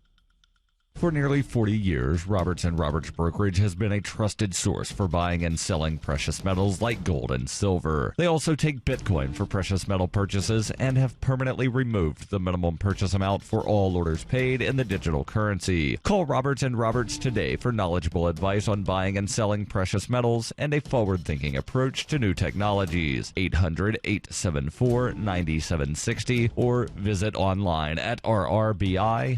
For nearly 40 years, Roberts & Roberts Brokerage has been a trusted source for buying and selling precious metals like gold and silver. They also take Bitcoin for precious metal purchases and have permanently removed the minimum purchase amount for all orders paid in the digital currency. Call Roberts & Roberts today for knowledgeable advice on buying and selling precious metals and a forward-thinking approach to new technologies. 800-874-9760 or visit online at rrbi.co.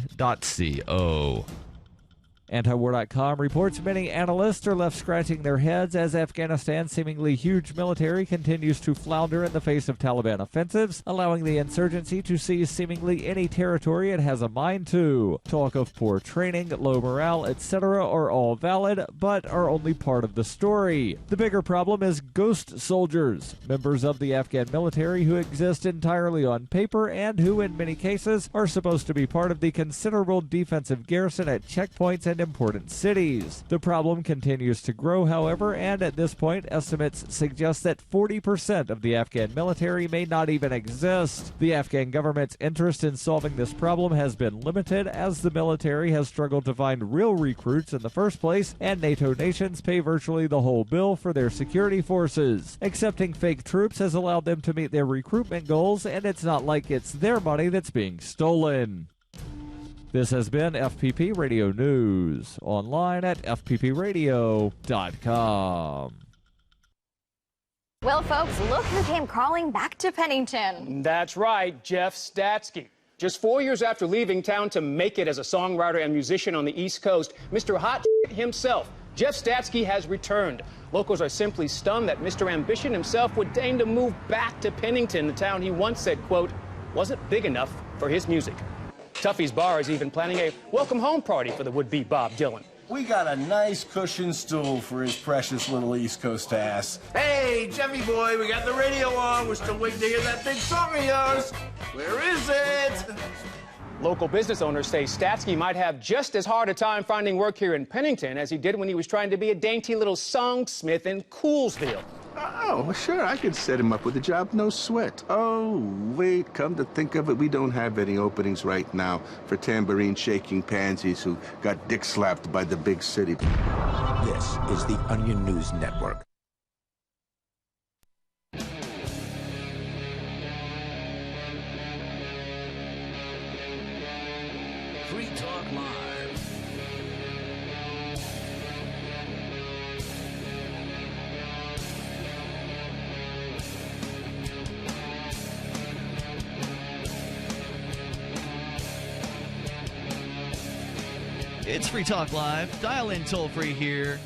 Antiwar.com reports many analysts are left scratching their heads as Afghanistan's seemingly huge military continues to flounder in the face of Taliban offensives, allowing the insurgency to seize seemingly any territory it has a mind to. Talk of poor training, low morale, etc. are all valid, but are only part of the story. The bigger problem is ghost soldiers, members of the Afghan military who exist entirely on paper and who, in many cases, are supposed to be part of the considerable defensive garrison at checkpoints and important cities. The problem continues to grow, however, and at this point, estimates suggest that 40% of the Afghan military may not even exist. The Afghan government's interest in solving this problem has been limited, as the military has struggled to find real recruits in the first place, and NATO nations pay virtually the whole bill for their security forces. Accepting fake troops has allowed them to meet their recruitment goals, and it's not like it's their money that's being stolen. This has been FPP Radio News, online at fppradio.com. Well, folks, look who came crawling back to Pennington. That's right, Jeff Statsky. Just 4 years after leaving town to make it as a songwriter and musician on the East Coast, Mr. Hot himself Jeff Statsky has returned. Locals are simply stunned that Mr. Ambition himself would deign to move back to Pennington, the town he once said, quote, wasn't big enough for his music. Tuffy's Bar is even planning a welcome home party for the would-be Bob Dylan. We got a nice cushioned stool for his precious little East Coast ass. Hey, Jeffy boy, we got the radio on. We're still waiting to hear that big song of yours. Where is it? Local business owners say Statsky might have just as hard a time finding work here in Pennington as he did when he was trying to be a dainty little songsmith in Coolsville. Oh, sure, I could set him up with a job, no sweat. Oh, wait, come to think of it, we don't have any openings right now for tambourine-shaking pansies who got dick-slapped by the big city. This is the Onion News Network. Free Talk Live. It's Free Talk Live. Dial in toll-free here.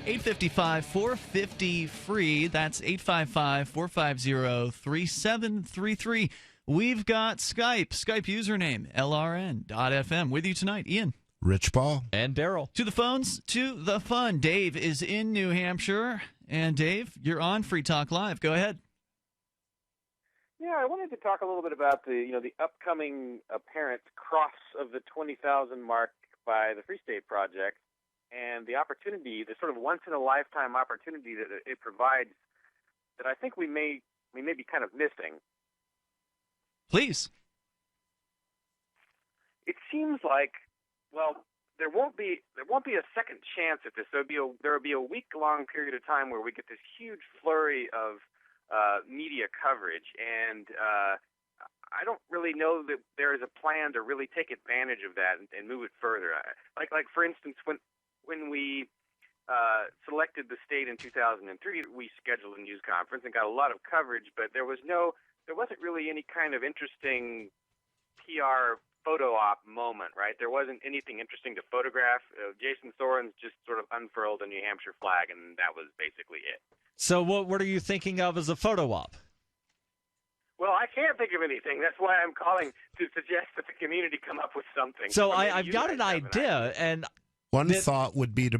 855-450-FREE. That's 855-450-3733. We've got Skype username, LRN.FM. With you tonight, Ian. Rich Paul. And Darryl. To the phones, to the fun. Dave is in New Hampshire. And Dave, you're on Free Talk Live. Go ahead. Yeah, I wanted to talk a little bit about the upcoming apparent cross of the 20,000 mark by the Free State Project and the opportunity, the sort of once-in-a-lifetime opportunity that it provides that I think we may be kind of missing. Please. It seems like, well, there won't be a second chance at this. There will be a week-long period of time where we get this huge flurry of media coverage, and I don't really know that there is a plan to really take advantage of that and move it further. Like for instance, when we selected the state in 2003, we scheduled a news conference and got a lot of coverage, but there wasn't really any kind of interesting PR photo op moment, right? There wasn't anything interesting to photograph. Jason Sorens just sort of unfurled a New Hampshire flag, and that was basically it. So what are you thinking of as a photo op? Well, I can't think of anything. That's why I'm calling to suggest that the community come up with something. So I've got an idea, and one thought would be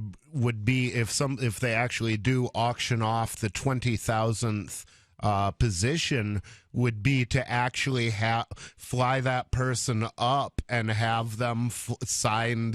if they actually do auction off the 20,000th position, would be to actually fly that person up and have them sign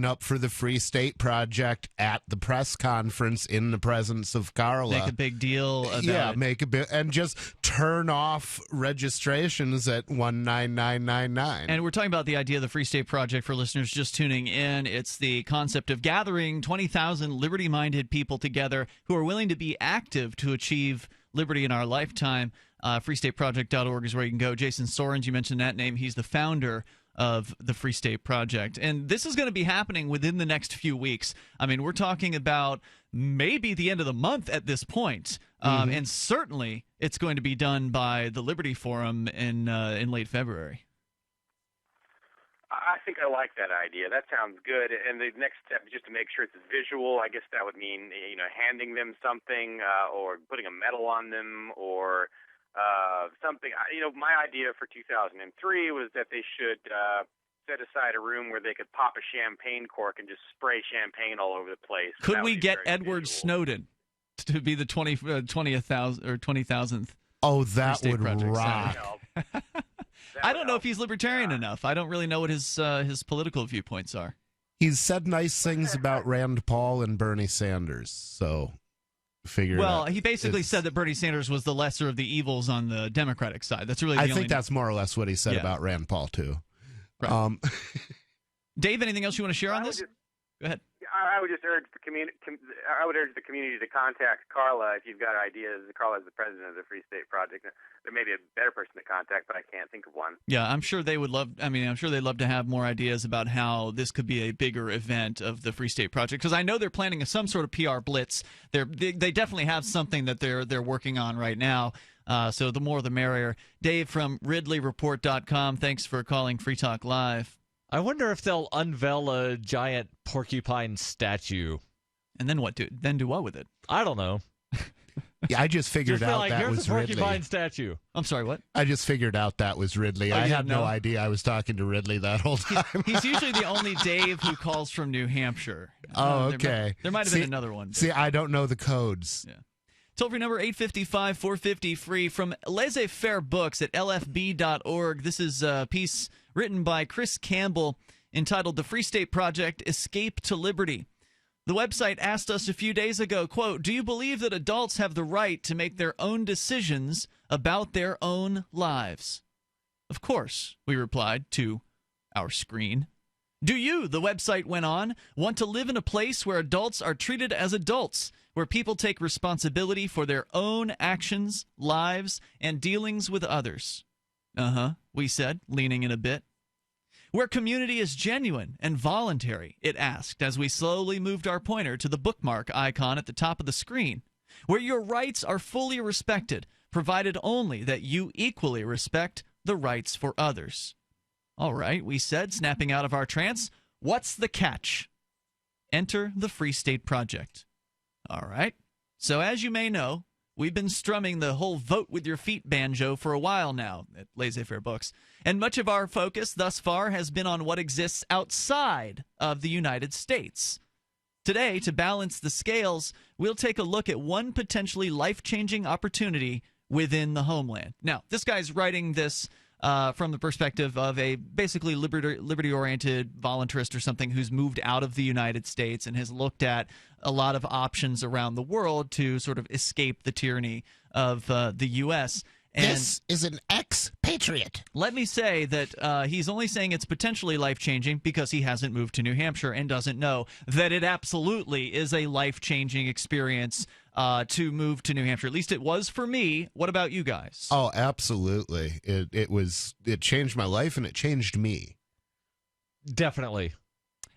up for the Free State Project at the press conference in the presence of Carla. Make a big deal about it. Make a bit, and just turn off registrations at 19999. And we're talking about the idea of the Free State Project for listeners just tuning in. It's the concept of gathering 20,000 liberty-minded people together who are willing to be active to achieve liberty in our lifetime. FreeStateProject.org is where you can go. Jason Sorens, you mentioned that name. He's the founder of the Free State Project. And this is going to be happening within the next few weeks. I mean, we're talking about maybe the end of the month at this point. And certainly it's going to be done by the Liberty Forum in late February. I think I like that idea. That sounds good. And the next step is just to make sure it's visual. I guess that would mean, handing them something or putting a medal on them or something. My idea for 2003 was that they should set aside a room where they could pop a champagne cork and just spray champagne all over the place. Could we get Edward Snowden to be the 20,000th? Oh, that would rock. I don't know if he's libertarian enough. I don't really know what his political viewpoints are. He's said nice things about Rand Paul and Bernie Sanders, so figure it out. Well, he basically said that Bernie Sanders was the lesser of the evils on the Democratic side. That's really. I think that's more or less what he said about Rand Paul too. Right. Dave, anything else you want to share on this? Go ahead. I would just urge the community to contact Carla if you've got ideas. Carla is the president of the Free State Project. There may be a better person to contact, but I can't think of one. Yeah, I'm sure they would love. I mean, I'm sure they'd love to have more ideas about how this could be a bigger event of the Free State Project, because I know they're planning some sort of PR blitz. They definitely have something that they're working on right now. So the more the merrier. Dave from RidleyReport.com. Thanks for calling Free Talk Live. I wonder if they'll unveil a giant porcupine statue. And then what? Do what with it? I don't know. Yeah, I just figured Just be out like, that here's was a porcupine Ridley. statue. I'm sorry, what? I just figured out that was Ridley. Oh, I you had no know? idea I was talking to Ridley that whole time. He's usually the only Dave who calls from New Hampshire. Oh, There okay. might have been another one. See, I don't know the codes. Yeah. Toll-free number 855-450-FREE from Laissez-Faire Books at lfb.org. This is a piece written by Chris Campbell entitled The Free State Project, Escape to Liberty. The website asked us a few days ago, quote, do you believe that adults have the right to make their own decisions about their own lives? Of course, we replied to our screen. Do you, the website went on, want to live in a place where adults are treated as adults, where people take responsibility for their own actions, lives, and dealings with others? We said, leaning in a bit. Where community is genuine and voluntary, it asked as we slowly moved our pointer to the bookmark icon at the top of the screen. Where your rights are fully respected, provided only that you equally respect the rights for others. All right, we said, snapping out of our trance. What's the catch? Enter the Free State Project. All right. So as you may know, we've been strumming the whole vote with your feet banjo for a while now at Laissez-Faire Books. And much of our focus thus far has been on what exists outside of the United States. Today, to balance the scales, we'll take a look at one potentially life-changing opportunity within the homeland. Now, this guy's writing this from the perspective of a basically liberty-oriented voluntarist or something who's moved out of the United States and has looked at a lot of options around the world to sort of escape the tyranny of the U.S. And this is an expatriate. Let me say that he's only saying it's potentially life-changing because he hasn't moved to New Hampshire and doesn't know that it absolutely is a life-changing experience to move to New Hampshire. At least it was for me. What about you guys? Oh, absolutely. It changed my life and it changed me. Definitely.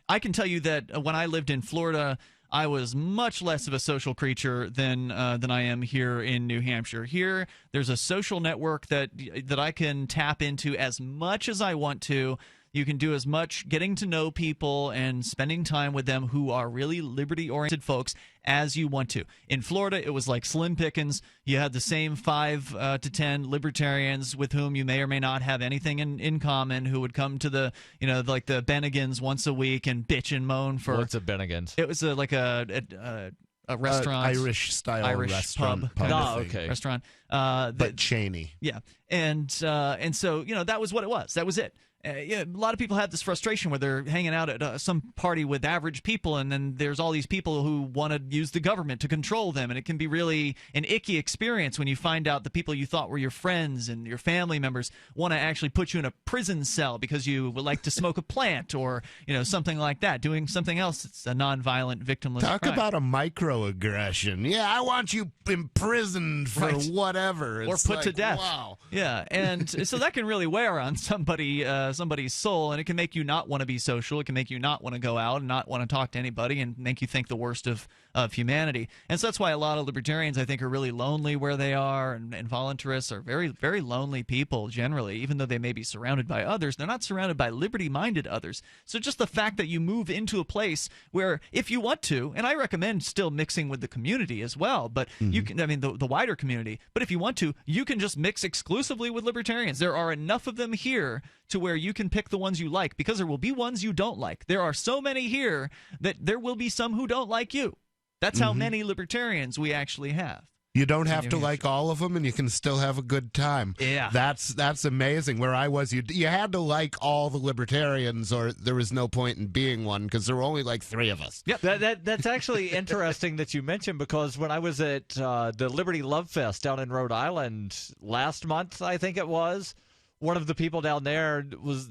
I can tell you that when I lived in Florida, I was much less of a social creature than I am here in New Hampshire. Here, there's a social network that I can tap into as much as I want to. You can do as much getting to know people and spending time with them who are really liberty-oriented folks as you want to. In Florida, it was like slim pickings. You had the same 5 to 10 libertarians with whom you may or may not have anything in common, who would come to the, like the Bennigan's once a week and bitch and moan for. What's a Bennigan's? It was like a restaurant, Irish-style restaurant. Restaurant. But Cheney. Yeah, and so that was what it was. That was it. A lot of people have this frustration where they're hanging out at some party with average people, and then there's all these people who want to use the government to control them, and it can be really an icky experience when you find out the people you thought were your friends and your family members want to actually put you in a prison cell because you would like to smoke a plant or something like that, doing something else that's a nonviolent, victimless Talk crime. about a microaggression. Yeah, I want you imprisoned for whatever. Or It's put to like, death. Wow. Yeah, and so that can really wear on somebody's soul, and it can make you not want to be social. It can make you not want to go out and not want to talk to anybody and make you think the worst of humanity. And so that's why a lot of libertarians, I think, are really lonely where they are, and voluntarists are very, very lonely people generally. Even though they may be surrounded by others, they're not surrounded by liberty-minded others. So just the fact that you move into a place where, if you want to, and I recommend still mixing with the community as well, but you can, the wider community, but if you want to, you can just mix exclusively with libertarians. There are enough of them here to where you can pick the ones you like, because there will be ones you don't like. There are so many here that there will be some who don't like you. That's how many libertarians we actually have. You don't have to like all of them, and you can still have a good time. Yeah. That's amazing. Where I was, you had to like all the libertarians, or there was no point in being one, because there were only like 3 of us. Yep. That's actually interesting that you mentioned, because when I was at the Liberty Love Fest down in Rhode Island last month, I think it was, one of the people down there was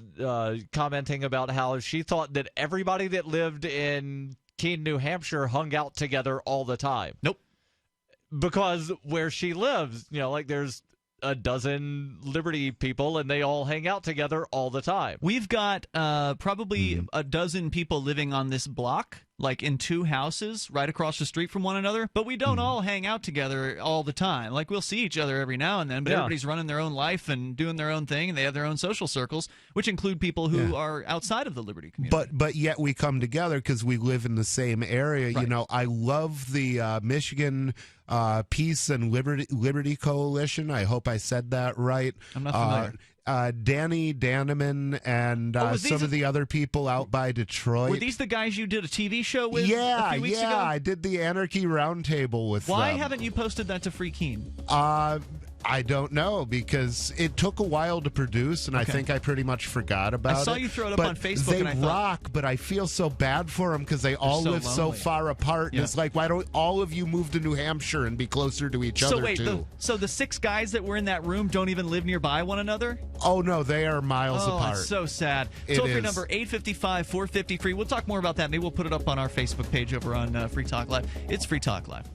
commenting about how she thought that everybody that lived in Keene, New Hampshire hung out together all the time. Nope. Because where she lives, there's a dozen Liberty people, and they all hang out together all the time. We've got probably a dozen people living on this block like in two houses right across the street from one another, but we don't all hang out together all the time. Like, we'll see each other every now and then, but everybody's running their own life and doing their own thing, and they have their own social circles, which include people who are outside of the Liberty community. But yet we come together because we live in the same area. Right. You know, I love the Michigan Peace and Liberty Coalition. I hope I said that right. I'm not familiar. Danny Daneman and some of the other people out by Detroit. Were these the guys you did a TV show with a few weeks ago? I did the Anarchy Roundtable with Why them. haven't you posted that to Free Keen? I don't know, because it took a while to produce, and I think I pretty much forgot about it. I saw you throw it up but on Facebook, They and I thought, rock, but I feel so bad for them because they all so live so lonely. far apart. And it's like, why don't all of you move to New Hampshire and be closer to each other, so wait, too? so the 6 guys that were in that room don't even live nearby one another? Oh, no, they are miles apart. It's so sad. It Toll-free is. number 855-450-FREE. We'll talk more about that. Maybe we'll put it up on our Facebook page over on Free Talk Live. It's Free Talk Live.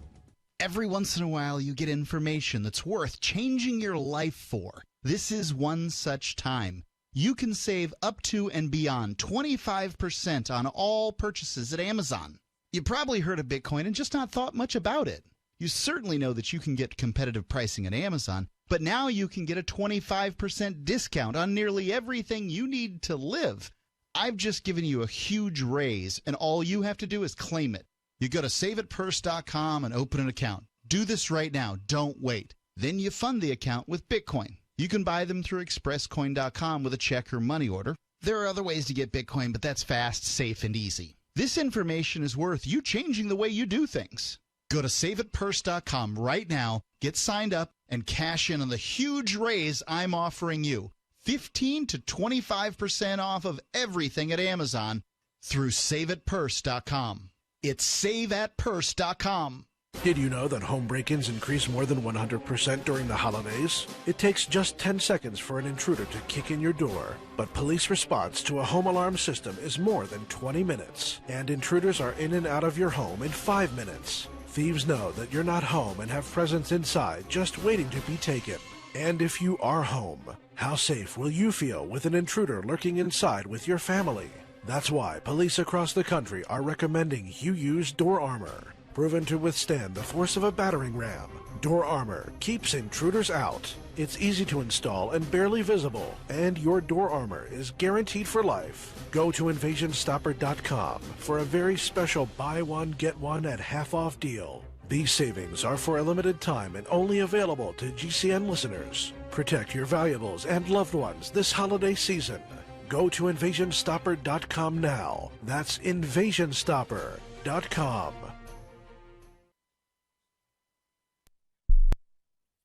Every once in a while, you get information that's worth changing your life for. This is one such time. You can save up to and beyond 25% on all purchases at Amazon. You probably heard of Bitcoin and just not thought much about it. You certainly know that you can get competitive pricing at Amazon, but now you can get a 25% discount on nearly everything you need to live. I've just given you a huge raise, and all you have to do is claim it. You go to saveitpurse.com and open an account. Do this right now. Don't wait. Then you fund the account with Bitcoin. You can buy them through expresscoin.com with a check or money order. There are other ways to get Bitcoin, but that's fast, safe, and easy. This information is worth you changing the way you do things. Go to saveitpurse.com right now, get signed up, and cash in on the huge raise I'm offering you. 15 to 25% off of everything at Amazon through saveitpurse.com. It's saveatpurse.com. Did you know that home break-ins increase more than 100% during the holidays? It takes just 10 seconds for an intruder to kick in your door, but police response to a home alarm system is more than 20 minutes, and intruders are in and out of your home in 5 minutes. Thieves know that you're not home and have presents inside just waiting to be taken. And if you are home, how safe will you feel with an intruder lurking inside with your family? That's why police across the country are recommending you use Door Armor. Proven to withstand the force of a battering ram, Door Armor keeps intruders out. It's easy to install and barely visible, and your Door Armor is guaranteed for life. Go to InvasionStopper.com for a very special buy one, get one at half off deal. These savings are for a limited time and only available to GCN listeners. Protect your valuables and loved ones this holiday season. Go to InvasionStopper.com now. That's InvasionStopper.com.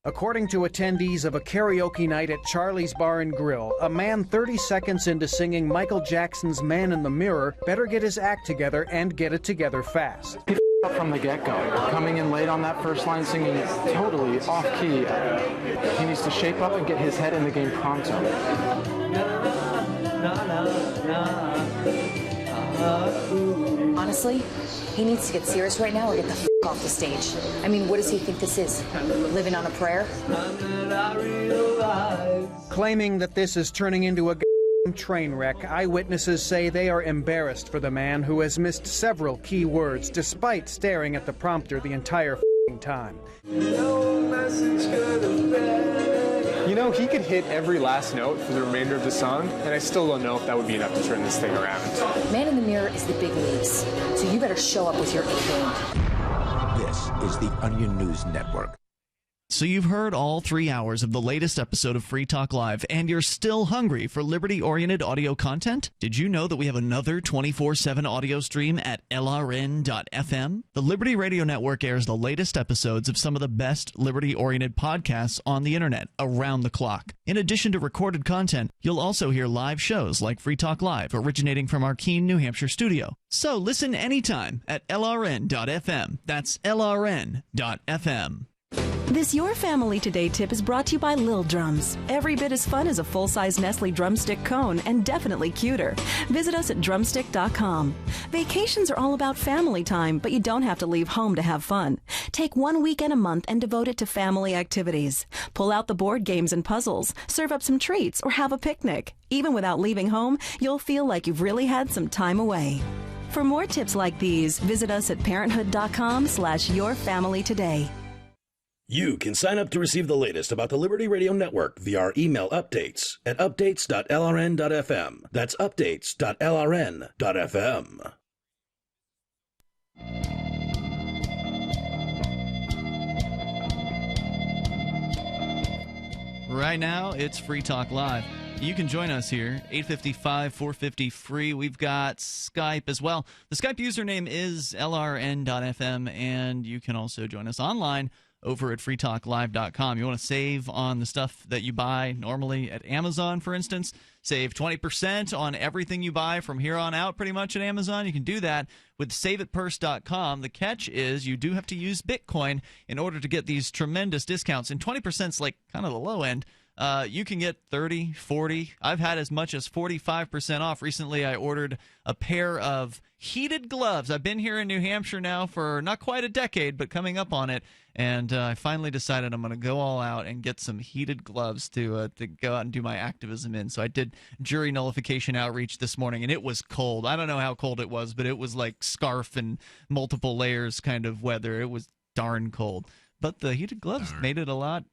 According to attendees of a karaoke night at Charlie's Bar and Grill, a man 30 seconds into singing Michael Jackson's Man in the Mirror better get his act together and get it together fast. He up from the get-go, coming in late on that first line, singing totally off-key. He needs to shape up and get his head in the game pronto. Honestly, he needs to get serious right now or get the off the stage. I mean, what does he think this is? Living on a prayer? Claiming that this is turning into a train wreck, eyewitnesses say they are embarrassed for the man who has missed several key words despite staring at the prompter the entire time. You know, he could hit every last note for the remainder of the song, and I still don't know if that would be enough to turn this thing around. Man in the Mirror is the big leagues, so you better show up with your A-game. This is the Onion News Network. So you've heard all 3 hours of the latest episode of Free Talk Live, and you're still hungry for liberty-oriented audio content? Did you know that we have another 24/7 audio stream at LRN.FM? The Liberty Radio Network airs the latest episodes of some of the best liberty-oriented podcasts on the internet around the clock. In addition to recorded content, you'll also hear live shows like Free Talk Live, originating from our Keene, New Hampshire studio. So listen anytime at LRN.FM. That's LRN.FM. This Your Family Today tip is brought to you by Lil Drums. Every bit as fun as a full-size Nestle drumstick cone, and definitely cuter. Visit us at drumstick.com. Vacations are all about family time, but you don't have to leave home to have fun. Take 1 weekend a month and devote it to family activities. Pull out the board games and puzzles, serve up some treats, or have a picnic. Even without leaving home, you'll feel like you've really had some time away. For more tips like these, visit us at parenthood.com/yourfamilytoday. You can sign up to receive the latest about the Liberty Radio Network via our email updates at updates.lrn.fm. That's updates.lrn.fm. Right now, it's Free Talk Live. You can join us here, 855-450-FREE. We've got Skype as well. The Skype username is lrn.fm, and you can also join us online over at freetalklive.com. You want to save on the stuff that you buy normally at Amazon, for instance. Save 20% on everything you buy from here on out pretty much at Amazon. You can do that with saveatpurse.com. The catch is you do have to use Bitcoin in order to get these tremendous discounts. And 20% is like kind of the low end. You can get 30, 40. I've had as much as 45% off. Recently, I ordered a pair of heated gloves. I've been here in New Hampshire now for not quite a decade, but coming up on it. And I finally decided I'm going to go all out and get some heated gloves to go out and do my activism in. So I did jury nullification outreach this morning, and it was cold. I don't know how cold it was, but it was like scarf and multiple layers kind of weather. It was darn cold. But the heated gloves made it a lot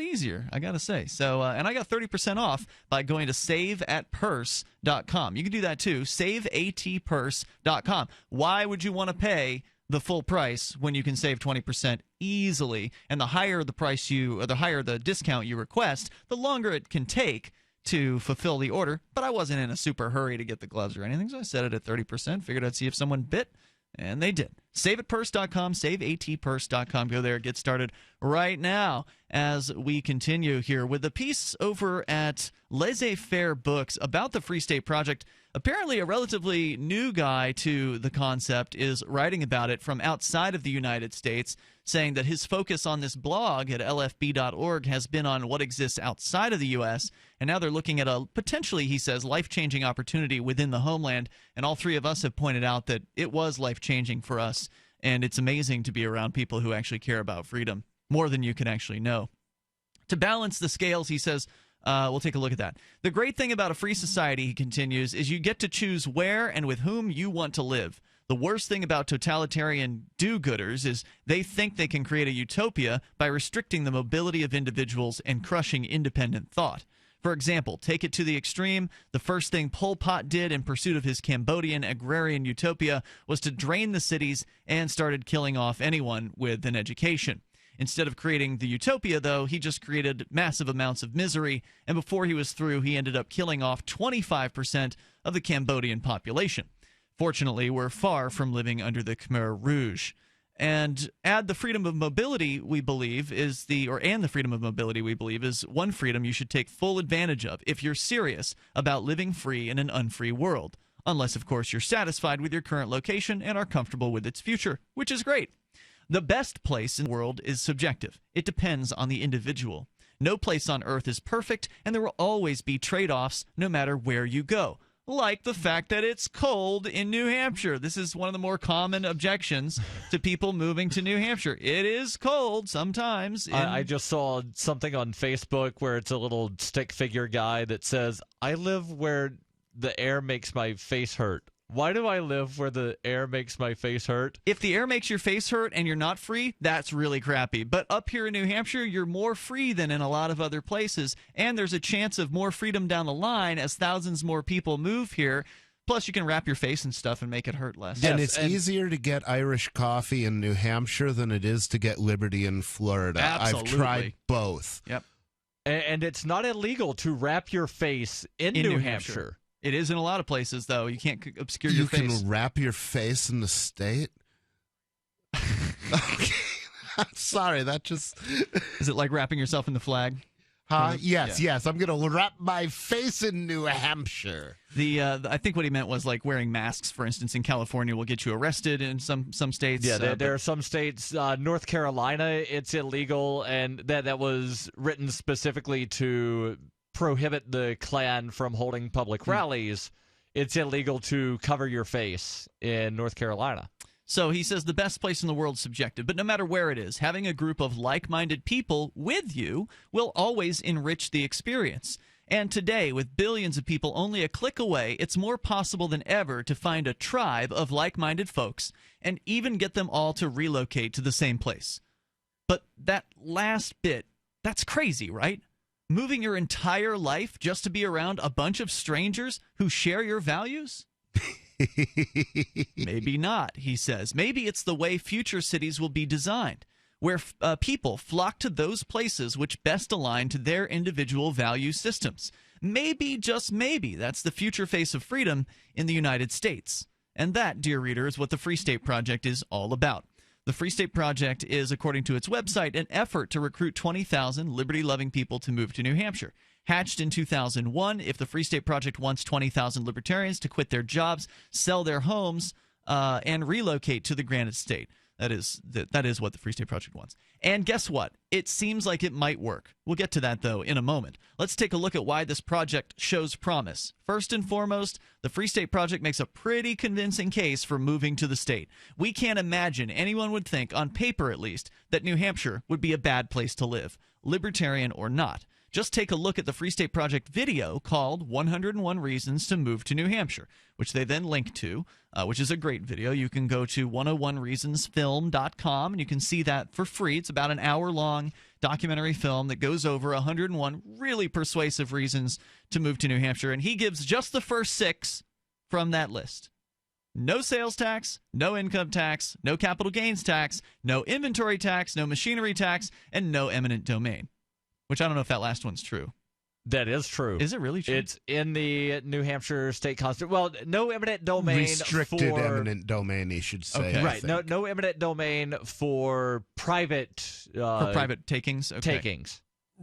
easier, I gotta say. So, and I got 30% off by going to saveatpurse.com. You can do that too, saveatpurse.com. Why would you want to pay the full price when you can save 20% easily? And the higher the price the higher the discount you request, the longer it can take to fulfill the order. But I wasn't in a super hurry to get the gloves or anything, so I set it at 30%. Figured I'd see if someone bit. And they did. SaveAtPurse.com, SaveAtPurse.com. Go there, get started right now as we continue here with a piece over at Laissez-Faire Books about the Free State Project. Apparently, a relatively new guy to the concept is writing about it from outside of the United States, saying that his focus on this blog at lfb.org has been on what exists outside of the U.S., and now they're looking at a potentially, he says, life-changing opportunity within the homeland. And all three of us have pointed out that it was life-changing for us, and it's amazing to be around people who actually care about freedom more than you can actually know. To balance the scales, he says, we'll take a look at that. The great thing about a free society, he continues, is you get to choose where and with whom you want to live. The worst thing about totalitarian do-gooders is they think they can create a utopia by restricting the mobility of individuals and crushing independent thought. For example, take it to the extreme, the first thing Pol Pot did in pursuit of his Cambodian agrarian utopia was to drain the cities and started killing off anyone with an education. Instead of creating the utopia, though, he just created massive amounts of misery, and before he was through, he ended up killing off 25% of the Cambodian population. Fortunately, we're far from living under the Khmer Rouge. And the freedom of mobility, we believe, is the freedom of mobility, we believe, is one freedom you should take full advantage of if you're serious about living free in an unfree world. Unless, of course, you're satisfied with your current location and are comfortable with its future, which is great. The best place in the world is subjective. It depends on the individual. No place on earth is perfect, and there will always be trade-offs no matter where you go. Like the fact that it's cold in New Hampshire. This is one of the more common objections to people moving to New Hampshire. It is cold sometimes. I just saw something on Facebook where it's a little stick figure guy that says, I live where the air makes my face hurt. Why do I live where the air makes my face hurt? If the air makes your face hurt and you're not free, that's really crappy. But up here in New Hampshire, you're more free than in a lot of other places. And there's a chance of more freedom down the line as thousands more people move here. Plus, you can wrap your face and stuff and make it hurt less. And it's easier to get Irish coffee in New Hampshire than it is to get Liberty in Florida. Absolutely. I've tried both. Yep. And it's not illegal to wrap your face in New Hampshire. It is in a lot of places, though. You can't obscure your face. You can wrap your face in the state? Okay. I'm sorry, that just... Is it like wrapping yourself in the flag? Yes. I'm going to wrap my face in New Hampshire. I think what he meant was like wearing masks, for instance, in California will get you arrested in some states. Yeah, there are some states. North Carolina, it's illegal, and that was written specifically to prohibit the Klan from holding public rallies. It's illegal to cover your face in North Carolina. So he says the best place in the world is subjective, but no matter where it is, having a group of like-minded people with you will always enrich the experience. And today, with billions of people only a click away, it's more possible than ever to find a tribe of like-minded folks and even get them all to relocate to the same place. But that last bit, that's crazy, right? Moving your entire life just to be around a bunch of strangers who share your values? Maybe not, he says. Maybe it's the way future cities will be designed, where people flock to those places which best align to their individual value systems. Maybe, just maybe, that's the future face of freedom in the United States. And that, dear reader, is what the Free State Project is all about. The Free State Project is, according to its website, an effort to recruit 20,000 liberty-loving people to move to New Hampshire. Hatched in 2001, if the Free State Project wants 20,000 libertarians to quit their jobs, sell their homes, and relocate to the granite state. That is what the Free State Project wants. And guess what? It seems like it might work. We'll get to that, though, in a moment. Let's take a look at why this project shows promise. First and foremost, the Free State Project makes a pretty convincing case for moving to the state. We can't imagine anyone would think, on paper at least, that New Hampshire would be a bad place to live, libertarian or not. Just take a look at the Free State Project video called 101 Reasons to Move to New Hampshire, which they then link to, which is a great video. You can go to 101reasonsfilm.com, and you can see that for free. It's about an hour-long documentary film that goes over 101 really persuasive reasons to move to New Hampshire, and he gives just the first 6 from that list. No sales tax, no income tax, no capital gains tax, no inventory tax, no machinery tax, and no eminent domain. Which I don't know if that last one's true. That is true. Is it really true? It's in the New Hampshire State Constitution. Well, no eminent domain restricted for eminent domain, he should say. Okay. Right. No eminent domain for private takings. Okay. Takings.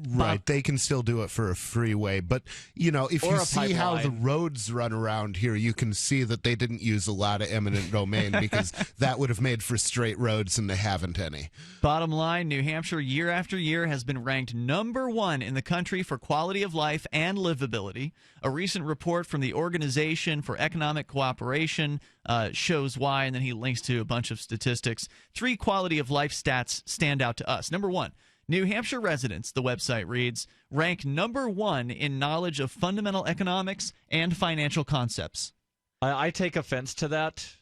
Right, they can still do it for a freeway, but if you see how the roads run around here, you can see that they didn't use a lot of eminent domain because that would have made for straight roads, and they haven't any. Bottom line, New Hampshire year after year has been ranked #1 in the country for quality of life and livability. A recent report from the Organization for Economic Cooperation shows why, and then he links to a bunch of statistics. 3 quality of life stats stand out to us. Number 1. New Hampshire residents, the website reads, rank #1 in knowledge of fundamental economics and financial concepts. I take offense to that.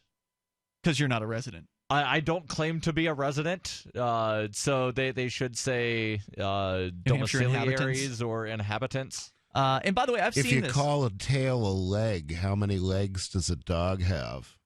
Because you're not a resident. I don't claim to be a resident, so they should say domiciliaries or inhabitants. And by the way, I've seen this. If you call a tail a leg, how many legs does a dog have?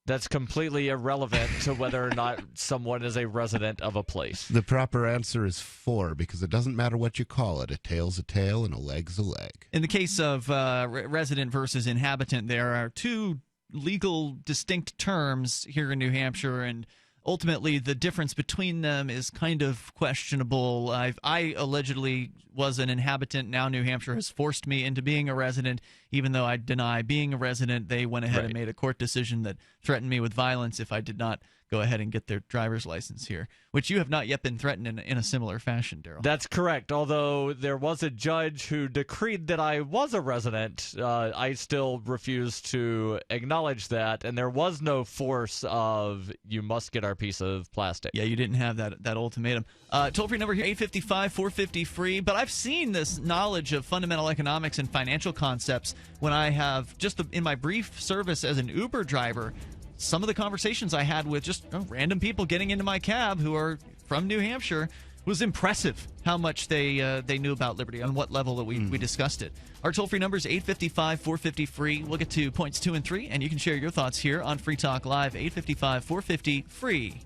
That's completely irrelevant to whether or not someone is a resident of a place. The proper answer is 4, because it doesn't matter what you call it. A tail's a tail and a leg's a leg. In the case of resident versus inhabitant, there are 2 legal distinct terms here in New Hampshire, and ultimately the difference between them is kind of questionable. I allegedly was an inhabitant. Now New Hampshire has forced me into being a resident. Even though I deny being a resident, they went ahead and made a court decision that threatened me with violence if I did not go ahead and get their driver's license here, which you have not yet been threatened in a similar fashion, Darryl. That's correct. Although there was a judge who decreed that I was a resident, I still refuse to acknowledge that, and there was no force of, you must get our piece of plastic. Yeah, you didn't have that ultimatum. Toll-free number here, 855-450-FREE, but I've seen this knowledge of fundamental economics and financial concepts when I have, just in my brief service as an Uber driver, some of the conversations I had with just random people getting into my cab who are from New Hampshire was impressive how much they knew about liberty, on what level that we discussed it. Our toll-free number is 855-450-FREE. We'll get to points 2 and 3, and you can share your thoughts here on Free Talk Live, 855-450-FREE.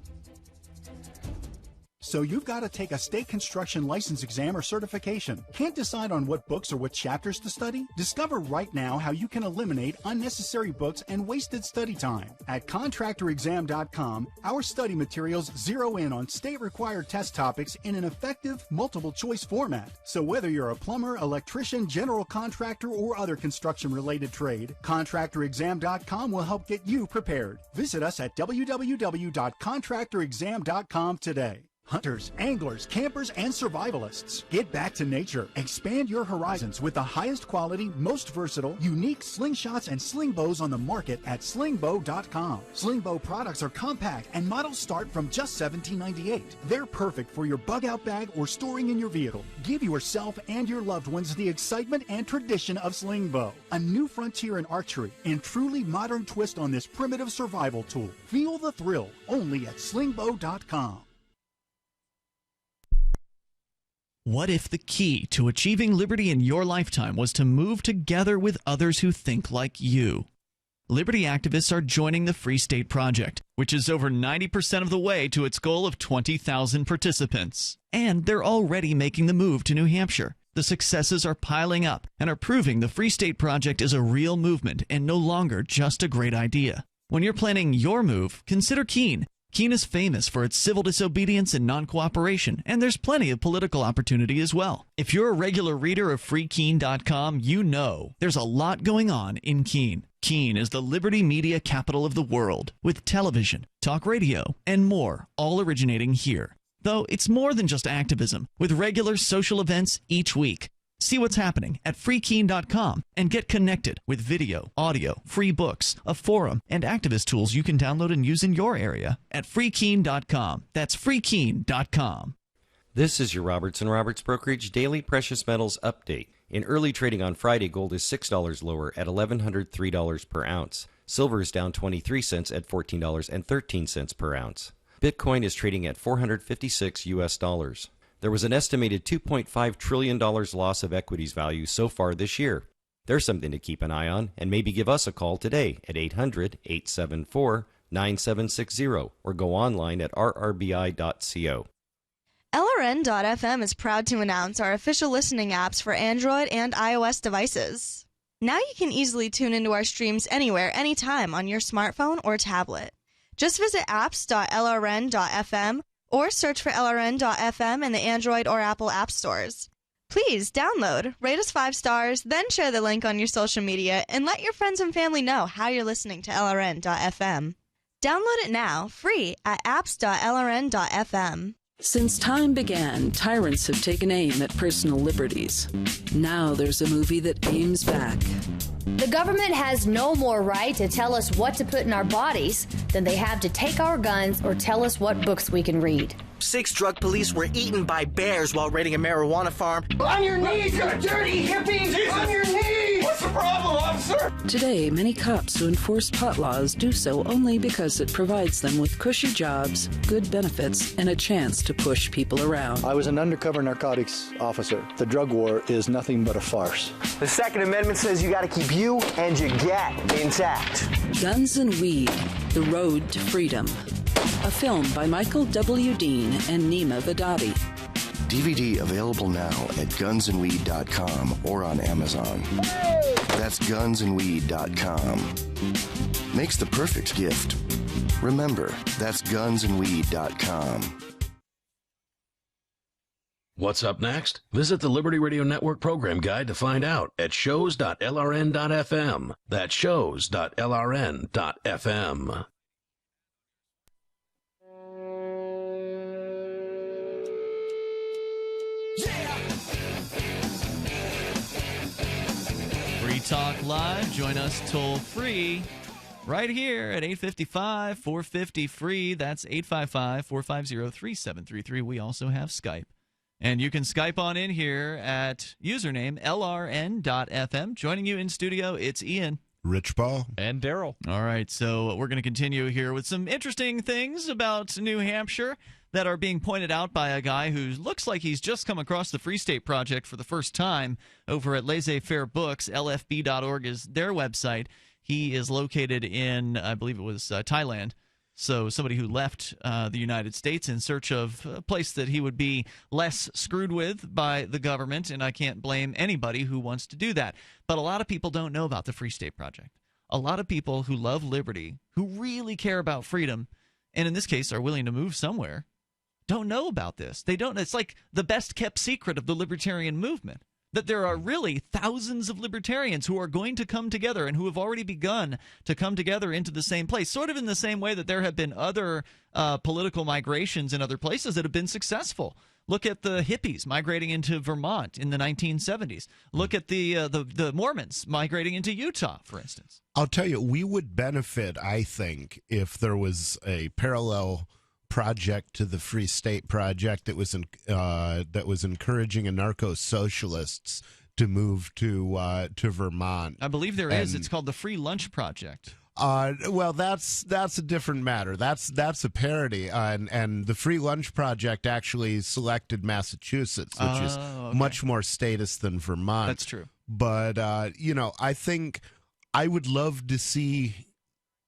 So you've got to take a state construction license exam or certification. Can't decide on what books or what chapters to study? Discover right now how you can eliminate unnecessary books and wasted study time. At contractorexam.com, our study materials zero in on state-required test topics in an effective, multiple-choice format. So whether you're a plumber, electrician, general contractor, or other construction-related trade, contractorexam.com will help get you prepared. Visit us at www.contractorexam.com today. Hunters, anglers, campers, and survivalists. Get back to nature. Expand your horizons with the highest quality, most versatile, unique slingshots and sling bows on the market at slingbow.com. Sling bow products are compact and models start from just $17.98. They're perfect for your bug out bag or storing in your vehicle. Give yourself and your loved ones the excitement and tradition of sling bow. A new frontier in archery and truly modern twist on this primitive survival tool. Feel the thrill only at slingbow.com. What if the key to achieving liberty in your lifetime was to move together with others who think like you? Liberty activists are joining the Free State Project, which is over 90% of the way to its goal of 20,000 participants. And they're already making the move to New Hampshire. The successes are piling up and are proving the Free State Project is a real movement and no longer just a great idea. When you're planning your move, consider Keene. Keene is famous for its civil disobedience and non-cooperation, and there's plenty of political opportunity as well. If you're a regular reader of freekeene.com, you know there's a lot going on in Keene. Keene is the liberty media capital of the world, with television, talk radio, and more, all originating here. Though it's more than just activism, with regular social events each week. See what's happening at freekeene.com and get connected with video, audio, free books, a forum, and activist tools you can download and use in your area at freekeene.com. That's freekeene.com. This is your Robertson Roberts Brokerage Daily Precious Metals Update. In early trading on Friday, gold is $6 lower at $1,103 per ounce. Silver is down 23 cents at $14.13 per ounce. Bitcoin is trading at $456 US. There was an estimated $2.5 trillion loss of equities value so far this year. There's something to keep an eye on, and maybe give us a call today at 800-874-9760 or go online at rrbi.co. LRN.FM is proud to announce our official listening apps for Android and iOS devices. Now you can easily tune into our streams anywhere, anytime on your smartphone or tablet. Just visit apps.lrn.fm or search for LRN.FM in the Android or Apple app stores. Please download, rate us 5 stars, then share the link on your social media, and let your friends and family know how you're listening to LRN.FM. Download it now, free, at apps.lrn.fm. Since time began, tyrants have taken aim at personal liberties. Now there's a movie that aims back. The government has no more right to tell us what to put in our bodies than they have to take our guns or tell us what books we can read. 6 drug police were eaten by bears while raiding a marijuana farm. On your knees, you dirty hippies! Jesus. On your knees! What's the problem, officer? Today, many cops who enforce pot laws do so only because it provides them with cushy jobs, good benefits, and a chance to push people around. I was an undercover narcotics officer. The drug war is nothing but a farce. The Second Amendment says you got to keep you and your gat intact. Guns and Weed, The Road to Freedom. A film by Michael W. Dean and Nima Vadadi. DVD available now at gunsandweed.com or on Amazon. That's gunsandweed.com. Makes the perfect gift. Remember, that's gunsandweed.com. What's up next? Visit the Liberty Radio Network program guide to find out at shows.lrn.fm. That's shows.lrn.fm. Free Talk Live. Join us toll free right here at 855-450-FREE. That's 855-450-3733. We also have Skype. And you can Skype on in here at username LRN.FM. Joining you in studio, it's Ian. Rich Paul. And Darryl. All right, so we're going to continue here with some interesting things about New Hampshire that are being pointed out by a guy who looks like he's just come across the Free State Project for the first time over at Laissez-Faire Books. LFB.org is their website. He is located in, I believe it was Thailand. So somebody who left the United States in search of a place that he would be less screwed with by the government, and I can't blame anybody who wants to do that. But a lot of people don't know about the Free State Project. A lot of people who love liberty, who really care about freedom, and in this case are willing to move somewhere, don't know about this. They don't. It's like the best kept secret of the libertarian movement. that there are really thousands of libertarians who are going to come together and who have already begun to come together into the same place, sort of in the same way that there have been other political migrations in other places that have been successful. Look at the hippies migrating into Vermont in the 1970s. Look at the Mormons migrating into Utah, for instance. I'll tell you, we would benefit, I think, if there was a parallel project to the Free State Project that was encouraging anarcho-socialists to move to Vermont. I believe there is. It's called the Free Lunch Project. Well, that's a different matter. That's a parody, and the Free Lunch Project actually selected Massachusetts, which is much more statist than Vermont. That's true. But I think I would love to see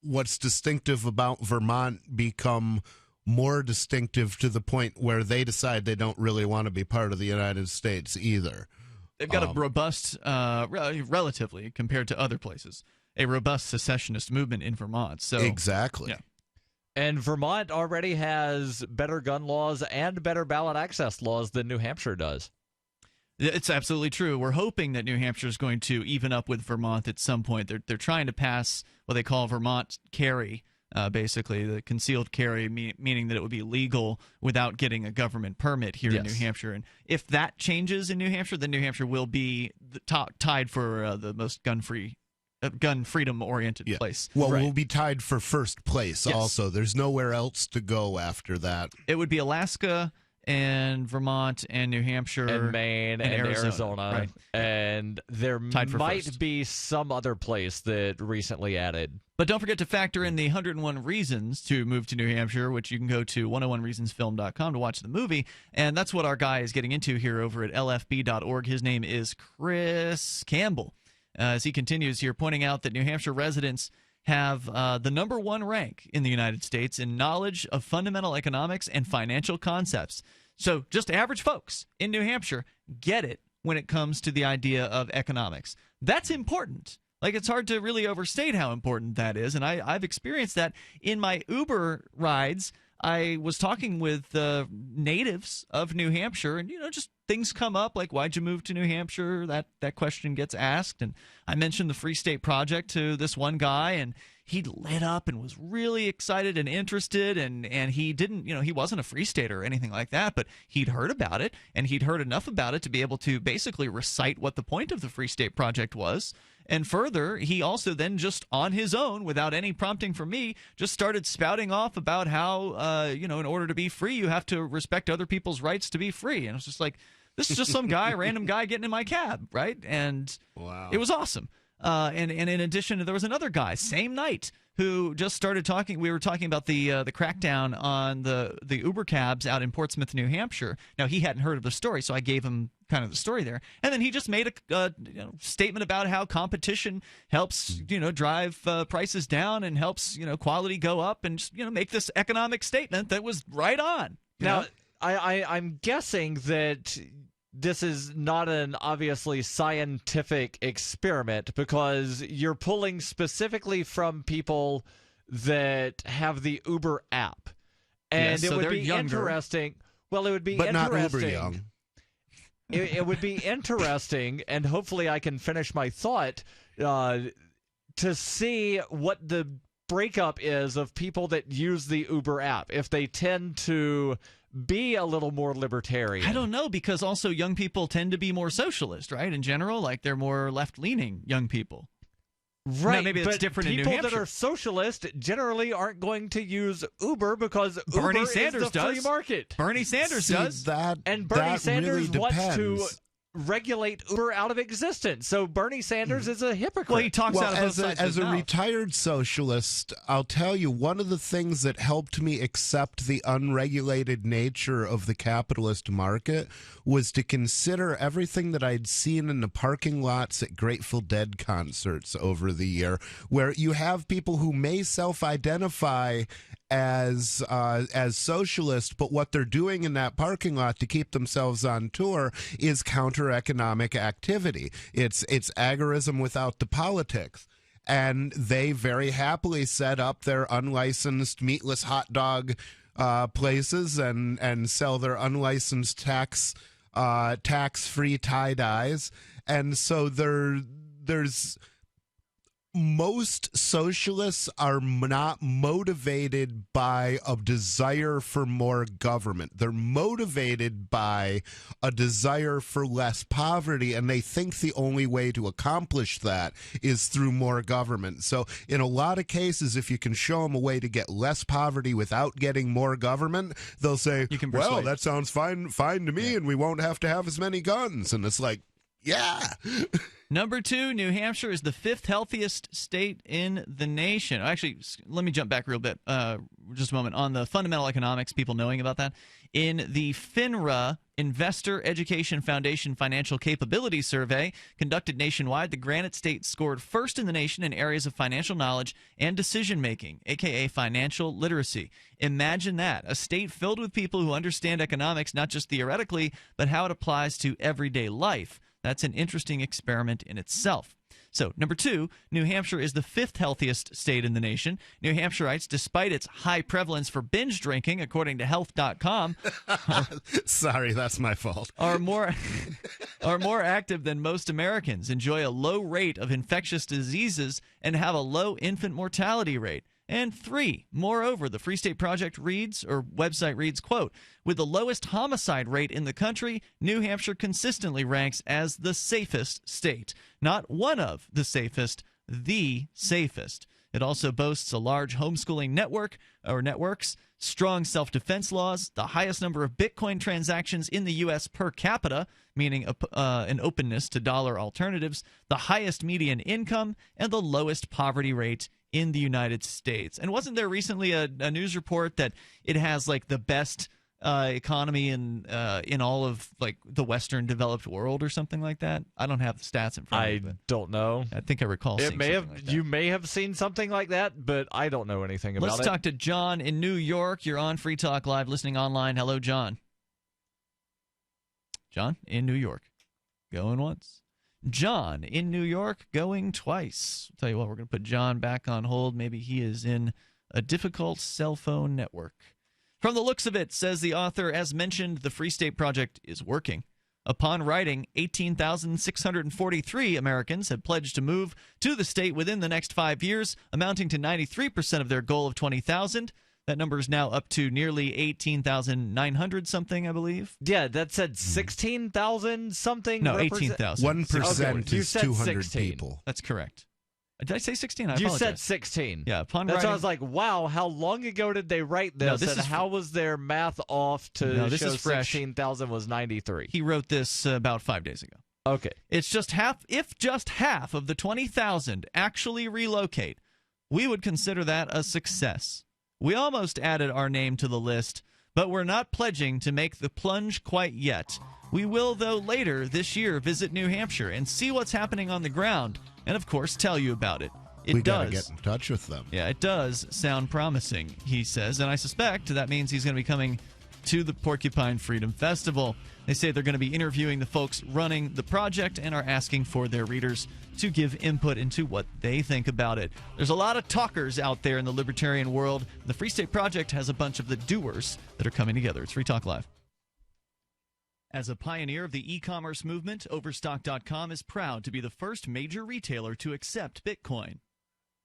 what's distinctive about Vermont become more distinctive to the point where they decide they don't really want to be part of the United States either. They've got a robust, relatively compared to other places, a robust secessionist movement in Vermont. So exactly. Yeah. And Vermont already has better gun laws and better ballot access laws than New Hampshire does. It's absolutely true. We're hoping that New Hampshire is going to even up with Vermont at some point. They're trying to pass what they call Vermont carry, basically the concealed carry, meaning that it would be legal without getting a government permit here in New Hampshire. And if that changes in New Hampshire, then New Hampshire will be tied for the most gun freedom-oriented place. Well, we'll be tied for first place also. There's nowhere else to go after that. It would be Alaska and Vermont and New Hampshire and Maine and Arizona. Right. And there might be some other place that recently added. But don't forget to factor in the 101 Reasons to move to New Hampshire, which you can go to 101reasonsfilm.com to watch the movie. And that's what our guy is getting into here over at lfb.org. His name is Chris Campbell. As he continues here, pointing out that New Hampshire residents have the #1 rank in the United States in knowledge of fundamental economics and financial concepts. So just average folks in New Hampshire get it when it comes to the idea of economics. That's important. Like, it's hard to really overstate how important that is, and I've experienced that in my Uber rides. I was talking with natives of New Hampshire, and just things come up like, why'd you move to New Hampshire? That question gets asked, and I mentioned the Free State Project to this one guy, and he lit up and was really excited and interested, and he didn't, he wasn't a Free Stater or anything like that, but he'd heard about it, and he'd heard enough about it to be able to basically recite what the point of the Free State Project was. And further, he also then just on his own, without any prompting from me, just started spouting off about how, in order to be free, you have to respect other people's rights to be free. And it's just like, this is just some guy, random guy getting in my cab, right? And it was awesome. And in addition, there was another guy, same night, who just started talking. We were talking about the crackdown on the Uber cabs out in Portsmouth, New Hampshire. Now, he hadn't heard of the story, so I gave him kind of the story there. And then he just made a statement about how competition helps, drive prices down and helps, quality go up, and just, make this economic statement that was right on. Now, I'm guessing that this is not an obviously scientific experiment, because you're pulling specifically from people that have the Uber app. And it would be interesting. Well, it would be interesting. But not Uber young. It would be interesting, and hopefully I can finish my thought, to see what the breakup is of people that use the Uber app, if they tend to be a little more libertarian. I don't know, because also young people tend to be more socialist, right? In general, like they're more left-leaning young people. Right, now, maybe it's different in New Hampshire. People that are socialist generally aren't going to use Uber, because Bernie Uber Sanders is the free market. Bernie Sanders does. And Bernie Sanders wants to regulate Uber out of existence. So Bernie Sanders is a hypocrite. Well, he talks out of both sides of his As a mouth. retired socialist, I'll tell you, one of the things that helped me accept the unregulated nature of the capitalist market was to consider everything that I'd seen in the parking lots at Grateful Dead concerts over the year, where you have people who may self-identify as socialist, but what they're doing in that parking lot to keep themselves on tour is counter-economic activity. It's agorism without the politics. And they very happily set up their unlicensed meatless hot dog places and sell their unlicensed tax tax-free tie-dyes. And so there's most socialists are not motivated by a desire for more government. They're motivated by a desire for less poverty, and they think the only way to accomplish that is through more government. So in a lot of cases, if you can show them a way to get less poverty without getting more government, they'll say, well, that sounds fine to me, and we won't have to have as many guns. And it's like, yeah. Number 2, New Hampshire is the 5th healthiest state in the nation. Actually, let me jump back real bit, just a moment, on the fundamental economics, people knowing about that. In the FINRA Investor Education Foundation Financial Capability Survey conducted nationwide, the Granite State scored first in the nation in areas of financial knowledge and decision-making, a.k.a. financial literacy. Imagine that, a state filled with people who understand economics not just theoretically, but how it applies to everyday life. That's an interesting experiment in itself. So, number 2, New Hampshire is the 5th healthiest state in the nation. New Hampshireites, despite its high prevalence for binge drinking, according to health.com, sorry, that's my fault, are more active than most Americans, enjoy a low rate of infectious diseases, and have a low infant mortality rate. And 3, moreover, the Free State Project website reads, quote, with the lowest homicide rate in the country, New Hampshire consistently ranks as the safest state. Not one of the safest, the safest. It also boasts a large homeschooling networks, strong self-defense laws, the highest number of Bitcoin transactions in the U.S. per capita, meaning an openness to dollar alternatives, the highest median income, and the lowest poverty rate in the United States. And wasn't there recently a news report that it has like the best economy in all of like the Western developed world or something like that? I don't have the stats in front of me. I don't know. I think I recall seeing something like that. You may have seen something like that, but I don't know anything about it. Let's talk to John in New York. You're on Free Talk Live, listening online. Hello, John. John in New York. Going once. John in New York going twice. I'll tell you what, we're going to put John back on hold. Maybe he is in a difficult cell phone network. From the looks of it, says the author, as mentioned, the Free State Project is working. Upon writing, 18,643 Americans had pledged to move to the state within the next 5 years, amounting to 93% of their goal of 20,000. That number is now up to nearly 18,900 something, I believe. Yeah, that said 16,000 something. No, 18,000. 1% is 200 people. That's correct. Did I say 16? I You apologize. said 16. Yeah, upon That's writing. why I was like, wow, how long ago did they write this? No, this and is how was their math off to this show is fresh. 16,000 was 93? He wrote this about 5 days ago. Okay. It's just half. If just half of the 20,000 actually relocate, we would consider that a success. We almost added our name to the list, but we're not pledging to make the plunge quite yet. We will, though, later this year visit New Hampshire and see what's happening on the ground, and of course tell you about it. We got to get in touch with them. Yeah, it does sound promising, he says, and I suspect that means he's going to be coming to the Porcupine Freedom Festival. They say they're going to be interviewing the folks running the project and are asking for their readers to give input into what they think about it. There's a lot of talkers out there in the libertarian world. The Free State Project has a bunch of the doers that are coming together. It's Free Talk Live. As a pioneer of the e-commerce movement, Overstock.com is proud to be the first major retailer to accept Bitcoin.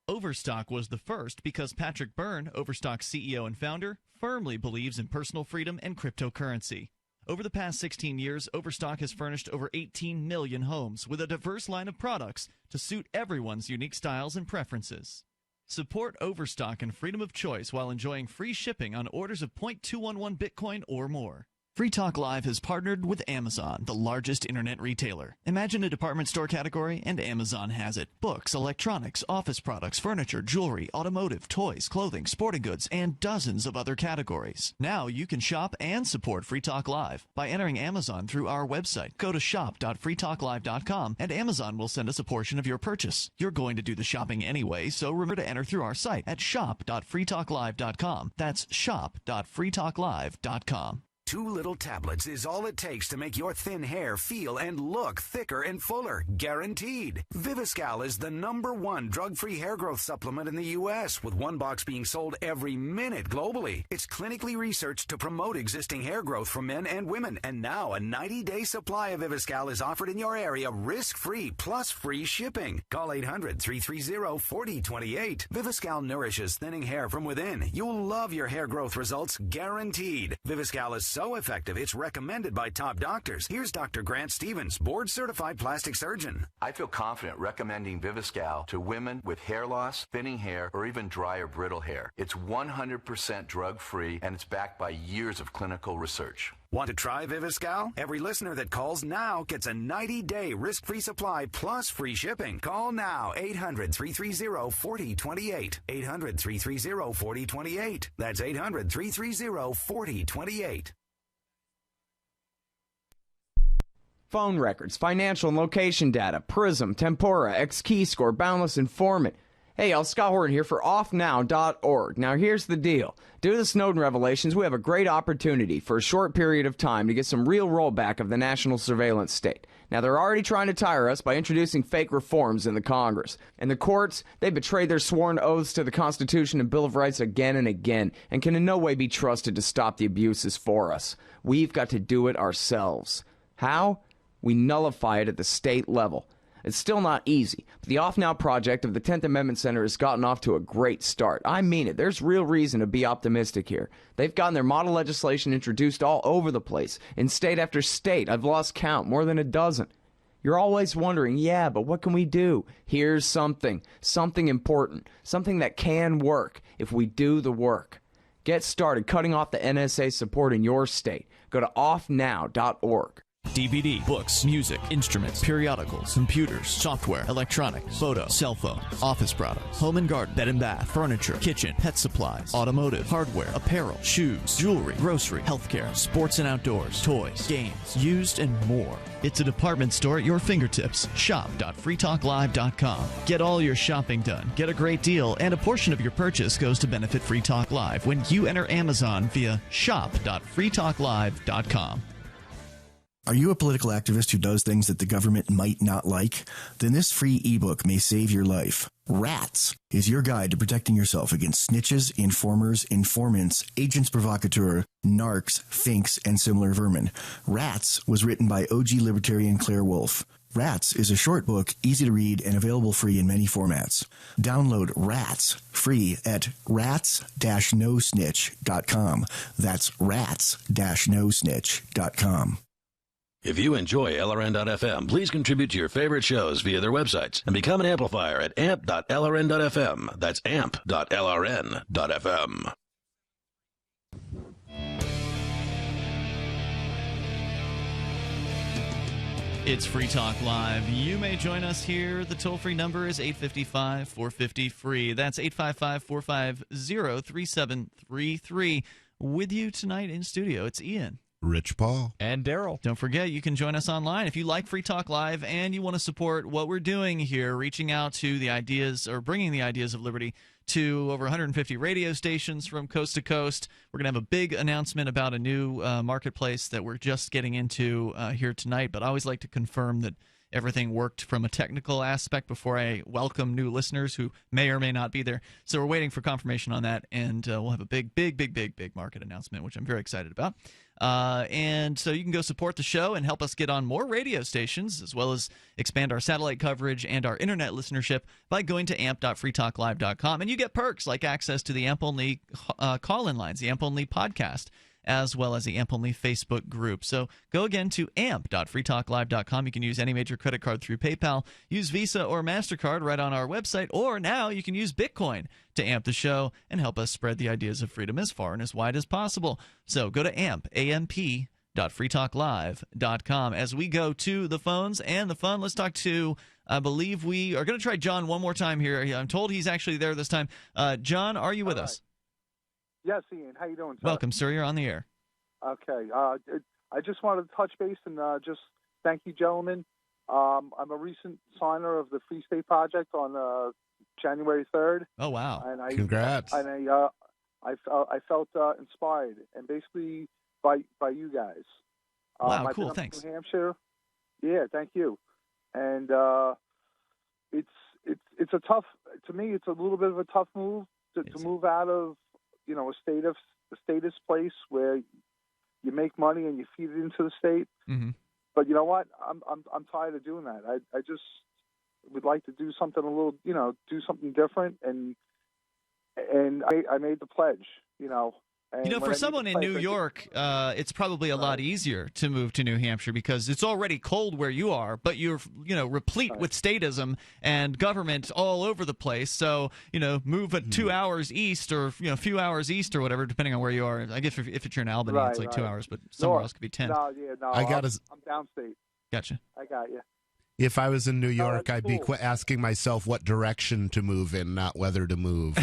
Overstock was the first because Patrick Byrne, Overstock's CEO and founder, firmly believes in personal freedom and cryptocurrency. Over the past 16 years, Overstock has furnished over 18 million homes with a diverse line of products to suit everyone's unique styles and preferences. Support Overstock and freedom of choice while enjoying free shipping on orders of 0.211 Bitcoin or more. Free Talk Live has partnered with Amazon, the largest internet retailer. Imagine a department store category, and Amazon has it. Books, electronics, office products, furniture, jewelry, automotive, toys, clothing, sporting goods, and dozens of other categories. Now you can shop and support Free Talk Live by entering Amazon through our website. Go to shop.freetalklive.com, and Amazon will send us a portion of your purchase. You're going to do the shopping anyway, so remember to enter through our site at shop.freetalklive.com. That's shop.freetalklive.com. 2 little tablets is all it takes to make your thin hair feel and look thicker and fuller, guaranteed. Viviscal is the #1 drug-free hair growth supplement in the U.S., with 1 box being sold every minute globally. It's clinically researched to promote existing hair growth for men and women, and now a 90-day supply of Viviscal is offered in your area risk-free plus free shipping. Call 800-330-4028. Viviscal nourishes thinning hair from within. You'll love your hair growth results, guaranteed. Viviscal is so effective, it's recommended by top doctors. Here's Dr. Grant Stevens, board-certified plastic surgeon. I feel confident recommending Viviscal to women with hair loss, thinning hair, or even dry or brittle hair. It's 100% drug-free, and it's backed by years of clinical research. Want to try Viviscal? Every listener that calls now gets a 90-day risk-free supply plus free shipping. Call now, 800-330-4028. 800-330-4028. That's 800-330-4028. Phone records, financial and location data, Prism, Tempora, X-Keyscore, Boundless Informant. Hey, y'all, Scott Horton here for offnow.org. Now, here's the deal. Due to the Snowden revelations, we have a great opportunity for a short period of time to get some real rollback of the national surveillance state. Now, they're already trying to tire us by introducing fake reforms in the Congress. And the courts, they betrayed their sworn oaths to the Constitution and Bill of Rights again and again, and can in no way be trusted to stop the abuses for us. We've got to do it ourselves. How? We nullify it at the state level. It's still not easy, but the Off Now project of the 10th Amendment Center has gotten off to a great start. I mean it. There's real reason to be optimistic here. They've gotten their model legislation introduced all over the place, in state after state. I've lost count, more than a dozen. You're always wondering, yeah, but what can we do? Here's something important, something that can work if we do the work. Get started cutting off the NSA support in your state. Go to offnow.org. DVD, books, music, instruments, periodicals, computers, software, electronics, photo, cell phone, office products, home and garden, bed and bath, furniture, kitchen, pet supplies, automotive, hardware, apparel, shoes, jewelry, grocery, healthcare, sports and outdoors, toys, games, used, and more. It's a department store at your fingertips. Shop.freetalklive.com. Get all your shopping done, get a great deal, and a portion of your purchase goes to benefit Free Talk Live when you enter Amazon via shop.freetalklive.com. Are you a political activist who does things that the government might not like? Then this free ebook may save your life. Rats is your guide to protecting yourself against snitches, informers, informants, agents provocateur, narcs, finks, and similar vermin. Rats was written by OG libertarian Claire Wolfe. Rats is a short book, easy to read, and available free in many formats. Download Rats free at rats-nosnitch.com. That's rats-nosnitch.com. If you enjoy LRN.FM, please contribute to your favorite shows via their websites and become an amplifier at amp.lrn.fm. That's amp.lrn.fm. It's Free Talk Live. You may join us here. The toll-free number is 855-450-FREE. That's 855-450-3733. With you tonight in studio, it's Ian. Rich Paul. And Darryl. Don't forget, you can join us online if you like Free Talk Live and you want to support what we're doing here, reaching out to the ideas or bringing the ideas of liberty to over 150 radio stations from coast to coast. We're going to have a big announcement about a new marketplace that we're just getting into here tonight, but I always like to confirm that everything worked from a technical aspect before I welcome new listeners who may or may not be there. So we're waiting for confirmation on that, and we'll have a big market announcement, which I'm very excited about. And so you can go support the show and help us get on more radio stations, as well as expand our satellite coverage and our internet listenership by going to amp.freetalklive.com. And you get perks like access to the AMP-only call-in lines, the AMP-only podcast, as well as the AMP-only Facebook group. So go again to amp.freetalklive.com. You can use any major credit card through PayPal, use Visa or MasterCard right on our website, or now you can use Bitcoin to amp the show and help us spread the ideas of freedom as far and as wide as possible. So go to amp.freetalklive.com. As we go to the phones and the fun, let's talk to, I believe we are going to try John one more time here. I'm told he's actually there this time. John, are you with us? Yes, Ian. How you doing, sir? Welcome, sir. You're on the air. Okay. I just wanted to touch base and just thank you, gentlemen. I'm a recent signer of the Free State Project on January 3rd. Oh, wow. And Congrats. I felt inspired. And basically by you guys. Wow, I've cool, been up in thanks. New Hampshire. Yeah, thank you. And it's a tough, to me, it's a little bit of a tough move to move out of, a statist place where you make money and you feed it into the state. Mm-hmm. But you know what? I'm tired of doing that. I just would like to do something a little, do something different. And I made the pledge, And for someone in New York, it's probably a lot easier to move to New Hampshire because it's already cold where you are, but you're, replete with statism and government all over the place. So, move at 2 hours east or, a few hours east or whatever, depending on where you are. I guess if you're in Albany, it's like 2 hours, but somewhere else could be 10. No, I got I'm downstate. Gotcha. I got you. If I was in New York, I'd be asking myself what direction to move in, not whether to move.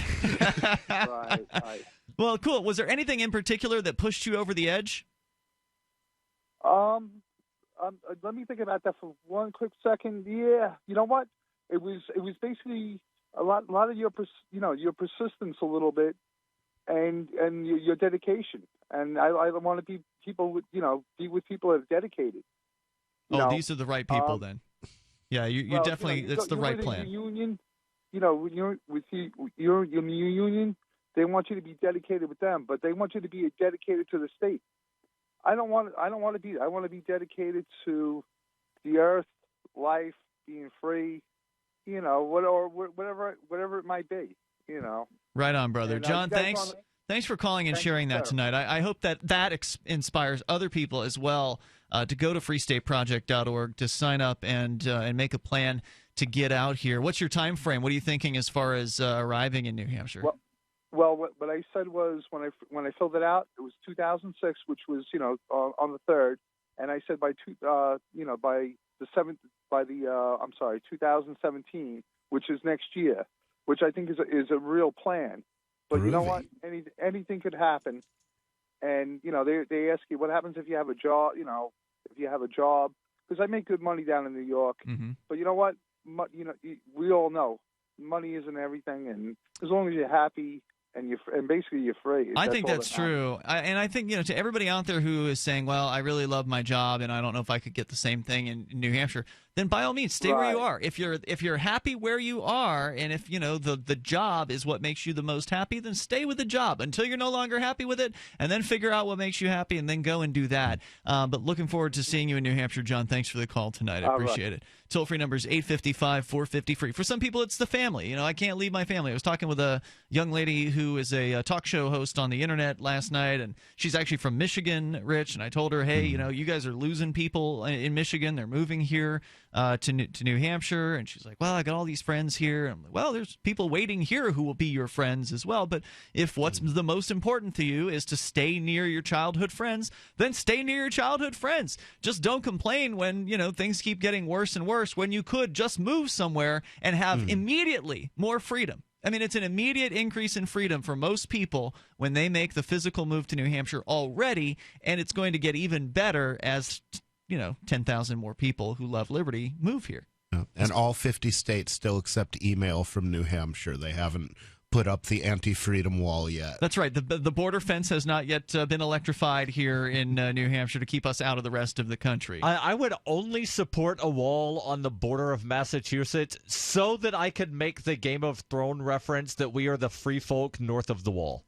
Right. Well, cool. Was there anything in particular that pushed you over the edge? Let me think about that for one quick second. Yeah, you know what? It was basically a lot of your your persistence a little bit, and your dedication. And I want to be people with be with people that are dedicated. These are the right people then. Yeah, you definitely. It's the right plan. Union, when you're with your union, they want you to be dedicated with them, but they want you to be dedicated to the state. I don't want to be. I want to be dedicated to the earth, life, being free. Whatever it might be. Right on, brother. And, John, thanks. Thanks for calling and sharing that tonight. I hope that inspires other people as well to go to freestateproject.org to sign up and make a plan to get out here. What's your time frame? What are you thinking as far as arriving in New Hampshire? Well, what I said was when I filled it out, it was 2006, which was on the 3rd, and I said by 2017, which is next year, which I think is a real plan. But you know what? Anything could happen, and they ask you what happens if you have a job. If you have a job, because I make good money down in New York. Mm-hmm. But you know what? We all know money isn't everything, and as long as you're happy and basically you're free. I think that's true. And I think, to everybody out there who is saying, well, I really love my job and I don't know if I could get the same thing in New Hampshire, then by all means, stay where you are. If you're happy where you are, and if, the job is what makes you the most happy, then stay with the job until you're no longer happy with it, and then figure out what makes you happy and then go and do that. But looking forward to seeing you in New Hampshire, John. Thanks for the call tonight. I appreciate it. Toll-free number is 855-450-FREE. For some people, it's the family. I can't leave my family. I was talking with a young lady who is a talk show host on the internet last night, and she's actually from Michigan, Rich, and I told her, hey, you guys are losing people in Michigan. They're moving here to New Hampshire, and she's like, well, I got all these friends here. And I'm like, well, there's people waiting here who will be your friends as well. But if what's the most important to you is to stay near your childhood friends, then stay near your childhood friends. Just don't complain when things keep getting worse and worse, when you could just move somewhere and have immediately more freedom. I mean, it's an immediate increase in freedom for most people when they make the physical move to New Hampshire already, and it's going to get even better as 10,000 more people who love liberty move here. And all 50 states still accept email from New Hampshire. They haven't put up the anti-freedom wall yet. That's right. The border fence has not yet been electrified here in New Hampshire to keep us out of the rest of the country. I would only support a wall on the border of Massachusetts so that I could make the Game of Thrones reference that we are the free folk north of the wall.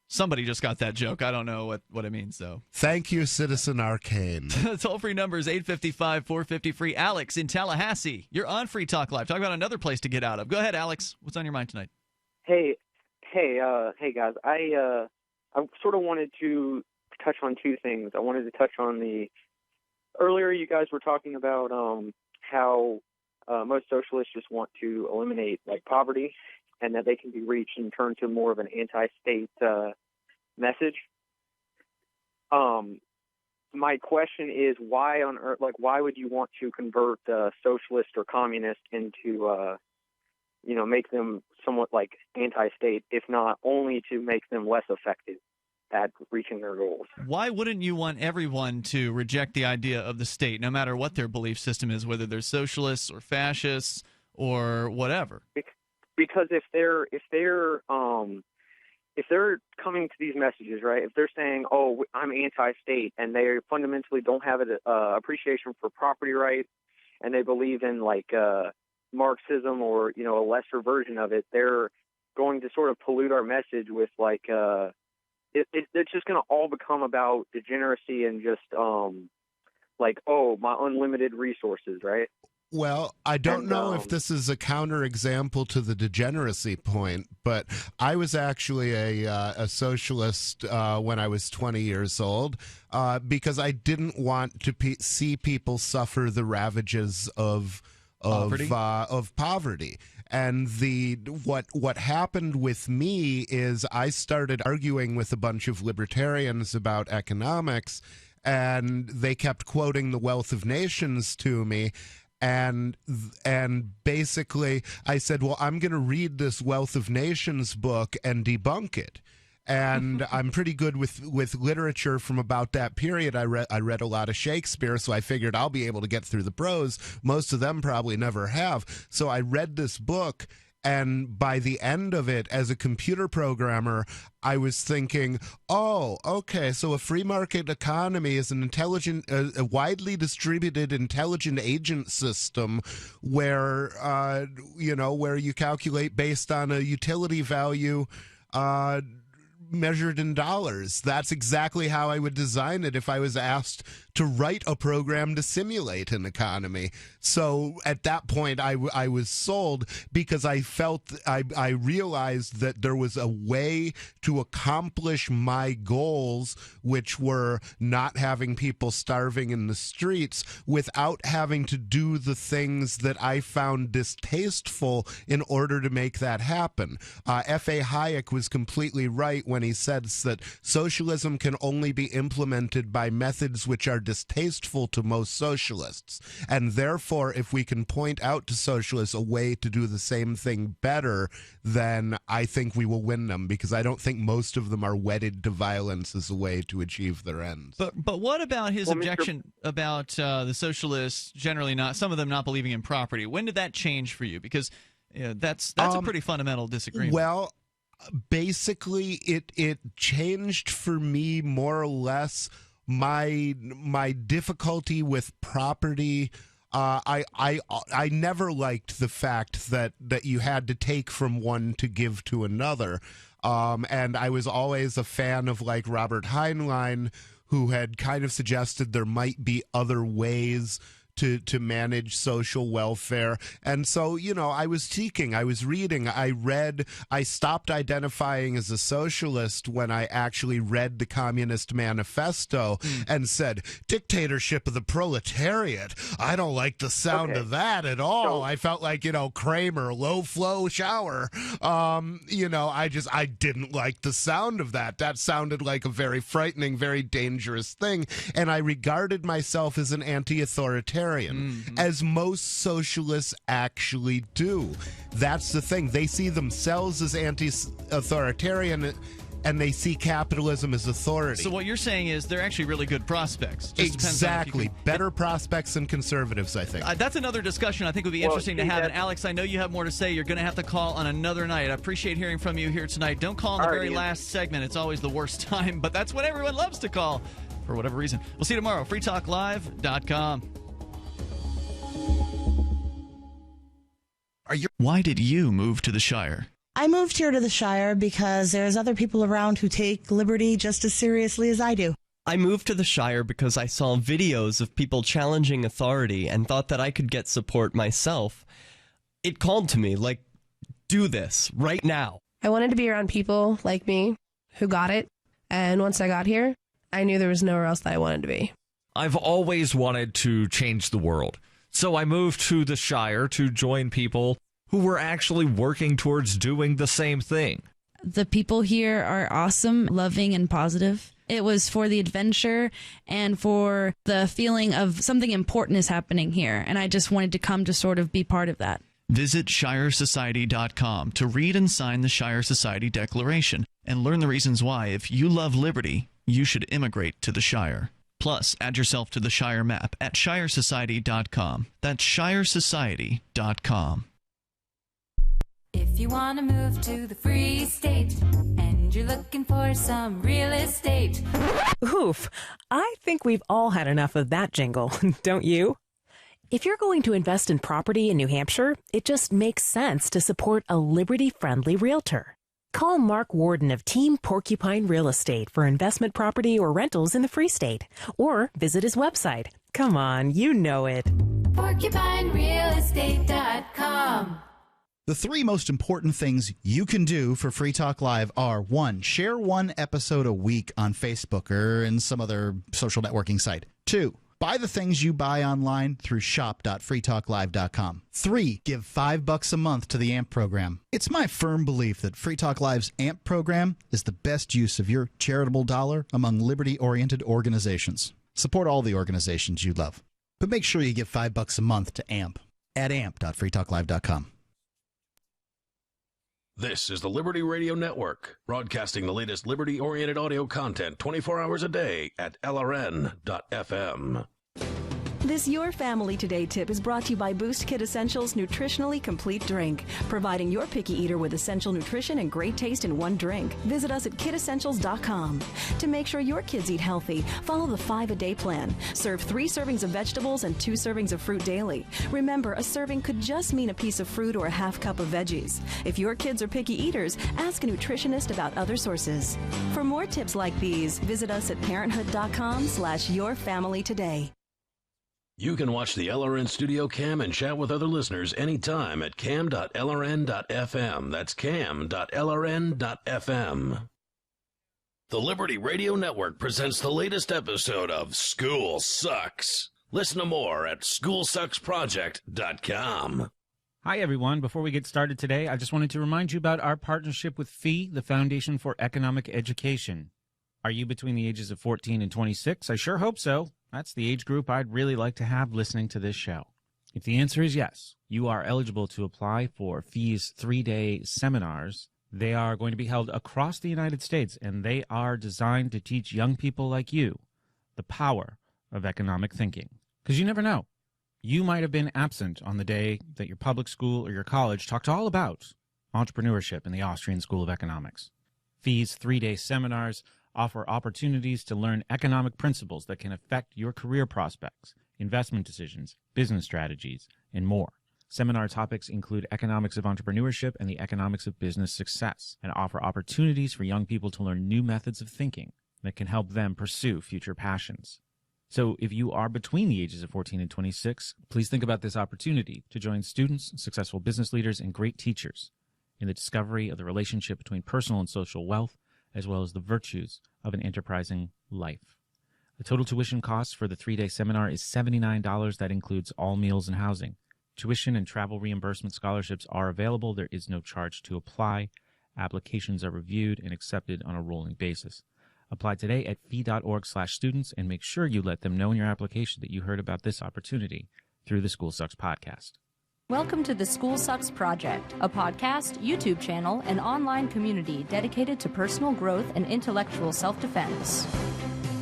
Somebody just got that joke. I don't know what it means, though. Thank you, Citizen Arcane. Toll-free number is 855-450-FREE. Alex in Tallahassee, you're on Free Talk Live. Talk about another place to get out of. Go ahead, Alex. What's on your mind tonight? Hey, guys. I sort of wanted to touch on two things. I wanted to touch on earlier you guys were talking about how most socialists just want to eliminate poverty, and that they can be reached and turn to more of an anti-state message. My question is, why on earth? Why would you want to convert socialist or communist into make them somewhat anti-state, if not only to make them less effective at reaching their goals? Why wouldn't you want everyone to reject the idea of the state, no matter what their belief system is, whether they're socialists or fascists or whatever? Because if they're if they're coming to these messages, right, if they're saying, oh, I'm anti-state, and they fundamentally don't have an appreciation for property rights, and they believe in, like, Marxism or, you know, a lesser version of it, they're going to sort of pollute our message with, like, it's just going to all become about degeneracy and just, like, oh, my unlimited resources, right? Well, I don't know if this is a counterexample to the degeneracy point, but I was actually a socialist when I was 20 years old because I didn't want to see people suffer the ravages of poverty. And what happened with me is I started arguing with a bunch of libertarians about economics, and they kept quoting The Wealth of Nations to me. And basically I said, well, I'm going to read this Wealth of Nations book and debunk it. And I'm pretty good with literature from about that period. I read a lot of Shakespeare, so I figured I'll be able to get through the prose. Most of them probably never have. So I read this book, and by the end of it, as a computer programmer, I was thinking, oh, okay, so a free market economy is an intelligent, a widely distributed intelligent agent system where, where you calculate based on a utility value measured in dollars. That's exactly how I would design it if I was asked to write a program to simulate an economy. So at that point, I was sold because I felt, I realized that there was a way to accomplish my goals, which were not having people starving in the streets, without having to do the things that I found distasteful in order to make that happen. F.A. Hayek was completely right when he says that socialism can only be implemented by methods which are distasteful to most socialists. And therefore, if we can point out to socialists a way to do the same thing better, then I think we will win them, because I don't think most of them are wedded to violence as a way to achieve their ends. But what about his objection about the socialists generally not, some of them not believing in property? When did that change for you? Because that's a pretty fundamental disagreement. Well, basically, it changed for me more or less my difficulty with property. I never liked the fact that you had to take from one to give to another. And I was always a fan of, like, Robert Heinlein, who had kind of suggested there might be other ways to manage social welfare. And so, I was seeking, I was reading, I stopped identifying as a socialist when I actually read the Communist Manifesto and said, dictatorship of the proletariat. I don't like the sound of that at all. So, I felt like, Kramer, low flow shower. I didn't like the sound of that. That sounded like a very frightening, very dangerous thing. And I regarded myself as an anti-authoritarian. As most socialists actually do. That's the thing. They see themselves as anti-authoritarian, and they see capitalism as authority. So what you're saying is they're actually really good prospects. Just exactly. Better prospects than conservatives, I think. That's another discussion I think would be interesting to have. And Alex, I know you have more to say. You're going to have to call on another night. I appreciate hearing from you here tonight. Don't call in the very last segment. It's always the worst time, but that's when everyone loves to call for whatever reason. We'll see you tomorrow. freetalklive.com. Why did you move to the Shire? I moved here to the Shire because there's other people around who take liberty just as seriously as I do. I moved to the Shire because I saw videos of people challenging authority and thought that I could get support myself. It called to me, like, do this right now. I wanted to be around people like me who got it, and once I got here, I knew there was nowhere else that I wanted to be. I've always wanted to change the world. So I moved to the Shire to join people who were actually working towards doing the same thing. The people here are awesome, loving, and positive. It was for the adventure and for the feeling of something important is happening here, and I just wanted to come to sort of be part of that. Visit ShireSociety.com to read and sign the Shire Society Declaration and learn the reasons why, if you love liberty, you should immigrate to the Shire. Plus, add yourself to the Shire map at ShireSociety.com. That's ShireSociety.com. If you want to move to the free state and and you're looking for some real estate. Oof, I think we've all had enough of that jingle, don't you? If you're going to invest in property in New Hampshire, it just makes sense to support a Liberty-friendly realtor. Call Mark Warden of Team Porcupine Real Estate for investment property or rentals in the Free State, or visit his website. Come on, you know it. PorcupineRealEstate.com. The three most important things you can do for Free Talk Live are: 1, share one episode a week on Facebook or in some other social networking site. 2, buy the things you buy online through shop.freetalklive.com. 3, give $5 a month to the AMP program. It's my firm belief that Free Talk Live's AMP program is the best use of your charitable dollar among liberty-oriented organizations. Support all the organizations you love, but make sure you give $5 a month to AMP at amp.freetalklive.com. This is the Liberty Radio Network, broadcasting the latest liberty-oriented audio content 24 hours a day at LRN.FM. This Your Family Today tip is brought to you by Boost Kid Essentials Nutritionally Complete Drink, providing your picky eater with essential nutrition and great taste in one drink. Visit us at kidessentials.com. To make sure your kids eat healthy, follow the 5-a-day plan. Serve 3 servings of vegetables and 2 servings of fruit daily. Remember, a serving could just mean a piece of fruit or a half cup of veggies. If your kids are picky eaters, ask a nutritionist about other sources. For more tips like these, visit us at parenthood.com/yourfamilytoday. You can watch the LRN Studio Cam and chat with other listeners anytime at cam.lrn.fm. That's cam.lrn.fm. The Liberty Radio Network presents the latest episode of School Sucks. Listen to more at schoolsucksproject.com. Hi, everyone. Before we get started today, I just wanted to remind you about our partnership with FEE, the Foundation for Economic Education. Are you between the ages of 14 and 26? I sure hope so. That's the age group I'd really like to have listening to this show. If the answer is yes, you are eligible to apply for FEE's 3-day seminars. They are going to be held across the United States, and they are designed to teach young people like you the power of economic thinking. Because you never know. You might have been absent on the day that your public school or your college talked all about entrepreneurship in the Austrian School of Economics. FEE's 3-day seminars offer opportunities to learn economic principles that can affect your career prospects, investment decisions, business strategies, and more. Seminar topics include economics of entrepreneurship and the economics of business success, and offer opportunities for young people to learn new methods of thinking that can help them pursue future passions. So if you are between the ages of 14 and 26, please think about this opportunity to join students, successful business leaders, and great teachers in the discovery of the relationship between personal and social wealth, as well as the virtues of an enterprising life. The total tuition cost for the 3-day seminar is $79. That includes all meals and housing. Tuition and travel reimbursement scholarships are available. There is no charge to apply. Applications are reviewed and accepted on a rolling basis. Apply today at fee.org/students and make sure you let them know in your application that you heard about this opportunity through the School Sucks podcast. Welcome to the School Sucks Project, a podcast, YouTube channel, and online community dedicated to personal growth and intellectual self-defense.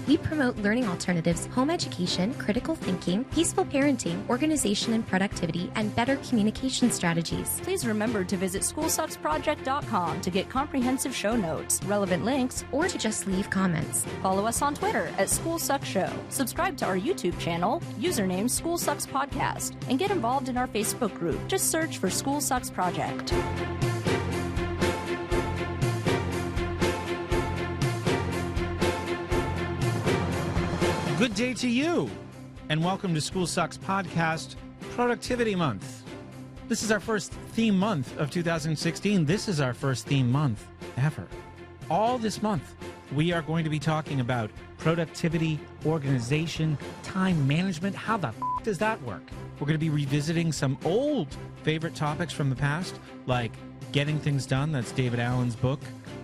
We promote learning alternatives, home education, critical thinking, peaceful parenting, organization and productivity, and better communication strategies. Please remember to visit schoolsucksproject.com to get comprehensive show notes, relevant links, or to just leave comments. Follow us on Twitter at School Sucks Show. Subscribe to our YouTube channel, username School Sucks Podcast, and get involved in our Facebook group. Just search for School Sucks Project. Good day to you, and welcome to School Sucks Podcast Productivity Month. This is our first theme month of 2016. This is our first theme month ever. All this month, we are going to be talking about productivity, organization, time management. How the does that work? We're going to be revisiting some old favorite topics from the past, like Getting Things Done, that's David Allen's book.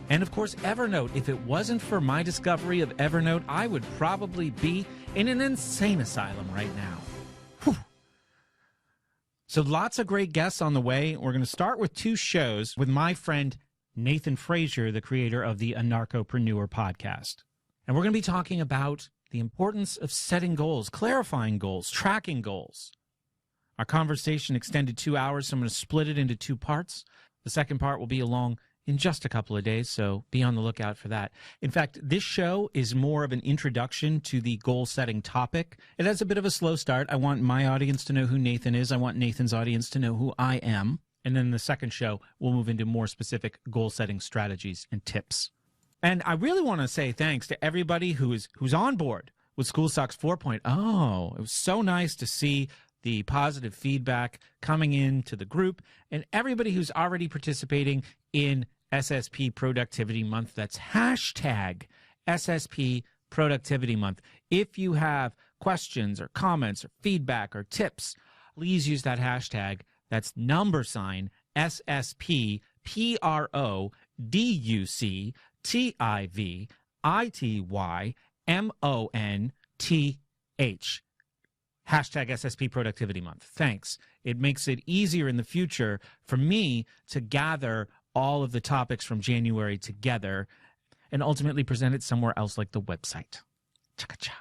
And of course, Evernote. If it wasn't for my discovery of Evernote, I would probably be in an insane asylum right now. Whew. So lots of great guests on the way. We're going to start with 2 shows with my friend Nathan Frazier, the creator of the Anarchopreneur podcast. And we're going to be talking about the importance of setting goals, clarifying goals, tracking goals. Our conversation extended 2 hours, so I'm going to split it into 2 parts. The second part will be along in just a couple of days, so be on the lookout for that. In fact, this show is more of an introduction to the goal-setting topic. It has a bit of a slow start. I want my audience to know who Nathan is. I want Nathan's audience to know who I am. And then the second show, we'll move into more specific goal-setting strategies and tips. And I really want to say thanks to everybody who's on board with School Sucks 4.0. It was so nice to see the positive feedback coming into the group, and everybody who's already participating in SSP Productivity Month. That's hashtag SSP Productivity Month. If you have questions or comments or feedback or tips, please use that hashtag. That's #SSP PRODUCTIVITYMONTH. Hashtag SSP Productivity Month. Thanks. It makes it easier in the future for me to gather all of the topics from January together and ultimately present it somewhere else like the website. Cha-cha-cha.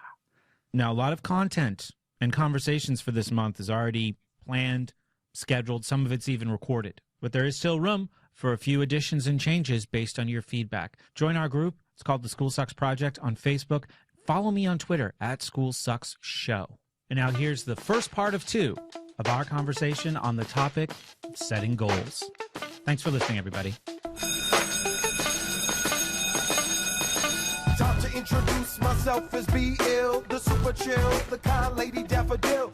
Now, a lot of content and conversations for this month is already planned, scheduled. Some of it's even recorded. But there is still room for a few additions and changes based on your feedback. Join our group. It's called the School Sucks Project on Facebook. Follow me on Twitter at School Sucks Show. And now here's the first part of 2 of our conversation on the topic of setting goals. Thanks for listening, everybody. Time to introduce myself as B.L., the super chill, the kind lady daffodil.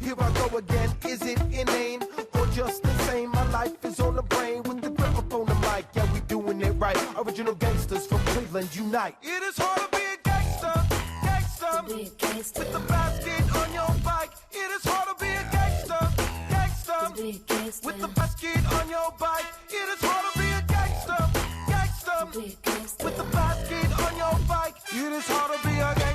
Here I go again, is it inane or just the same? My life is on the brain with the grip up on the mic. Yeah, we doing it right. Original gangsters from Cleveland unite. It is hard to be a gangster, with the basket on your bike. It is hard to be a gangster, with the basket on your bike. It is hard to be a gangster, with the basket on your bike. It is hard to be a gangster.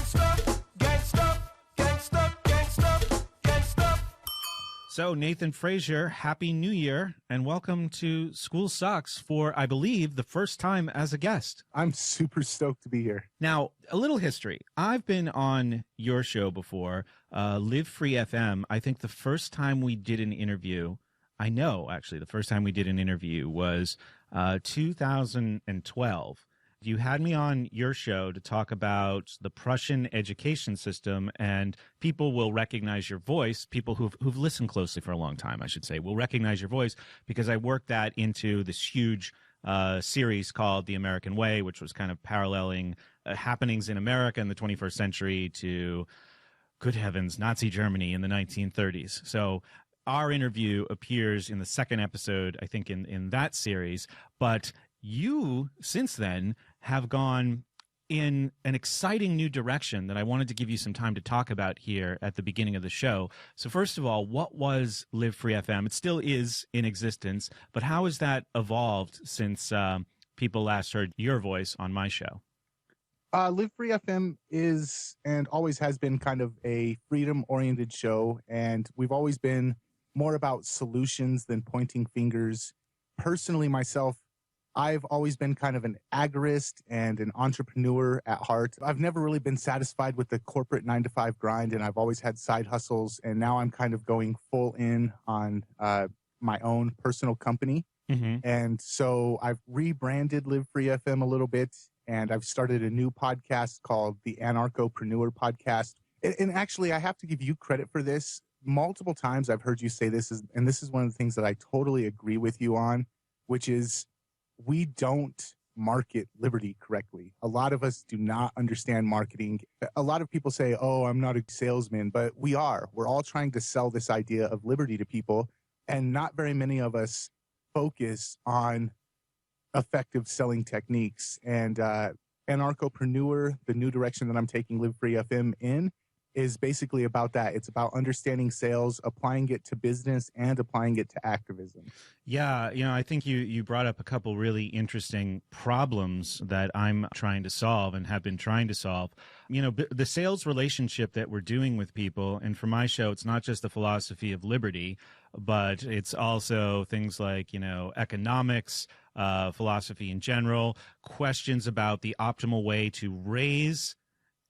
So, Nathan Frazier, Happy New Year, and welcome to School Sucks for, I believe, the first time as a guest. I'm super stoked to be here. Now, a little history. I've been on your show before, Live Free FM. I think the first time we did an interview, the first time we did an interview was 2012. You had me on your show to talk about the Prussian education system, and people will recognize your voice. People who've listened closely for a long time, I should say, will recognize your voice because I worked that into this huge series called The American Way, which was kind of paralleling happenings in America in the 21st century to, good heavens, Nazi Germany in the 1930s. So our interview appears in the second episode, I think, in that series, but you, since then, have gone in an exciting new direction that I wanted to give you some time to talk about here at the beginning of the show. So first of all, what was Live Free FM? It still is in existence, but how has that evolved since people last heard your voice on my show? Live Free FM is and always has been kind of a freedom-oriented show, and we've always been more about solutions than pointing fingers. Personally, myself, I've always been kind of an agorist and an entrepreneur at heart. I've never really been satisfied with the corporate 9-to-5 grind, and I've always had side hustles. And now I'm kind of going full in on my own personal company. Mm-hmm. And so I've rebranded Live Free FM a little bit, and I've started a new podcast called the Anarchopreneur Podcast. And actually, I have to give you credit for this. Multiple times I've heard you say this, and this is one of the things that I totally agree with you on, which is we don't market liberty correctly. A lot of us do not understand marketing. A lot of people say, oh, I'm not a salesman, but we are. We're all trying to sell this idea of liberty to people, and not very many of us focus on effective selling techniques. And Anarchopreneur, the new direction that I'm taking Live Free FM in, is basically about that. It's about understanding sales, applying it to business, and applying it to activism. Yeah, I think you brought up a couple really interesting problems that I'm trying to solve and have been trying to solve. The sales relationship that we're doing with people, and for my show, it's not just the philosophy of liberty, but it's also things like, economics, philosophy in general, questions about the optimal way to raise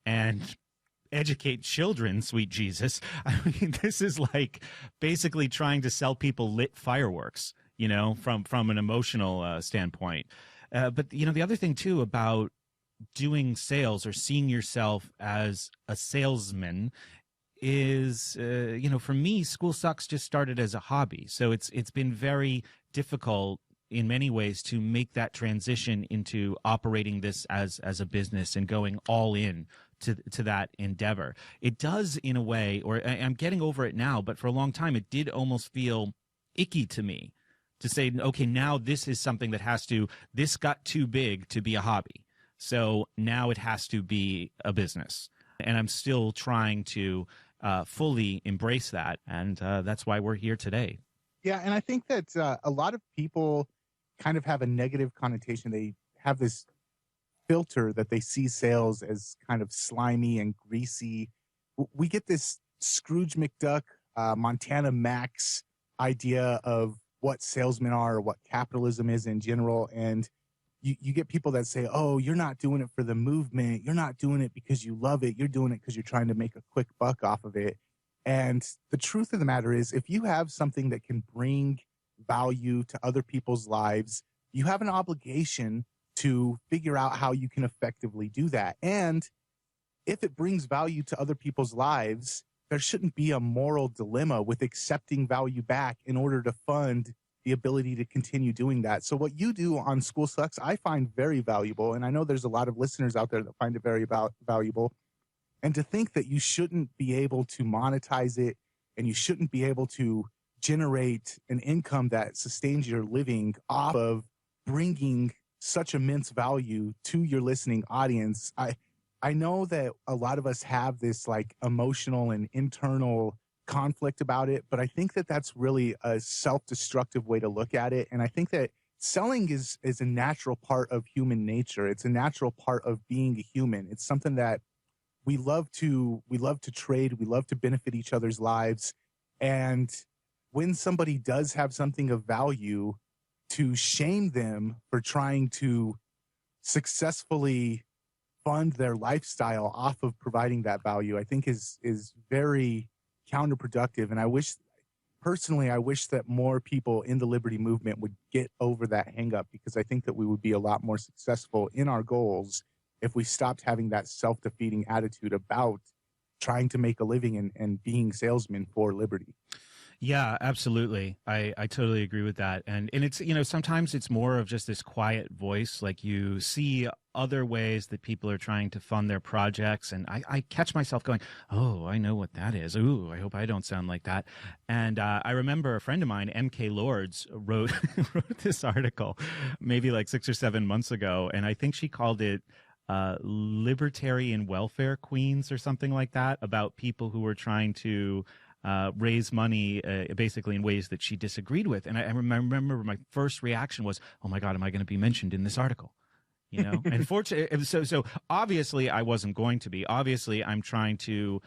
and educate children, sweet Jesus. I mean, this is like basically trying to sell people lit fireworks. from an emotional standpoint. But the other thing too about doing sales or seeing yourself as a salesman is, for me, School Sucks just started as a hobby. So it's been very difficult in many ways to make that transition into operating this as a business and going all in to that endeavor. It does, in a way, or I'm getting over it now, but for a long time it did almost feel icky to me to say, okay, now this is something this got too big to be a hobby. So now it has to be a business. And I'm still trying to fully embrace that. And that's why we're here today. Yeah, and I think that a lot of people kind of have a negative connotation. They have this filter that they see sales as kind of slimy and greasy. We get this Scrooge McDuck, Montana Max idea of what salesmen are or what capitalism is in general. And you get people that say, oh, you're not doing it for the movement. You're not doing it because you love it. You're doing it because you're trying to make a quick buck off of it. And the truth of the matter is, if you have something that can bring value to other people's lives, you have an obligation to figure out how you can effectively do that. And if it brings value to other people's lives, there shouldn't be a moral dilemma with accepting value back in order to fund the ability to continue doing that. So what you do on School Sucks, I find very valuable. And I know there's a lot of listeners out there that find it very valuable. And to think that you shouldn't be able to monetize it and you shouldn't be able to generate an income that sustains your living off of bringing such immense value to your listening audience. I know that a lot of us have this like emotional and internal conflict about it, but I think that that's really a self-destructive way to look at it. And I think that selling is a natural part of human nature. It's a natural part of being a human. It's something that we love to trade. We love to benefit each other's lives. And when somebody does have something of value, to shame them for trying to successfully fund their lifestyle off of providing that value, I think is very counterproductive. And I wish that more people in the liberty movement would get over that hang up, because I think that we would be a lot more successful in our goals if we stopped having that self-defeating attitude about trying to make a living and being salesmen for liberty. Yeah, absolutely. I totally agree with that. And it's, sometimes it's more of just this quiet voice. Like you see other ways that people are trying to fund their projects. And I catch myself going, oh, I know what that is. Ooh, I hope I don't sound like that. And I remember a friend of mine, MK Lords, wrote this article maybe like 6 or 7 months ago. And I think she called it Libertarian Welfare Queens or something like that, about people who were trying to raise money basically in ways that she disagreed with. And I remember my first reaction was, oh my God, am I going to be mentioned in this article? And fortunately, so obviously I wasn't going to be. Obviously I'm trying to,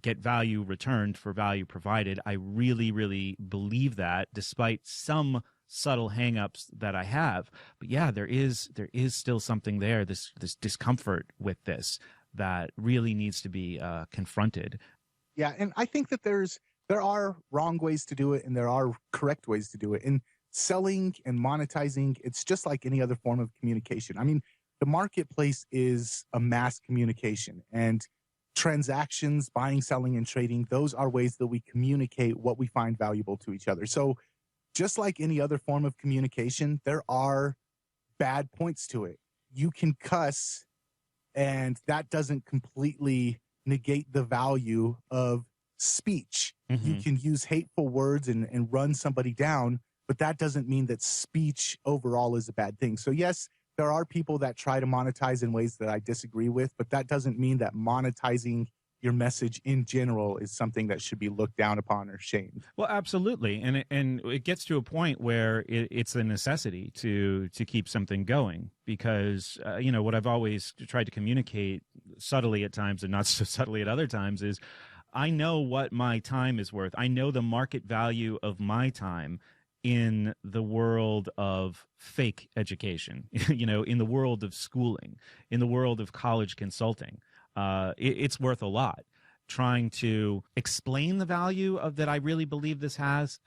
get value returned for value provided. I really, really believe that, despite some subtle hangups that I have. But yeah, there is still something there, this discomfort with this that really needs to be confronted. Yeah, and I think that there are wrong ways to do it and there are correct ways to do it. And selling and monetizing, it's just like any other form of communication. I mean, the marketplace is a mass communication, and transactions, buying, selling, and trading, those are ways that we communicate what we find valuable to each other. So just like any other form of communication, there are bad points to it. You can cuss, and that doesn't completely negate the value of speech. Mm-hmm. You can use hateful words and run somebody down, but that doesn't mean that speech overall is a bad thing. So yes, there are people that try to monetize in ways that I disagree with, but that doesn't mean that monetizing your message in general is something that should be looked down upon or shamed. Well, absolutely. And it gets to a point where it's a necessity to keep something going, because, what I've always tried to communicate subtly at times and not so subtly at other times is I know what my time is worth. I know the market value of my time in the world of fake education, in the world of schooling, in the world of college consulting. It's worth a lot. trying to explain the value of that I really believe this has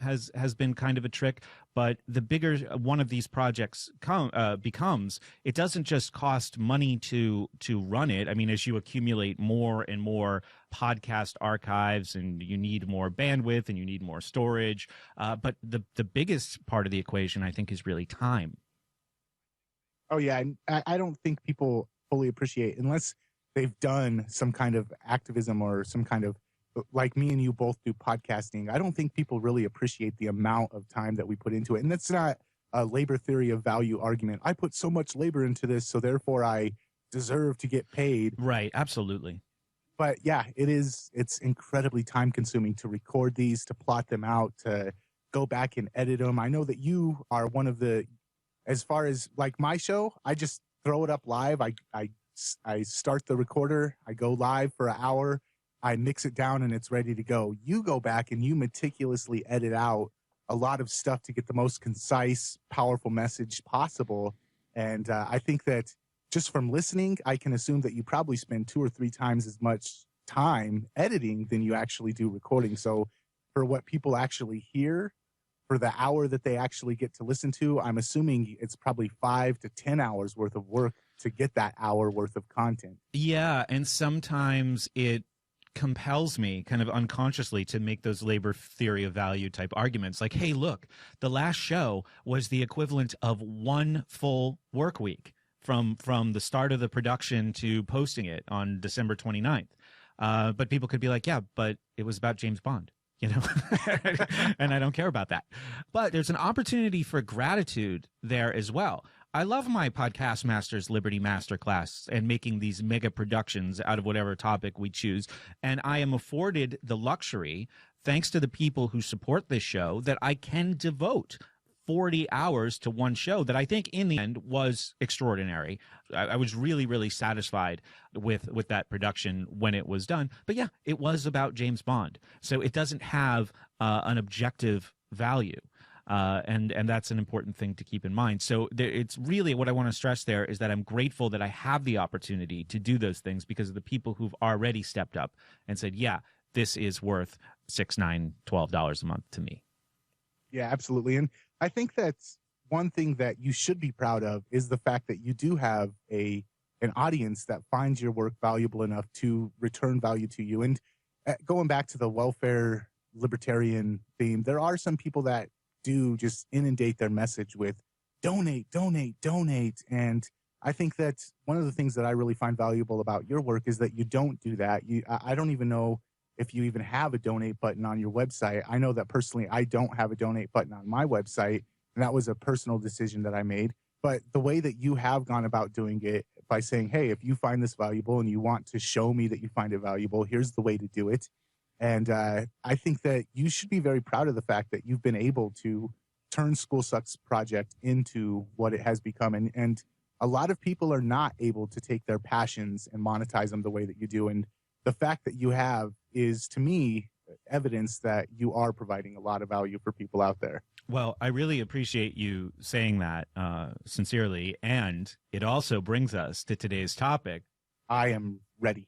been kind of a trick. But the bigger one of these projects becomes, it doesn't just cost money to run it. I mean, as you accumulate more and more podcast archives, and you need more bandwidth and you need more storage. But the biggest part of the equation, I think, is really time. Oh, yeah. And I don't think people fully appreciate, unless they've done some kind of activism or some kind of, like me and you both do podcasting, I don't think people really appreciate the amount of time that we put into it. And that's not a labor theory of value argument. I put so much labor into this, so therefore I deserve to get paid. Right. Absolutely. But yeah, it's incredibly time consuming to record these, to plot them out, to go back and edit them. I know that you are one of the, as far as like my show, I just throw it up live. I start the recorder, I go live for an hour, I mix it down, and it's ready to go. You go back and you meticulously edit out a lot of stuff to get the most concise, powerful message possible. And I think that just from listening, I can assume that you probably spend 2 or 3 times as much time editing than you actually do recording. So for what people actually hear, for the hour that they actually get to listen to, I'm assuming it's probably 5 to 10 hours worth of work to get that hour worth of content. Yeah, and sometimes it compels me kind of unconsciously to make those labor theory of value type arguments like, hey, look, the last show was the equivalent of 1 full work week from the start of the production to posting it on December 29th. But people could be like, yeah, but it was about James Bond. You know, and I don't care about that. But there's an opportunity for gratitude there as well. I love my Podcast Masters Liberty Masterclass and making these mega productions out of whatever topic we choose. And I am afforded the luxury, thanks to the people who support this show, that I can devote 40 hours to one show that I think in the end was extraordinary. I was really, really satisfied with that production when it was done. But yeah, it was about James Bond. So it doesn't have an objective value. And that's an important thing to keep in mind. So it's really what I want to stress there is that I'm grateful that I have the opportunity to do those things because of the people who've already stepped up and said, yeah, this is worth $6, $9, $12 a month to me. Yeah, absolutely. And I think that's one thing that you should be proud of is the fact that you do have an audience that finds your work valuable enough to return value to you. And going back to the welfare libertarian theme, there are some people that do just inundate their message with donate, donate, donate. And I think that's one of the things that I really find valuable about your work is that you don't do that. I don't even know if you even have a donate button on your website. I know that personally, I don't have a donate button on my website, and that was a personal decision that I made. But the way that you have gone about doing it by saying, hey, if you find this valuable and you want to show me that you find it valuable, here's the way to do it. And I think that you should be very proud of the fact that you've been able to turn School Sucks Project into what it has become. And a lot of people are not able to take their passions and monetize them the way that you do. And the fact that you have is, to me, evidence that you are providing a lot of value for people out there. Well, I really appreciate you saying that sincerely. And it also brings us to today's topic. I am ready.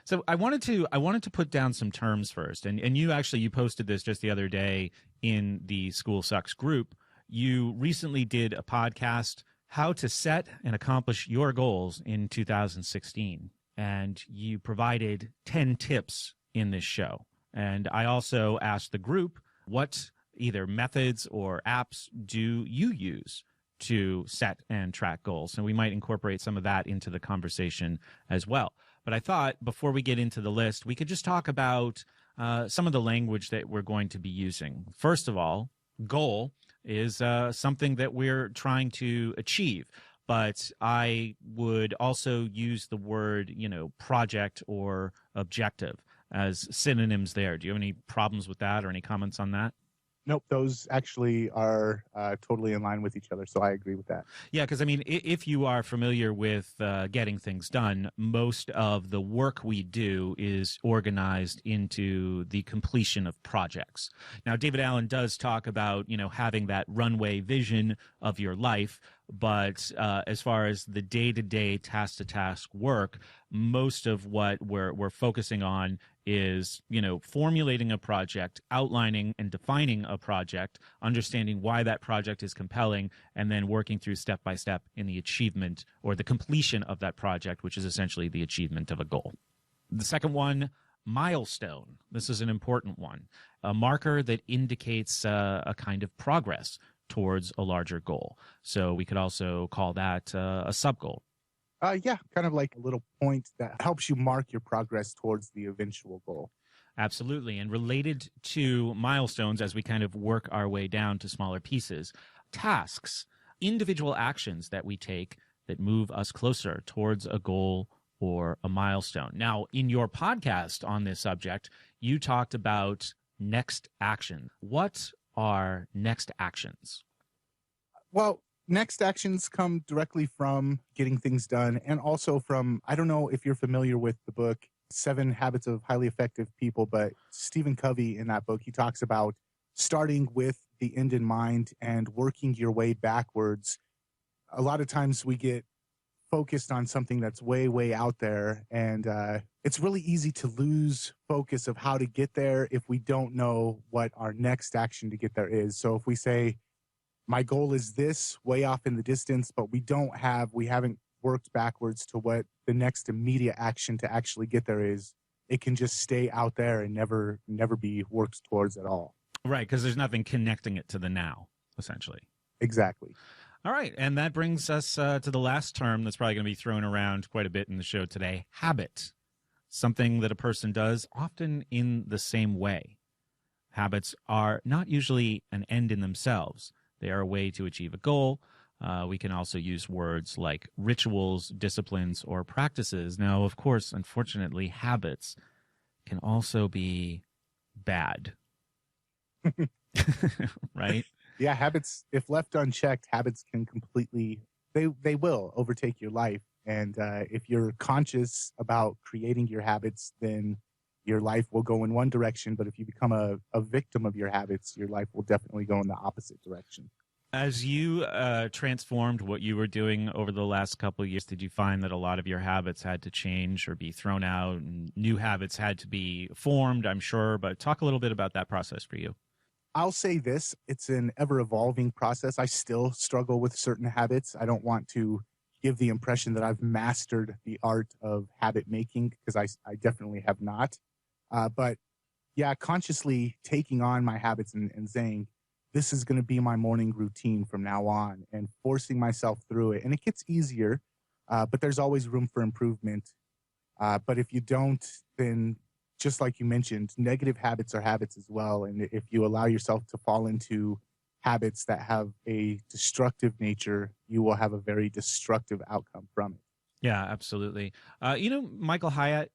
So I wanted to put down some terms first. And you posted this just the other day in the School Sucks group. You recently did a podcast, How to Set and Accomplish Your Goals in 2016. And you provided 10 tips in this show. And I also asked the group, what either methods or apps do you use to set and track goals? And we might incorporate some of that into the conversation as well. But I thought before we get into the list, we could just talk about some of the language that we're going to be using. First of all, goal is something that we're trying to achieve. But I would also use the word, project or objective as synonyms there. Do you have any problems with that or any comments on that? Nope, those actually are totally in line with each other, so I agree with that. Yeah, because, if you are familiar with getting things done, most of the work we do is organized into the completion of projects. Now, David Allen does talk about, having that runway vision of your life, but as far as the day-to-day, task-to-task work, most of what we're focusing on is, formulating a project, outlining and defining a project, understanding why that project is compelling, and then working through step by step in the achievement or the completion of that project, which is essentially the achievement of a goal. The second one, milestone. This is an important one, a marker that indicates a kind of progress towards a larger goal. So we could also call that a sub-goal. Yeah, kind of like a little point that helps you mark your progress towards the eventual goal. Absolutely. And related to milestones, as we kind of work our way down to smaller pieces, tasks, individual actions that we take that move us closer towards a goal or a milestone. Now, in your podcast on this subject, you talked about next action. What are next actions? Well, next actions come directly from getting things done, and also from, I don't know if you're familiar with the book 7 Habits of Highly Effective People, but Stephen Covey in that book, he talks about starting with the end in mind and working your way backwards. A lot of times we get focused on something that's way, way out there, and it's really easy to lose focus of how to get there if we don't know what our next action to get there is. So if we say, my goal is this way off in the distance, but we haven't worked backwards to what the next immediate action to actually get there is, it can just stay out there and never be worked towards at all. Right, because there's nothing connecting it to the now, essentially. Exactly. All right, and that brings us to the last term that's probably going to be thrown around quite a bit in the show today, habit. Something that a person does often in the same way. Habits are not usually an end in themselves. They are a way to achieve a goal. We can also use words like rituals, disciplines, or practices. Now, of course, unfortunately, habits can also be bad. Right? Yeah, habits, if left unchecked, habits can completely, they will overtake your life. And if you're conscious about creating your habits, then your life will go in one direction. But if you become a victim of your habits, your life will definitely go in the opposite direction. As you transformed what you were doing over the last couple of years, did you find that a lot of your habits had to change or be thrown out and new habits had to be formed, I'm sure, but talk a little bit about that process for you. I'll say this, it's an ever-evolving process. I still struggle with certain habits. I don't want to give the impression that I've mastered the art of habit making, because I definitely have not. But yeah, consciously taking on my habits and saying, this is going to be my morning routine from now on, and forcing myself through it. And it gets easier, but there's always room for improvement. But if you don't, then just like you mentioned, negative habits are habits as well. And if you allow yourself to fall into habits that have a destructive nature, you will have a very destructive outcome from it. Yeah, absolutely. Michael Hyatt,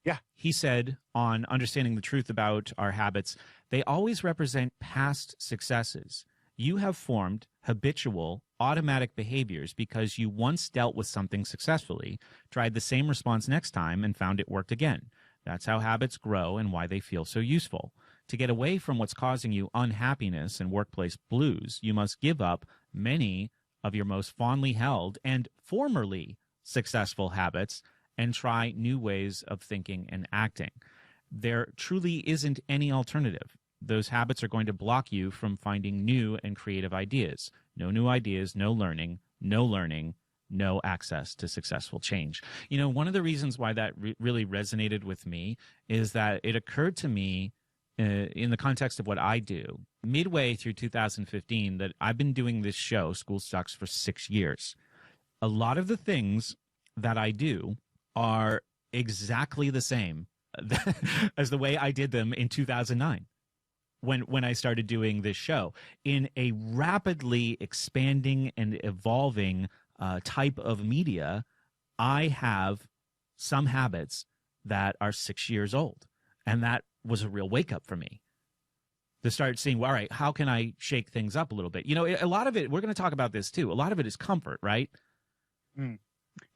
yeah, he said on Understanding the Truth About Our Habits, they always represent past successes. You have formed habitual, automatic behaviors because you once dealt with something successfully, tried the same response next time, and found it worked again. That's how habits grow and why they feel so useful. To get away from what's causing you unhappiness and workplace blues, you must give up many of your most fondly held and formerly successful habits and try new ways of thinking and acting. There truly isn't any alternative. Those habits are going to block you from finding new and creative ideas. No new ideas, no learning, no access to successful change. One of the reasons why that really resonated with me is that it occurred to me in the context of what I do midway through 2015 that I've been doing this show, School Sucks, for 6 years. A lot of the things that I do are exactly the same as the way I did them in 2009. When I started doing this show, in a rapidly expanding and evolving type of media, I have some habits that are 6 years old. And that was a real wake up for me to start seeing, well, all right, how can I shake things up a little bit? A lot of it, we're going to talk about this too. A lot of it is comfort, right?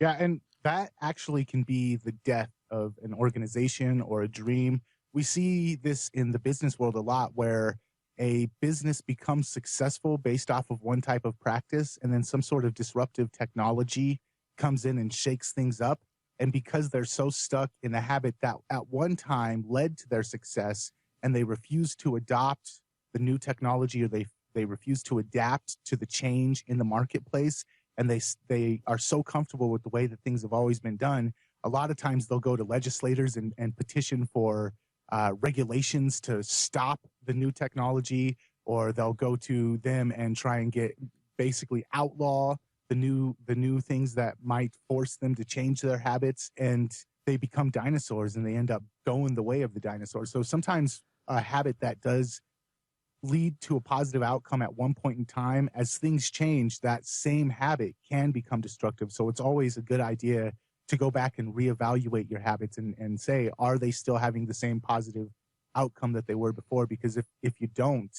Yeah. And that actually can be the death of an organization or a dream. We see this in the business world a lot, where a business becomes successful based off of one type of practice, and then some sort of disruptive technology comes in and shakes things up, And because they're so stuck in the habit that at one time led to their success, and they refuse to adopt the new technology, or they refuse to adapt to the change in the marketplace, and they are so comfortable with the way that things have always been done, a lot of times they'll go to legislators and petition for regulations to stop the new technology, or they'll go to them and try and get basically outlaw the new things that might force them to change their habits, and they become dinosaurs and they end up going the way of the dinosaurs. So sometimes a habit that does lead to a positive outcome at one point in time, as things change, that same habit can become destructive. So it's always a good idea to go back and reevaluate your habits and say, are they still having the same positive outcome that they were before? Because if you don't,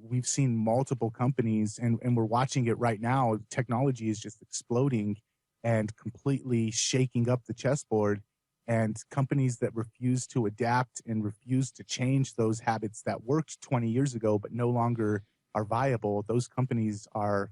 we've seen multiple companies, and we're watching it right now. Technology is just exploding and completely shaking up the chessboard. And companies that refuse to adapt and refuse to change those habits that worked 20 years ago but no longer are viable, those companies are